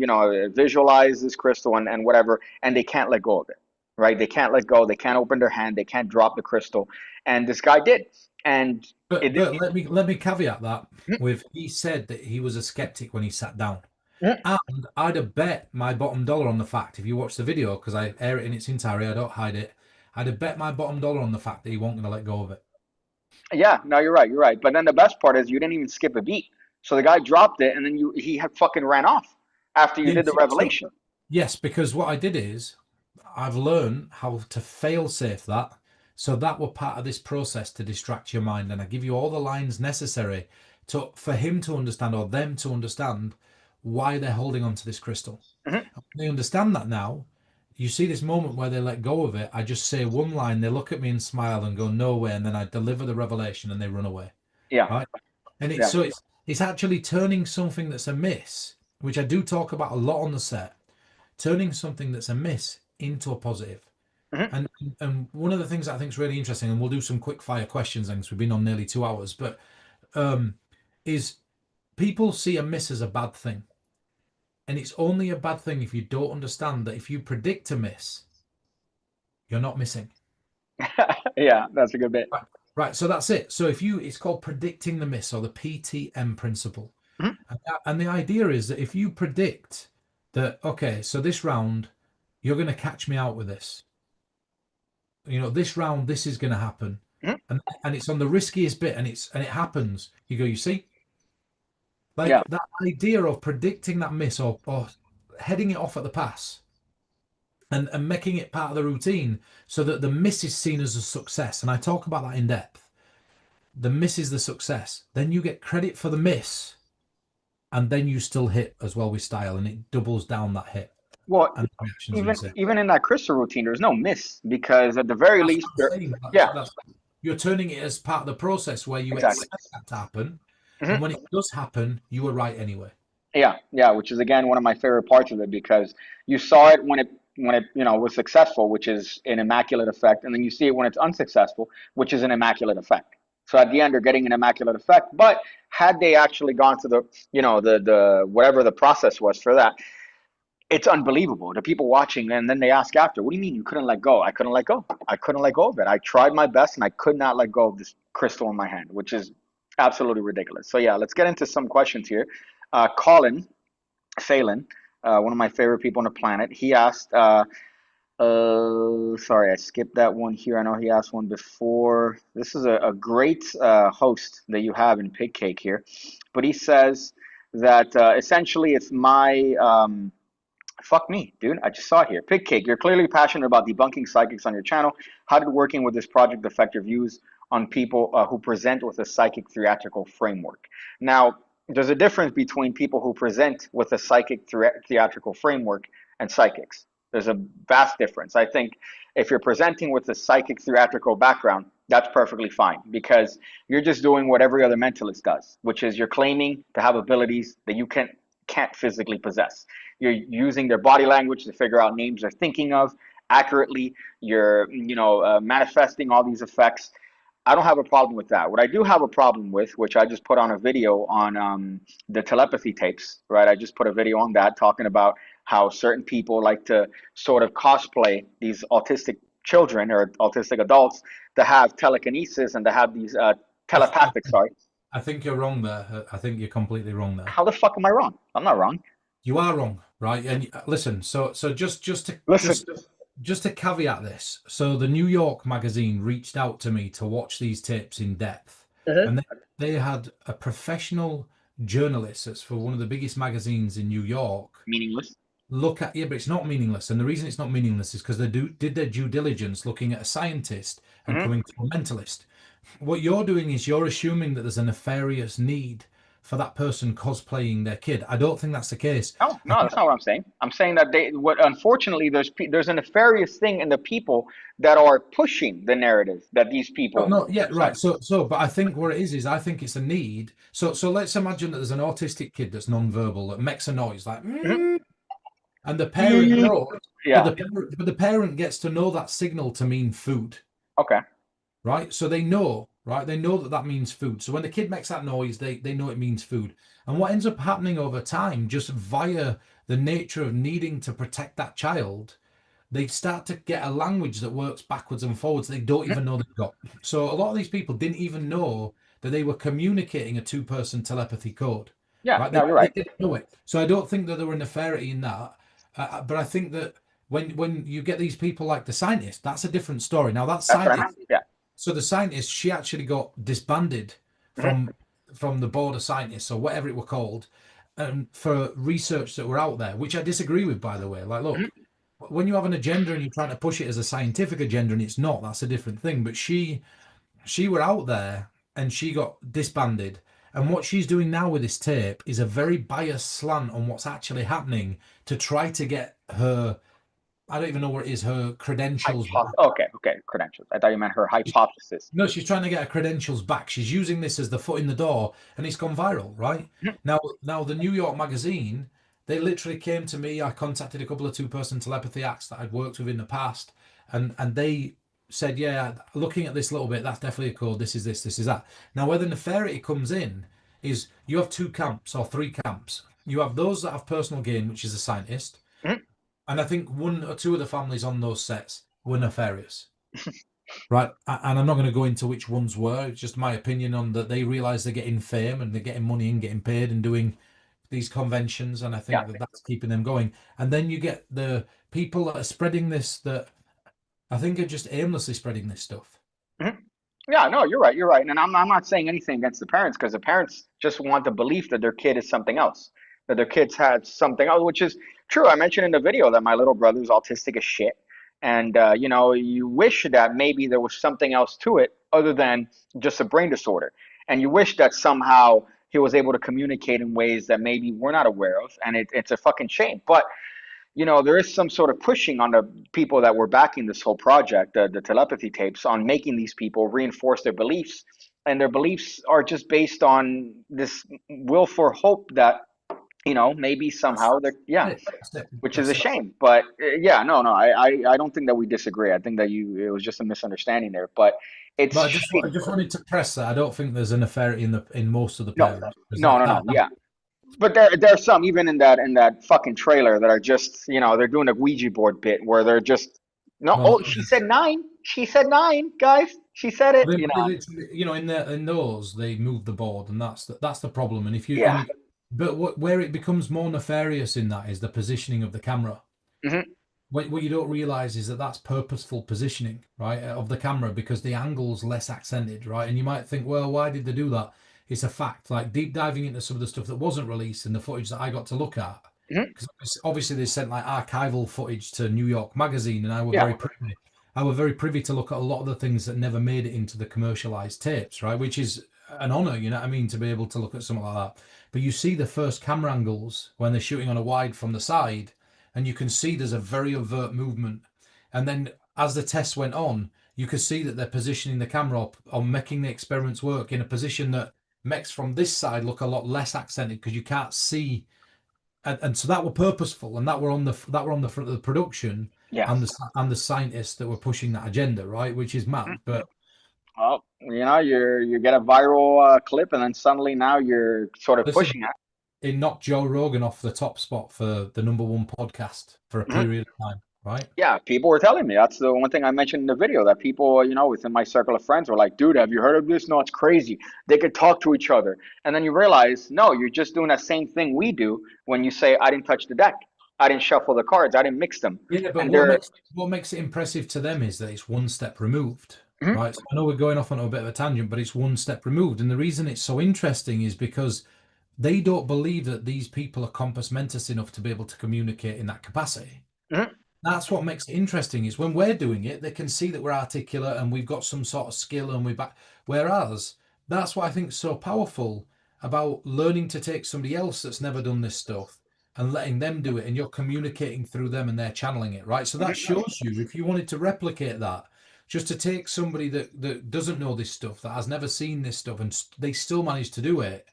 visualize this crystal and whatever, and they can't let go of it, right? They can't let go. They can't open their hand. They can't drop the crystal. And this guy did. And it But didn't. but let me caveat that with, he said that he was a skeptic when he sat down. Mhm. And I'd have bet my bottom dollar on the fact, if you watch the video, because I air it in its entirety, I don't hide it, I'd have bet my bottom dollar on the fact that he wasn't going to let go of it. Yeah, no, you're right. You're right. But then the best part is you didn't even skip a beat. So the guy dropped it, and then he had fucking ran off after you Yeah, did the revelation. yes, because what I did is I've learned how to fail safe that. So that were part of this process to distract your mind. And I give you all the lines necessary for him to understand, or them to understand, why they're holding on to this crystal. Hmm. They understand that now. You see this moment where they let go of it. I just say one line, they look at me and smile and go, no way. And then I deliver the revelation and they run away. Yeah, Right. And it's yeah. so it's actually turning something that's a miss, which I do talk about a lot on the set, turning something that's a miss into a positive. Hmm. And one of the things that I think is really interesting, and we'll do some quick fire questions, because we've been on nearly 2 hours, but um, is people see a miss as a bad thing. And it's only a bad thing if you don't understand that if you predict a miss, you're not missing. Yeah, that's a good bit. Right. Right. So that's it. So it's called predicting the miss, or the PTM principle. Hmm. And the idea is that if you predict that, okay, so this round, you're going to catch me out with this. This round, this is going to happen. Hmm. And it's on the riskiest bit, and it happens. You go, you see, Yeah. like that idea of predicting that miss, or heading it off at the pass, and making it part of the routine, so that the miss is seen as a success. And I talk about that in depth. The miss is the success. Then you get credit for the miss, and then you still hit as well with style, and it doubles down that hit Well, and the reactions you even see. even in that crystal routine, there's no miss because at the very That's least, what I'm there. saying. Yeah, You're turning it as part of the process where you exactly. expect that to happen, and Hmm. when it does happen, you were right anyway. Yeah, yeah, which is again one of my favorite parts of it because you saw it when it was successful, which is an immaculate effect, and then you see it when it's unsuccessful, which is an immaculate effect. So at the end, they're getting an immaculate effect. But had they actually gone to the whatever the process was for that, it's unbelievable. The people watching, and then they ask after, "What do you mean you couldn't let go?" I couldn't let go. I couldn't let go of it. I tried my best, and I could not let go of this crystal in my hand, which is absolutely ridiculous. So yeah, let's get into some questions here. Colin Phelan, one of my favorite people on the planet. He asked, sorry, I skipped that one here. I know he asked one before. This is a great host that you have in PigCake here, but he says that essentially it's my fuck me, dude. I just saw it here. PigCake, you're clearly passionate about debunking psychics on your channel. How did working with this project affect your views on people who present with a psychic theatrical framework? Now, there's a difference between people who present with a psychic theatrical framework and psychics. There's a vast difference. I think if you're presenting with a psychic theatrical background, that's perfectly fine because you're just doing what every other mentalist does, which is you're claiming to have abilities that you can't physically possess. You're using their body language to figure out names they're thinking of accurately. You're manifesting all these effects. I don't have a problem with that. What I do have a problem with, which I just put on a video on the telepathy tapes, right? I just put a video on that talking about how certain people like to sort of cosplay these autistic children or autistic adults to have telekinesis and to have these I, telepathic, sorry. I think you're wrong there. I think you're completely wrong there. How the fuck am I wrong? I'm not wrong. You are wrong, right? And listen, so just to Listen. just to caveat this, so the New York magazine reached out to me to watch these tapes in depth, and Hmm. they had a professional journalist that's for one of the biggest magazines in New York Meaningless. look at, yeah, but it's not meaningless. And the reason it's not meaningless is because they did their due diligence looking at a scientist and Hmm. coming to a mentalist. What you're doing is you're assuming that there's a nefarious need for that person cosplaying their kid. I don't think that's the case. No, I no, think, that's not what I'm saying. I'm saying that unfortunately there's a nefarious thing in the people that are pushing the narrative that these no, people no, yeah, right. present. But I think what it is I think it's a need. So let's imagine that there's an autistic kid that's non-verbal that makes a noise like, Hmm. "Mm," and the parent knows, Yeah. but the parent gets to know that signal to mean food. Okay. Right? So they know, right? They know that that means food. So when the kid makes that noise, they know it means food. And what ends up happening over time, just via the nature of needing to protect that child, they start to get a language that works backwards and forwards they don't Mhm. even know they've got. So a lot of these people didn't even know that they were communicating a two-person telepathy code, Yeah. right? No, you're They right. didn't know it. So I don't think that there were nefariety in that. But I think that when you get these people like the scientist, that's a different story. Now that That's what I scientist, meant. Yeah. so the scientist, she actually got disbanded Hmm. from the board of scientists or whatever it were called, for research that were out there, which I disagree with, by the way. Like, look, Hmm. when you have an agenda and you're trying to push it as a scientific agenda and it's not, that's a different thing. But she were out there and she got disbanded. And what she's doing now with this tape is a very biased slant on what's actually happening to try to get her, I don't even know what it is, her credentials back. Okay. Okay. Credentials. I thought you meant her hypothesis. No, she's trying to get her credentials back. She's using this as the foot in the door, and it's gone viral, right? Mhm. Now the New York Magazine, they literally came to me. I contacted a couple of two-person telepathy acts that I'd worked with in the past, and they said, yeah, looking at this a little bit, that's definitely a code. This is this, this is that. Now, where the nefariety comes in is you have two camps or three camps. You have those that have personal gain, which is a scientist, Mhm. and I think one or two of the families on those sets were nefarious. Right, and I'm not going to go into which ones were. It's just my opinion on that. They realize they're getting fame and they're getting money and getting paid and doing these conventions, and I Yeah. think that that's keeping them going. And then you get the people that are spreading this that I think are just aimlessly spreading this stuff. Mhm. Yeah, no, you're right. You're right. And I'm not saying anything against the parents because the parents just want the belief that their kid is something else, that their kids had something else, which is true. I mentioned in the video that my little brother's autistic as shit. And, you wish that maybe there was something else to it other than just a brain disorder. And you wish that somehow he was able to communicate in ways that maybe we're not aware of. And it's a fucking shame. But there is some sort of pushing on the people that were backing this whole project, the telepathy tapes, on making these people reinforce their beliefs. And their beliefs are just based on this will for hope that, maybe That's, somehow they're, yeah, that's it. which is a That's shame. But yeah, no, no, I don't think that we disagree. I think that it was just a misunderstanding there. But it's But I shady. just wanted to press that. I don't think there's a nefariety in most of the No, parents because no, no, no. that Yeah. But there's some even in that fucking trailer that are just they're doing a Ouija board bit where they're just no, well, oh, she said nine, guys, she said it, But in those they move the board, and that's the problem. And if you yeah. and but where it becomes more nefarious in that is the positioning of the camera. Hmm. What you don't realize is that that's purposeful positioning, right, of the camera because the angle's less accented, right? And you might think, well, why did they do that? It's a fact. Like deep diving into some of the stuff that wasn't released and the footage that I got to look at, Hmm. because obviously they sent like archival footage to New York Magazine, and Yeah. I were very privy to look at a lot of the things that never made it into the commercialized tapes, right? Which is an honor, you know what I mean, to be able to look at something like that. But you see the first camera angles when they're shooting on a wide from the side, and you can see there's a very overt movement. And then as the tests went on, you could see that they're positioning the camera up on making the experiments work in a position that makes from this side look a lot less accented because you can't see, and so that were purposeful, and that were on the front of the production Yeah. and the scientists that were pushing that agenda, right? Which is Mhm. mad. But Well, you get a viral clip, and then suddenly now you're sort of listen, pushing it. it knocked Joe Rogan off the top spot for the number one podcast for a Mhm. period of time, right? Yeah, people were telling me. That's the one thing I mentioned in the video that people, within my circle of friends were like, dude, have you heard of this? No, it's crazy. They could talk to each other. And then you realize, no, you're just doing that same thing we do when you say, I didn't touch the deck. I didn't shuffle the cards. I didn't mix them. Yeah, but And they're, what makes it impressive to them is that it's one step removed, Hmm. right? So I know we're going off on a bit of a tangent, but it's one step removed. And the reason it's so interesting is because they don't believe that these people are compass mentis enough to be able to communicate in that capacity. Hmm. That's what makes it interesting is when we're doing it, they can see that we're articulate and we've got some sort of skill and we're back. Whereas that's what I think is so powerful about learning to take somebody else that's never done this stuff and letting them do it, and you're communicating through them and they're channeling it, right? So that Hmm. shows you if you wanted to replicate that, just to take somebody that doesn't know this stuff, that has never seen this stuff, and they still manage to do it.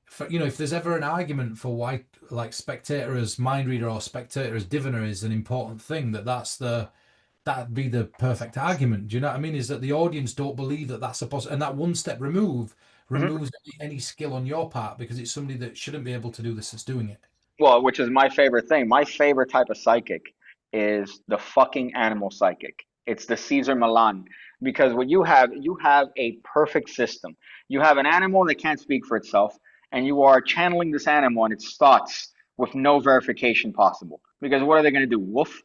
For, if there's ever an argument for why like spectator as mind reader or spectator as diviner is an important thing, that'd be the perfect argument. Do you know what I mean? Is that the audience don't believe that that's a possible, and that one step Hmm. removes any skill on your part because it's somebody that shouldn't be able to do this that's doing it. Well, which is my favorite thing. My favorite type of psychic is the fucking animal psychic. It's the Caesar Milan. Because what you have a perfect system. You have an animal that can't speak for itself, and you are channeling this animal and its thoughts with no verification possible. Because what are they gonna do? Woof?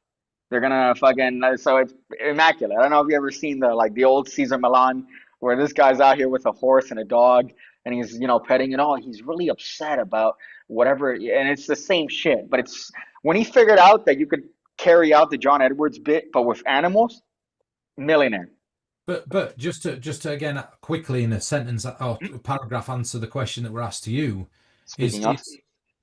They're gonna fucking so it's immaculate. I don't know if you ever seen the old Caesar Milan where this guy's out here with a horse and a dog and he's petting it all. He's really upset about whatever, and it's the same shit. But it's when he figured out that you could carry out the John Edwards bit, but with animals, millionaire. But just to again quickly in a sentence or a paragraph answer the question that we're asked to you is Speaking of,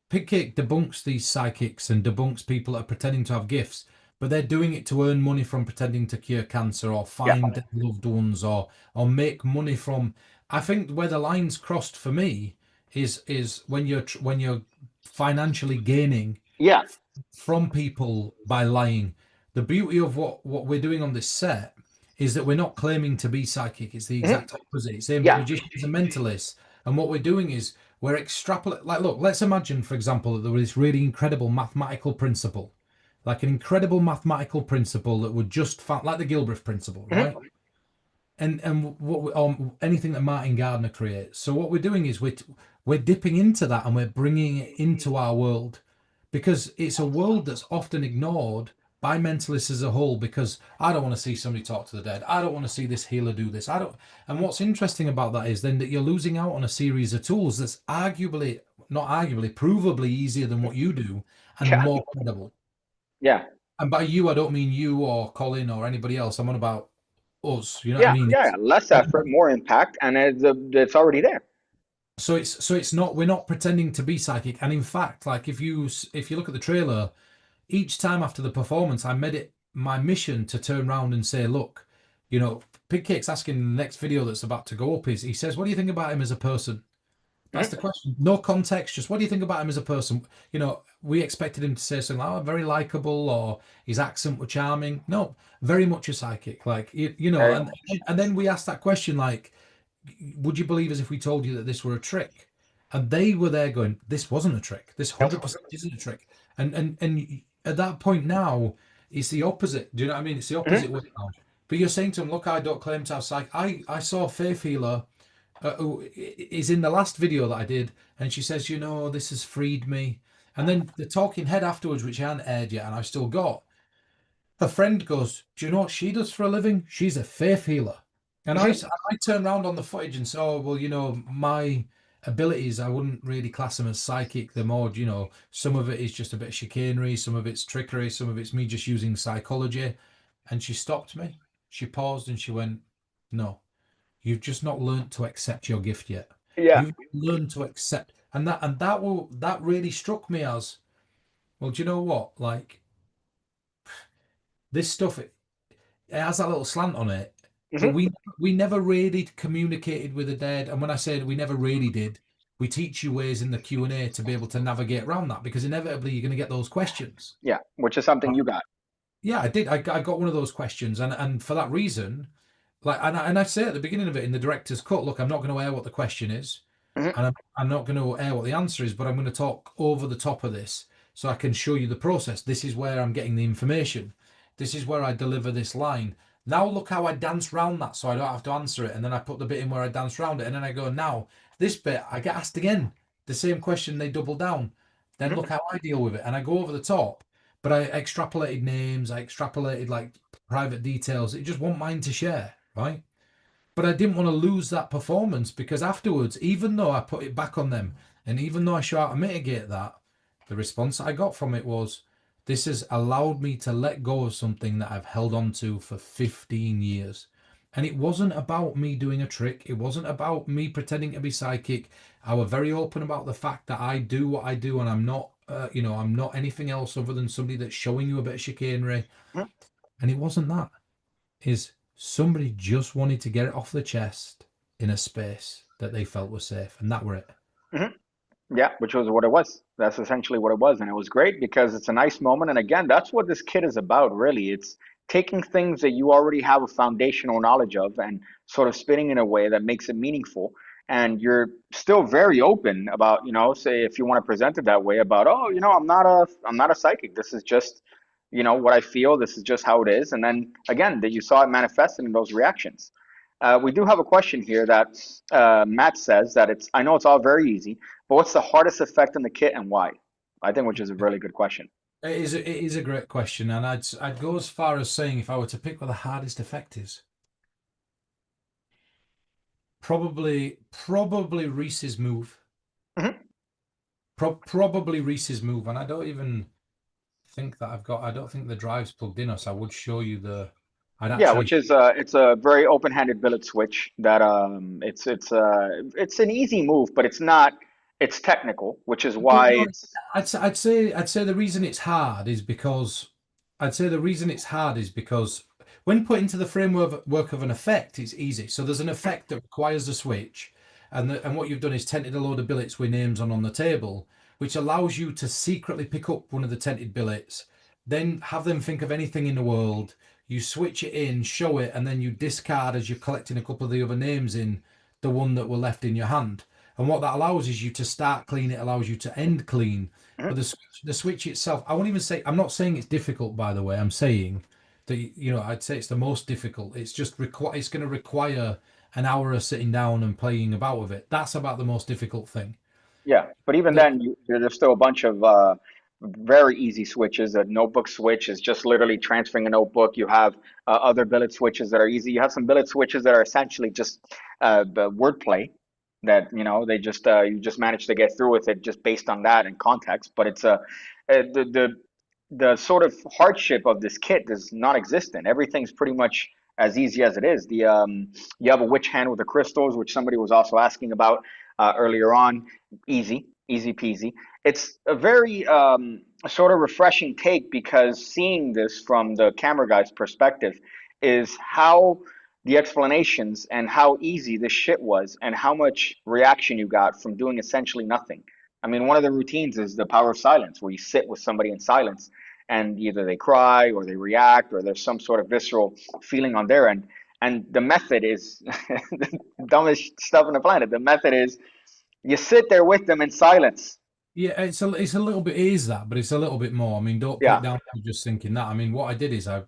PigCake debunks these psychics and debunks people that are pretending to have gifts, but they're doing it to earn money from pretending to cure cancer or yeah, find dead loved ones or make money from. I think where the line's crossed for me is when you're financially gaining yeah, from people by lying. The beauty of what we're doing on this set is that we're not claiming to be psychic. It's the mhm, exact opposite. It's aimed at yeah, magicians and mentalists. And what we're doing is we're extrapolating. Like, look, let's imagine, for example, that there was this really incredible mathematical principle, like an incredible mathematical principle that would just like the Gilbreth principle, right? mhm, And anything that Martin Gardner creates. So what we're doing is we're dipping into that and we're bringing it into our world because it's a world that's often ignored by mentalists as a whole because I don't want to see somebody talk to the dead. I don't want to see this healer do this. I don't. And what's interesting about that is then that you're losing out on a series of tools that's arguably, not arguably, provably easier than what you do and yeah, more credible. yeah, And by you, I don't mean you or Colin or anybody else. I'm on about us. You know what I yeah, mean? yeah. Less effort, more impact, and it's already there. So it's not we're not pretending to be psychic. And in fact, like if you look at the trailer, each time after the performance, I made it my mission to turn around and say, look, Pigcake's asking in the next video that's about to go up is he says, what do you think about him as a person? That's the Mhm, question. No context, just what do you think about him as a person? We expected him to say something like, oh, very likable or his accent was charming. No, very much a psychic. Like very and much. and then we asked that question like, would you believe us if we told you that this were a trick? And they were there going, this wasn't a trick. This Nope. 100% isn't a trick. And at that point now, it's the opposite. Do you know what I mean? It's the opposite Mhm, way now. But you're saying to them, look, I don't claim to have psych. I saw a faith healer who is in the last video that I did, and she says, this has freed me. And then the talking head afterwards, which I hadn't aired yet, and I've still got, her friend goes, do you know what she does for a living? She's a faith healer. And I, mhm, I turn around on the footage and say, oh, well, my abilities, I wouldn't really class them as psychic. They're more, some of it is just a bit of chicanery, some of it's trickery, some of it's me just using psychology. And she stopped me. She paused and she went, no, you've just not learned to accept your gift yet. yeah. You've learned to accept. And that really struck me as, well, do you know what? Like this stuff, it has that little slant on it, but Mhm, we never really communicated with the dead. And when I said we never really did, we teach you ways in the Q&A to be able to navigate around that because inevitably you're going to get those questions. yeah, which is something you got. Yeah, I did. I got one of those questions, and for that reason, like, and I say at the beginning of it in the director's cut, look, I'm not going to air what the question is, Mhm, and I'm not going to air what the answer is, but I'm going to talk over the top of this so I can show you the process. This is where I'm getting the information. This is where I deliver this line. Now look how I dance round that so I don't have to answer it. And then I put the bit in where I dance round it. And then I go, now this bit, I get asked again. The same question, they double down. Then mhm. look how I deal with it. And I go over the top. But I extrapolated names, I extrapolated like private details. It just wasn't mine to share. right? But I didn't want to lose that performance because afterwards, even though I put it back on them and even though I show how to mitigate that, the response I got from it was, this has allowed me to let go of something that I've held on to for 15 years. And it wasn't about me doing a trick. It wasn't about me pretending to be psychic. I was very open about the fact that I do what I do and I'm not, I'm not anything else other than somebody that's showing you a bit of chicanery. Mhm. And it wasn't that. Is somebody just wanted to get it off the chest in a space that they felt was safe. And that were it. Mhm. Yeah, which was what it was. That's essentially what it was. And it was great because it's a nice moment. And again, that's what this kit is about, really. It's taking things that you already have a foundational knowledge of and sort of spinning in a way that makes it meaningful. And you're still very open about, say if you want to present it that way about, oh, I'm not a psychic. This is just, what I feel. This is just how it is. And then again, that you saw it manifested in those reactions. We do have a question here that Matt says that I know it's all very easy, but what's the hardest effect in the kit and why? I think which is a really good question. It is a great question, and I'd go as far as saying if I were to pick what the hardest effect is, probably Reese's move. Mhm. Probably Reese's move, and I don't even think that I don't think the drive's plugged in, us. I would show you I'd Yeah, actually. which is it's a very open-handed billet switch that it's an easy move, but it's not. It's technical, which is No, why no, it's I'd say the reason it's hard is because when put into the framework work of an effect, it's easy. So there's an effect that requires a switch, and what you've done is tented a load of billets with names on the table, which allows you to secretly pick up one of the tented billets, then have them think of anything in the world. You switch it in, show it, and then you discard as you're collecting a couple of the other names in the one that were left in your hand. And what that allows is you to start clean, it allows you to end clean. But Mhm. the switch itself, I won't even say, I'm not saying it's difficult, by the way. I'm saying that, I'd say it's the most difficult. It's going to require an hour of sitting down and playing about with it. That's about the most difficult thing. Yeah, but even The, then, there's still a bunch of very easy switches. A notebook switch is just literally transferring a notebook. You have other billet switches that are easy. You have some billet switches that are essentially just the wordplay that they just you just manage to get through with it just based on that and context. But it's the sort of hardship of this kit is non-existent. Everything's pretty much as easy as it is. You have a witch hand with the crystals, which somebody was also asking about earlier on. Easy, easy peasy. It's a very sort of refreshing take because seeing this from the camera guy's perspective is how the explanations and how easy this shit was and how much reaction you got from doing essentially nothing. I mean, one of the routines is the power of silence, where you sit with somebody in silence and either they cry or they react or there's some sort of visceral feeling on their end. And the method is the dumbest stuff on the planet. The method is you sit there with them in silence. yeah, it's a little bit, it is that, but it's a little bit more. I mean, don't put it Yeah. down to just thinking that. I mean, what I did is I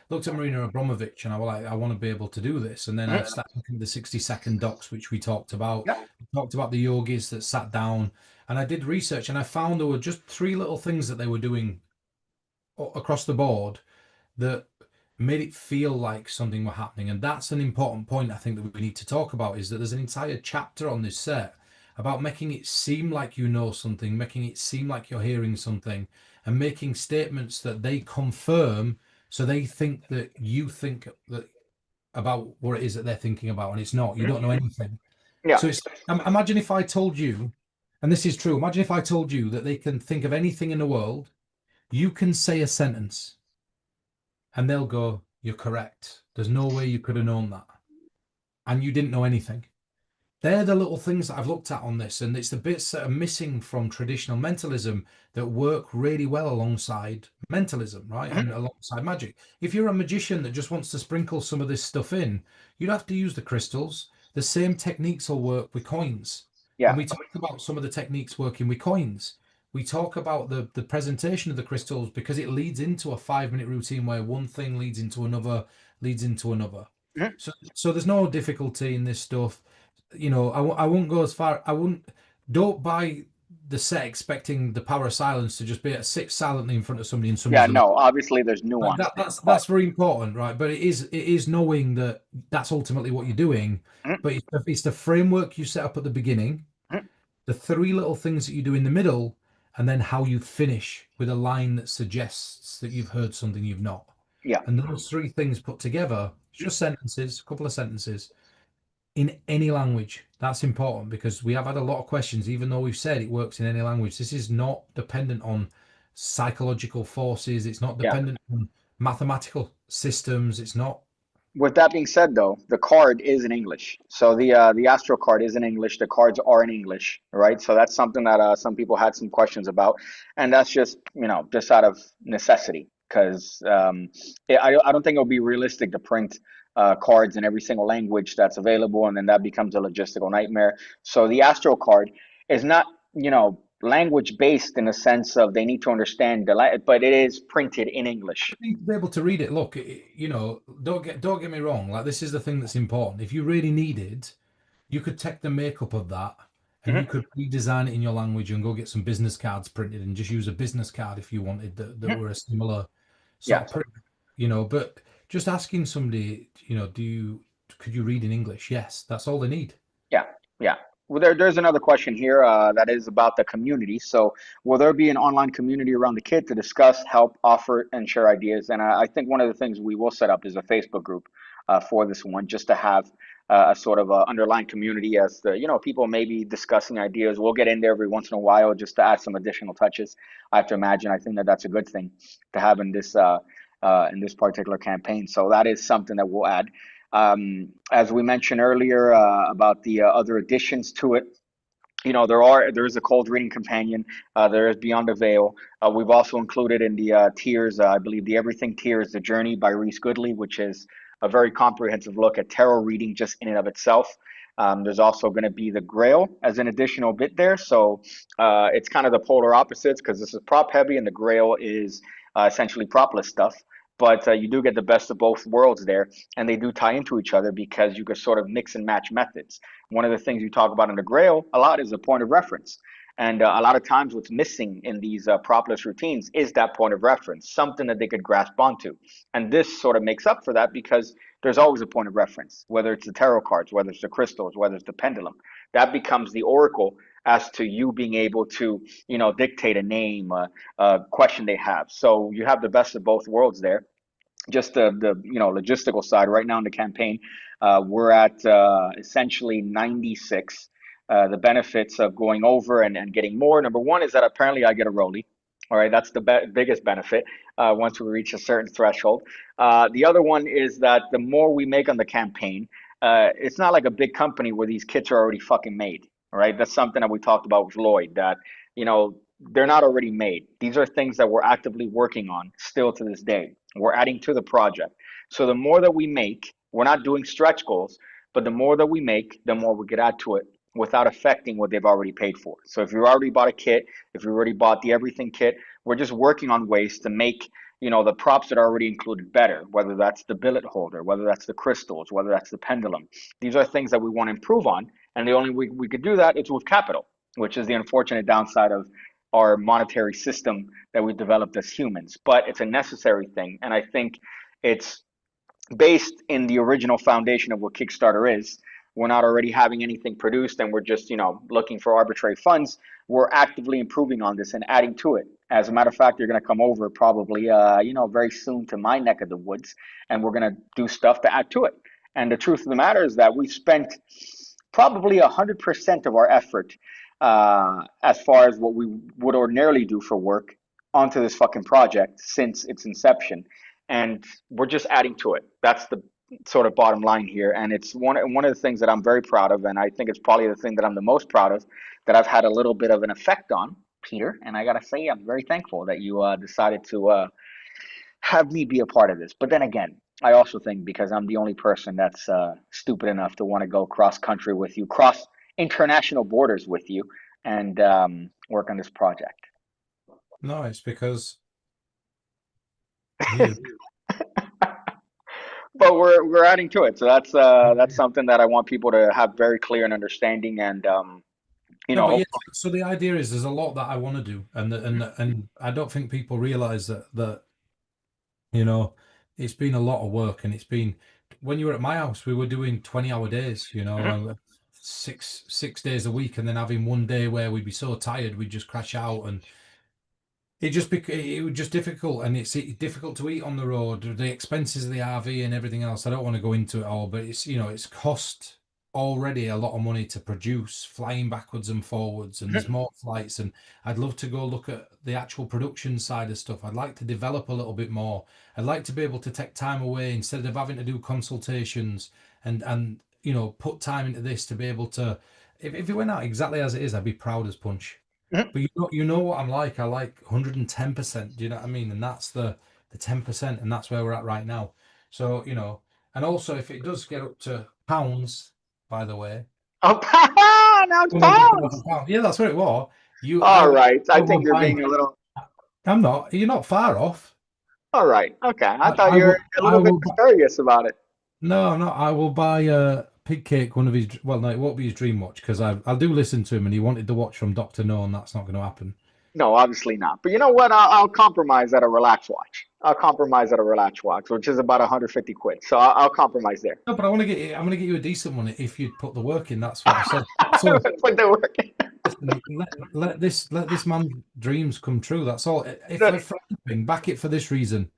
looked at Marina Abramovich and I was like, I want to be able to do this. And then I Mhm. started looking at the 60-second docs, which we talked about. Yeah. We talked about the yogis that sat down, and I did research and I found there were just three little things that they were doing across the board that made it feel like something were happening. And that's an important point I think that we need to talk about, is that there's an entire chapter on this set about making it seem like you know something, making it seem like you're hearing something, and making statements that they confirm, so they think that you think that about what it is that they're thinking about, and it's not. You don't know Mhm. anything. Yeah. So it's imagine if I told you, and this is true, imagine if I told you that they can think of anything in the world, you can say a sentence and they'll go, "You're correct. There's no way you could have known that." And you didn't know anything. They're the little things that I've looked at on this, and it's the bits that are missing from traditional mentalism that work really well alongside mentalism, right? And Mhm. alongside magic. If you're a magician that just wants to sprinkle some of this stuff in, you'd have to use the crystals. The same techniques will work with coins. And Yeah. we talked about some of the techniques working with coins. We talk about the presentation of the crystals because it leads into a 5 minute routine where one thing leads into another, leads into another. Mhm. So there's no difficulty in this stuff. I won't go as far. I wouldn't. Don't buy the set expecting the power of silence to just be sit silently in front of somebody and Yeah, somebody's no, obviously there's like nuance that. there, but That's very important, right? But it is knowing that that's ultimately what you're doing. mhm, But it's the framework you set up at the beginning, mhm, the three little things that you do in the middle, and then how you finish with a line that suggests that you've heard something you've not. yeah. And those three things put together, it's just sentences, a couple of sentences in any language. That's important because we have had a lot of questions, even though we've said it works in any language. This is not dependent on psychological forces, it's not Yeah. dependent on mathematical systems, it's not. With that being said, though, the card is in English. So the Astro card is in English. The cards are in English, right? So that's something that some people had some questions about, and that's just just out of necessity because I don't think it'll be realistic to print cards in every single language that's available, and then that becomes a logistical nightmare. So the Astro card is not language based in the sense of they need to understand but it is printed in English. Need to be able to read it. Look, don't get me wrong. Like this is the thing that's important. If you really needed, you could take the makeup of that and you Mhm, could redesign it in your language and go get some business cards printed and just use a business card if you wanted that mhm. were a similar sort Yeah. of print. But just asking somebody, could you read in English? Yes, that's all they need. Yeah, yeah. Well, there's another question here that is about the community. So, will there be an online community around the kit to discuss, help, offer, and share ideas? And I think one of the things we will set up is a Facebook group for this one, just to have a sort of underlying community as the people maybe discussing ideas. We'll get in there every once in a while just to add some additional touches. I have to imagine. I think that that's a good thing to have in this particular campaign. So that is something that we'll add. As we mentioned earlier about the other additions to it, there is a cold reading companion. There is Beyond the Veil. We've also included in the tiers, I believe the Everything tier is The Journey by Reese Goodley, which is a very comprehensive look at tarot reading just in and of itself. There's also going to be the Grail as an additional bit there. So it's kind of the polar opposites because this is prop heavy and the Grail is essentially propless stuff. But you do get the best of both worlds there, and they do tie into each other because you can sort of mix and match methods. One of the things you talk about in the Grail a lot is a point of reference. And a lot of times, what's missing in these propless routines is that point of reference, something that they could grasp onto. And this sort of makes up for that because there's always a point of reference, whether it's the tarot cards, whether it's the crystals, whether it's the pendulum. That becomes the oracle as to you being able to, dictate a name, a question they have. So you have the best of both worlds there. Just the logistical side right now in the campaign, we're at essentially 96. The benefits of going over and getting more, number one is that apparently I get a rollie. All right, that's the biggest benefit once we reach a certain threshold. The other one is that the more we make on the campaign, it's not like a big company where these kits are already fucking made. All right, that's something that we talked about with Lloyd, that you know they're not already made. These are things that we're actively working on still to this day. We're adding to the project. So the more that we make, we're not doing stretch goals, but the more that we make, the more we get add to it without affecting what they've already paid for. So if you already bought a kit, if you already bought the everything kit, we're just working on ways to make the props that are already included better, whether that's the billet holder, whether that's the crystals, whether that's the pendulum. These are things that we want to improve on, and the only way we could do that is with capital, which is the unfortunate downside of our monetary system that we developed as humans. But it's a necessary thing, and I think it's based in the original foundation of what Kickstarter is. We're not already having anything produced and we're just, looking for arbitrary funds. We're actively improving on this and adding to it. As a matter of fact, you're going to come over probably, very soon to my neck of the woods, and we're going to do stuff to add to it. And the truth of the matter is that we spent probably 100% of our effort as far as what we would ordinarily do for work onto this fucking project since its inception, and we're just adding to it. That's the sort of bottom line here, and it's one of the things that I'm very proud of, and I think it's probably the thing that I'm the most proud of that I've had a little bit of an effect on, Peter. And I gotta say, I'm very thankful that you decided to have me be a part of this. But then again, I also think because I'm the only person that's stupid enough to want to go cross country with you, cross international borders with you, and work on this project. No, it's because you. But we're adding to it, so that's something that I want people to have very clear and understanding. And No, but yeah. Hopefully. So the idea is there's a lot that I want to do, and I don't think people realize that you know it's been a lot of work, and it's been when you were at my house, we were doing 20-hour days, Mhm. and six days a week, and then having one day where we'd be so tired we'd just crash out, and it was just difficult, and it's difficult to eat on the road. The expenses of the RV and everything else. I don't want to go into it all, but it's cost already a lot of money to produce, flying backwards and forwards, and there's Mhm. more flights. And I'd love to go look at the actual production side of stuff. I'd like to develop a little bit more. I'd like to be able to take time away instead of having to do consultations and put time into this to be able to. If it went out exactly as it is, I'd be proud as punch. Mhm. But you know what I'm like. I like 110%. Do you know what I mean? And that's the 10%, and that's where we're at right now. So, and also if it does get up to pounds, by the way, Oh, now it's 100,000 pounds. pounds. Yeah, that's what it was. You, All right. I I think will you're buy. being a little. I'm not. You're not far off. All right. Okay. I thought I you were will. a I little bit will. mysterious about it. No, I'm not. I will buy PigCake. One of his. Well, no, it won't be his dream watch because I do listen to him, and he wanted the watch from Doctor No, and that's not going to happen. No, obviously not. But you know what? I'll compromise at a relax watch. I'll compromise at a relax watch, which is about 150 quid. So I'll compromise there. No, but I want to get you. I'm going to get you a decent one if you'd put the work in. That's what I said. So Put the work in. listen, let this man's dreams come true. That's all. If for anything, back it for this reason.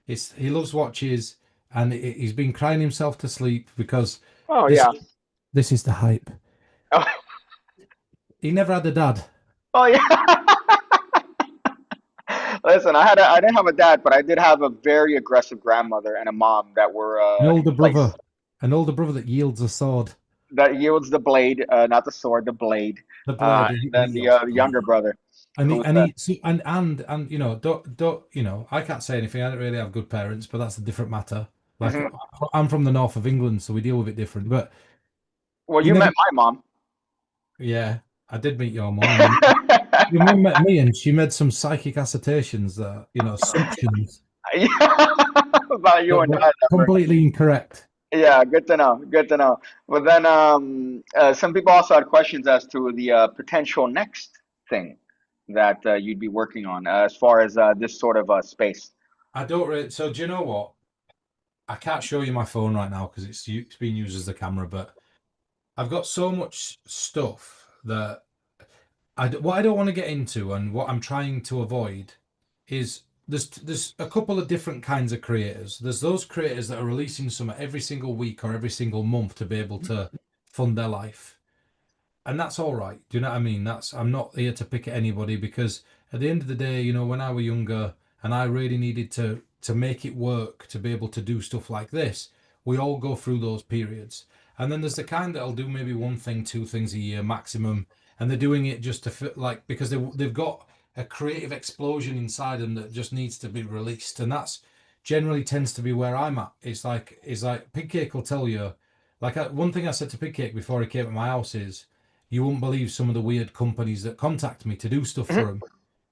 He loves watches, and he's been crying himself to sleep because Oh this yeah. this is the hype. Oh, He never had a dad. oh yeah. Listen, I didn't have a dad, but I did have a very aggressive grandmother and a mom that were An in older place. brother, an older brother that yields a sword. That yields the blade, not the sword, the blade. The blade. And then the Yes. younger brother, And he who's and he so- and don't I can't say anything. I don't really have good parents, but that's a different matter. Like mhm. I'm from the north of England, so we deal with it different. But Well, he you never. met my mom. Yeah, I did meet your mum, and your mum met me, and she made some psychic assertions that assumptions About you that and were I never. completely incorrect. Yeah, good to know. Good to know. But then some people also had questions as to the potential next thing that you'd be working on as far as this sort of space. I don't really. So do you know what? I can't show you my phone right now because it's being used as the camera, but I've got so much stuff that what I don't want to get into, and what I'm trying to avoid is there's a couple of different kinds of creators. There's those creators that are releasing some every single week or every single month to be able to fund their life. And that's all right. Do you know what I mean? That's I'm not here to pick at anybody because at the end of the day, when I was younger and I really needed to make it work to be able to do stuff like this, we all go through those periods. And then there's the kind that'll do maybe one thing, two things a year maximum, and they're doing it just to fit, like because they've got a creative explosion inside them that just needs to be released, and that's generally tends to be where I'm at. It's like PigCake will tell you, like one thing I said to PigCake before he came to my house is you wouldn't believe some of the weird companies that contact me to do stuff for Mhm.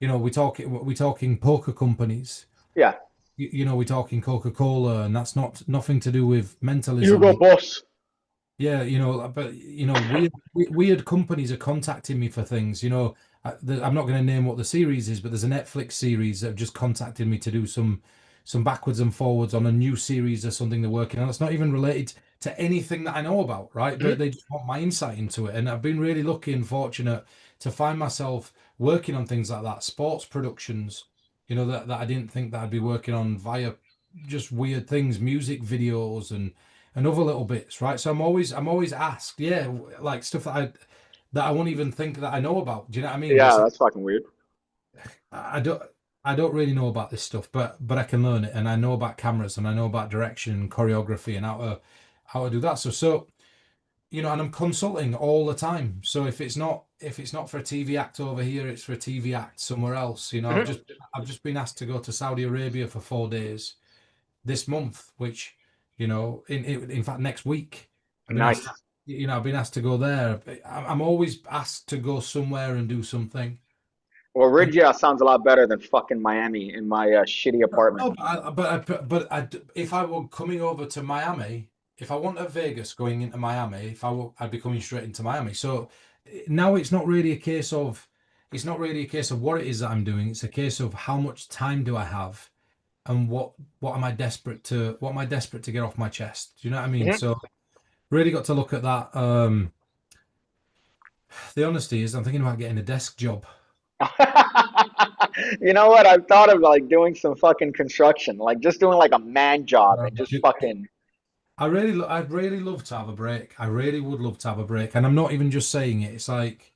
them. We talking poker companies. Yeah. We're talking Coca-Cola, and that's not nothing to do with You mentalism. go, boss. Yeah, but weird companies are contacting me for things. I'm not going to name what the series is, but there's a Netflix series that have just contacted me to do some backwards and forwards on a new series or something they're working on. It's not even related to anything that I know about, right? Mhm. But they just want my insight into it, and I've been really lucky and fortunate to find myself working on things like that, sports productions. That I didn't think that I'd be working on via just weird things, music videos and other little bits, right? So I'm always asked, yeah, like stuff that I won't even think that I know about. Do you know what I mean? Yeah, This that's fucking weird. I don't really know about this stuff, but I can learn it, and I know about cameras, and I know about direction and choreography and how to do that. So and I'm consulting all the time. So if it's not for a TV act over here, it's for a TV act somewhere else. Mhm. I've just been asked to go to Saudi Arabia for 4 days this month, which in fact next week I've been asked. Nice. I've been asked to go there. I'm always asked to go somewhere and do something. Well, And Ridgea sounds a lot better than fucking Miami in my shitty apartment. no, if I were coming over to Miami, if I want a Vegas going into Miami, I'd be coming straight into Miami. So now it's not really a case of what it is that I'm doing. It's a case of how much time do I have, and what am I desperate to get off my chest? Do you know what I mean? Mhm. So really got to look at that. The honesty is I'm thinking about getting a desk job. You know what? I've thought of like doing some fucking construction, like just doing like a man job and just fucking. I'd really love to have a break. I really would love to have a break. And I'm not even just saying it. It's like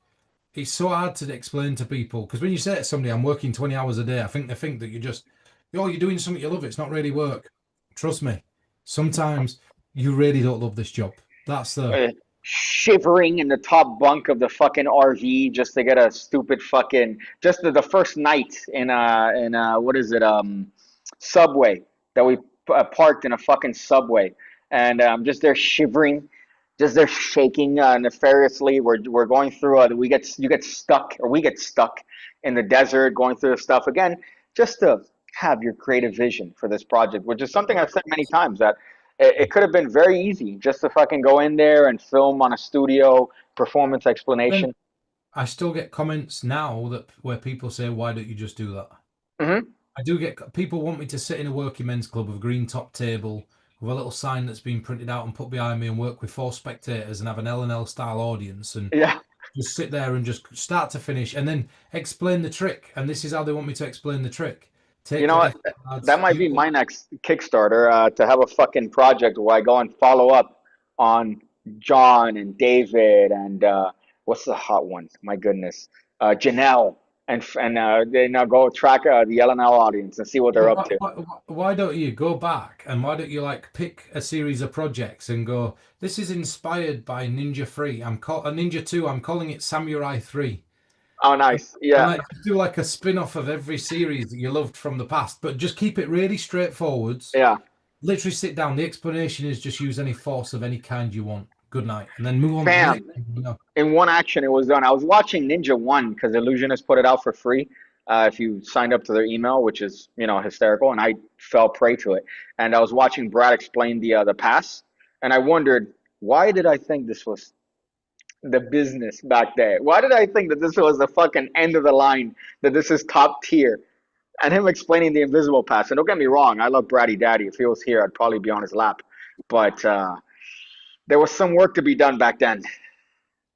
it's so hard to explain to people because when you say to somebody, I'm working 20 hours a day, I think they think that you're doing something you love. It's not really work. Trust me. Sometimes you really don't love this job. That's the Shivering in the top bunk of the fucking RV just to get a stupid fucking just the first night in what is it subway that we parked in a fucking subway and just there shivering, just there shaking nefariously. We're going through you get stuck or we get stuck in the desert going through the stuff again just to have your creative vision for this project, which is something I've said many times that it could have been very easy just to fucking go in there and film on a studio performance then explanation. I still get comments now that where people say, why don't you just do that? Hmm. I do get people want me to sit in a working men's club with a green top table with a little sign that's been printed out and put behind me and work with four spectators and have an L&L style audience and Yeah, just sit there and just start to finish and then explain the trick. And this is how they want me to explain the trick. you Take know the what? deck That cards. might be my next Kickstarter to have a fucking project where I go and follow up on John and David and what's the hot one? My goodness, Janelle and then I'll go track the LNL audience and see what they're Well, up to. why don't you go back and why don't you like pick a series of projects and go, this is inspired by Ninja 3. Ninja 2, I'm calling it Samurai 3. Oh, And, nice. and Yeah, like do like a spin-off of every series that you loved from the past, but just keep it really straightforwards. yeah. Literally sit down. The explanation is just use any force of any kind you want. Good night. And then move on to the next Bam. thing, you know. In one action it was done. I was watching Ninja One because Illusionist put it out for free if you signed up to their email, which is hysterical, and I fell prey to it. And I was watching Brad explain the pass, and I wondered why did I think this was the business back there? Why did I think that this was the fucking end of the line? That this is top tier? And him explaining the invisible pass. And don't get me wrong, I love Braddy Daddy. If he was here, I'd probably be on his lap. But there was some work to be done back then.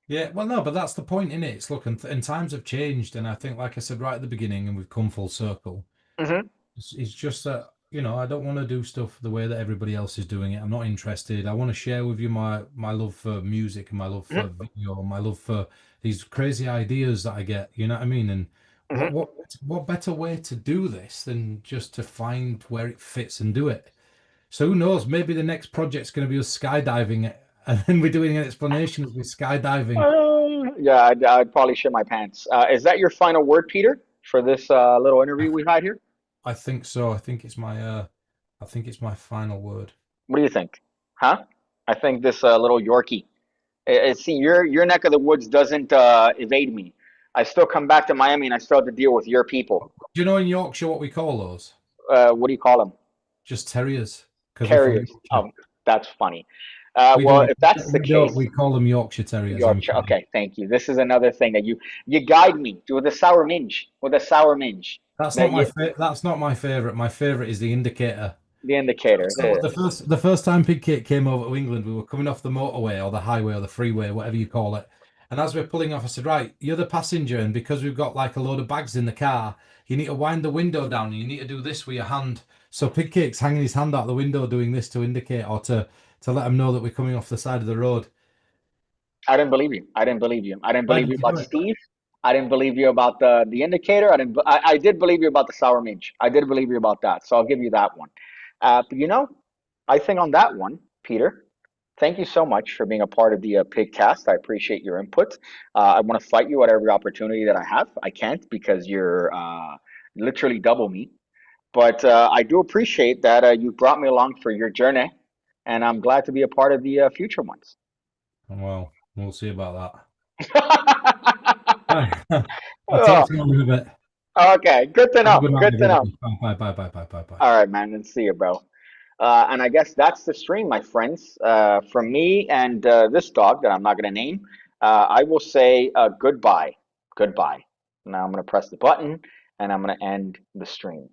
Yeah, well, no, but that's the point in it. It's look, and times have changed, and I think, like I said right at the beginning, and we've come full circle. Hmm. It's just that, I don't want to do stuff the way that everybody else is doing it. I'm not interested. I want to share with you my love for music and my love for Hmm. video, and my love for these crazy ideas that I get. You know what I mean? And what Hmm. what what better way to do this than just to find where it fits and do it? So who knows? Maybe the next project's going to be us skydiving it, and then we're doing an explanation of this skydiving. Yeah, I'd probably shit my pants. Is that your final word, Peter, for this little interview we had here? I think so. I think it's my final word. What do you think? Huh? I think this little Yorkie. See, your neck of the woods doesn't evade me. I still come back to Miami and I still have to deal with your people. Do you know in Yorkshire what we call those? What do you call them? Just terriers, because we're from Terriers. Yorkshire. Oh, that's funny. We Well, don't. if that's the We don't. case, We call them Yorkshire Terriers. I'm Yorkshire. kidding. Okay, thank you. This is another thing that you guide me with a sour minge, with a sour minge. That you That's not my favorite. My favorite is the indicator. the indicator. So the first time PigCake came over to England, we were coming off the motorway or the highway or the freeway, whatever you call it. And as we're pulling off, I said, "Right, you're the passenger, and because we've got like a load of bags in the car, you need to wind the window down, and you need to do this with your hand." So PigCake's hanging his hand out the window, doing this to indicate or to let him know that we're coming off the side of the road. I didn't believe you. I didn't believe you. I didn't Why believe did you you about do it? Steve. I didn't believe you about the indicator. I did believe you about the sour minge. I did believe you about that. So I'll give you that one. But I think on that one, Peter, thank you so much for being a part of the PigCast. I appreciate your input. I want to fight you at every opportunity that I have. I can't because you're literally double me. But I do appreciate that you brought me along for your journey, and I'm glad to be a part of the future ones. Well, we'll see about Oh, that. I'll talk to you in a bit. okay, good to Have a know. good night, Good to know. everybody. Bye, bye, bye, bye, bye, bye, bye. All right, man. Then see you, bro. And I guess that's the stream, my friends. From me and this dog that I'm not gonna name. I will say goodbye. Goodbye. Now I'm going to press the button and I'm going to end the stream.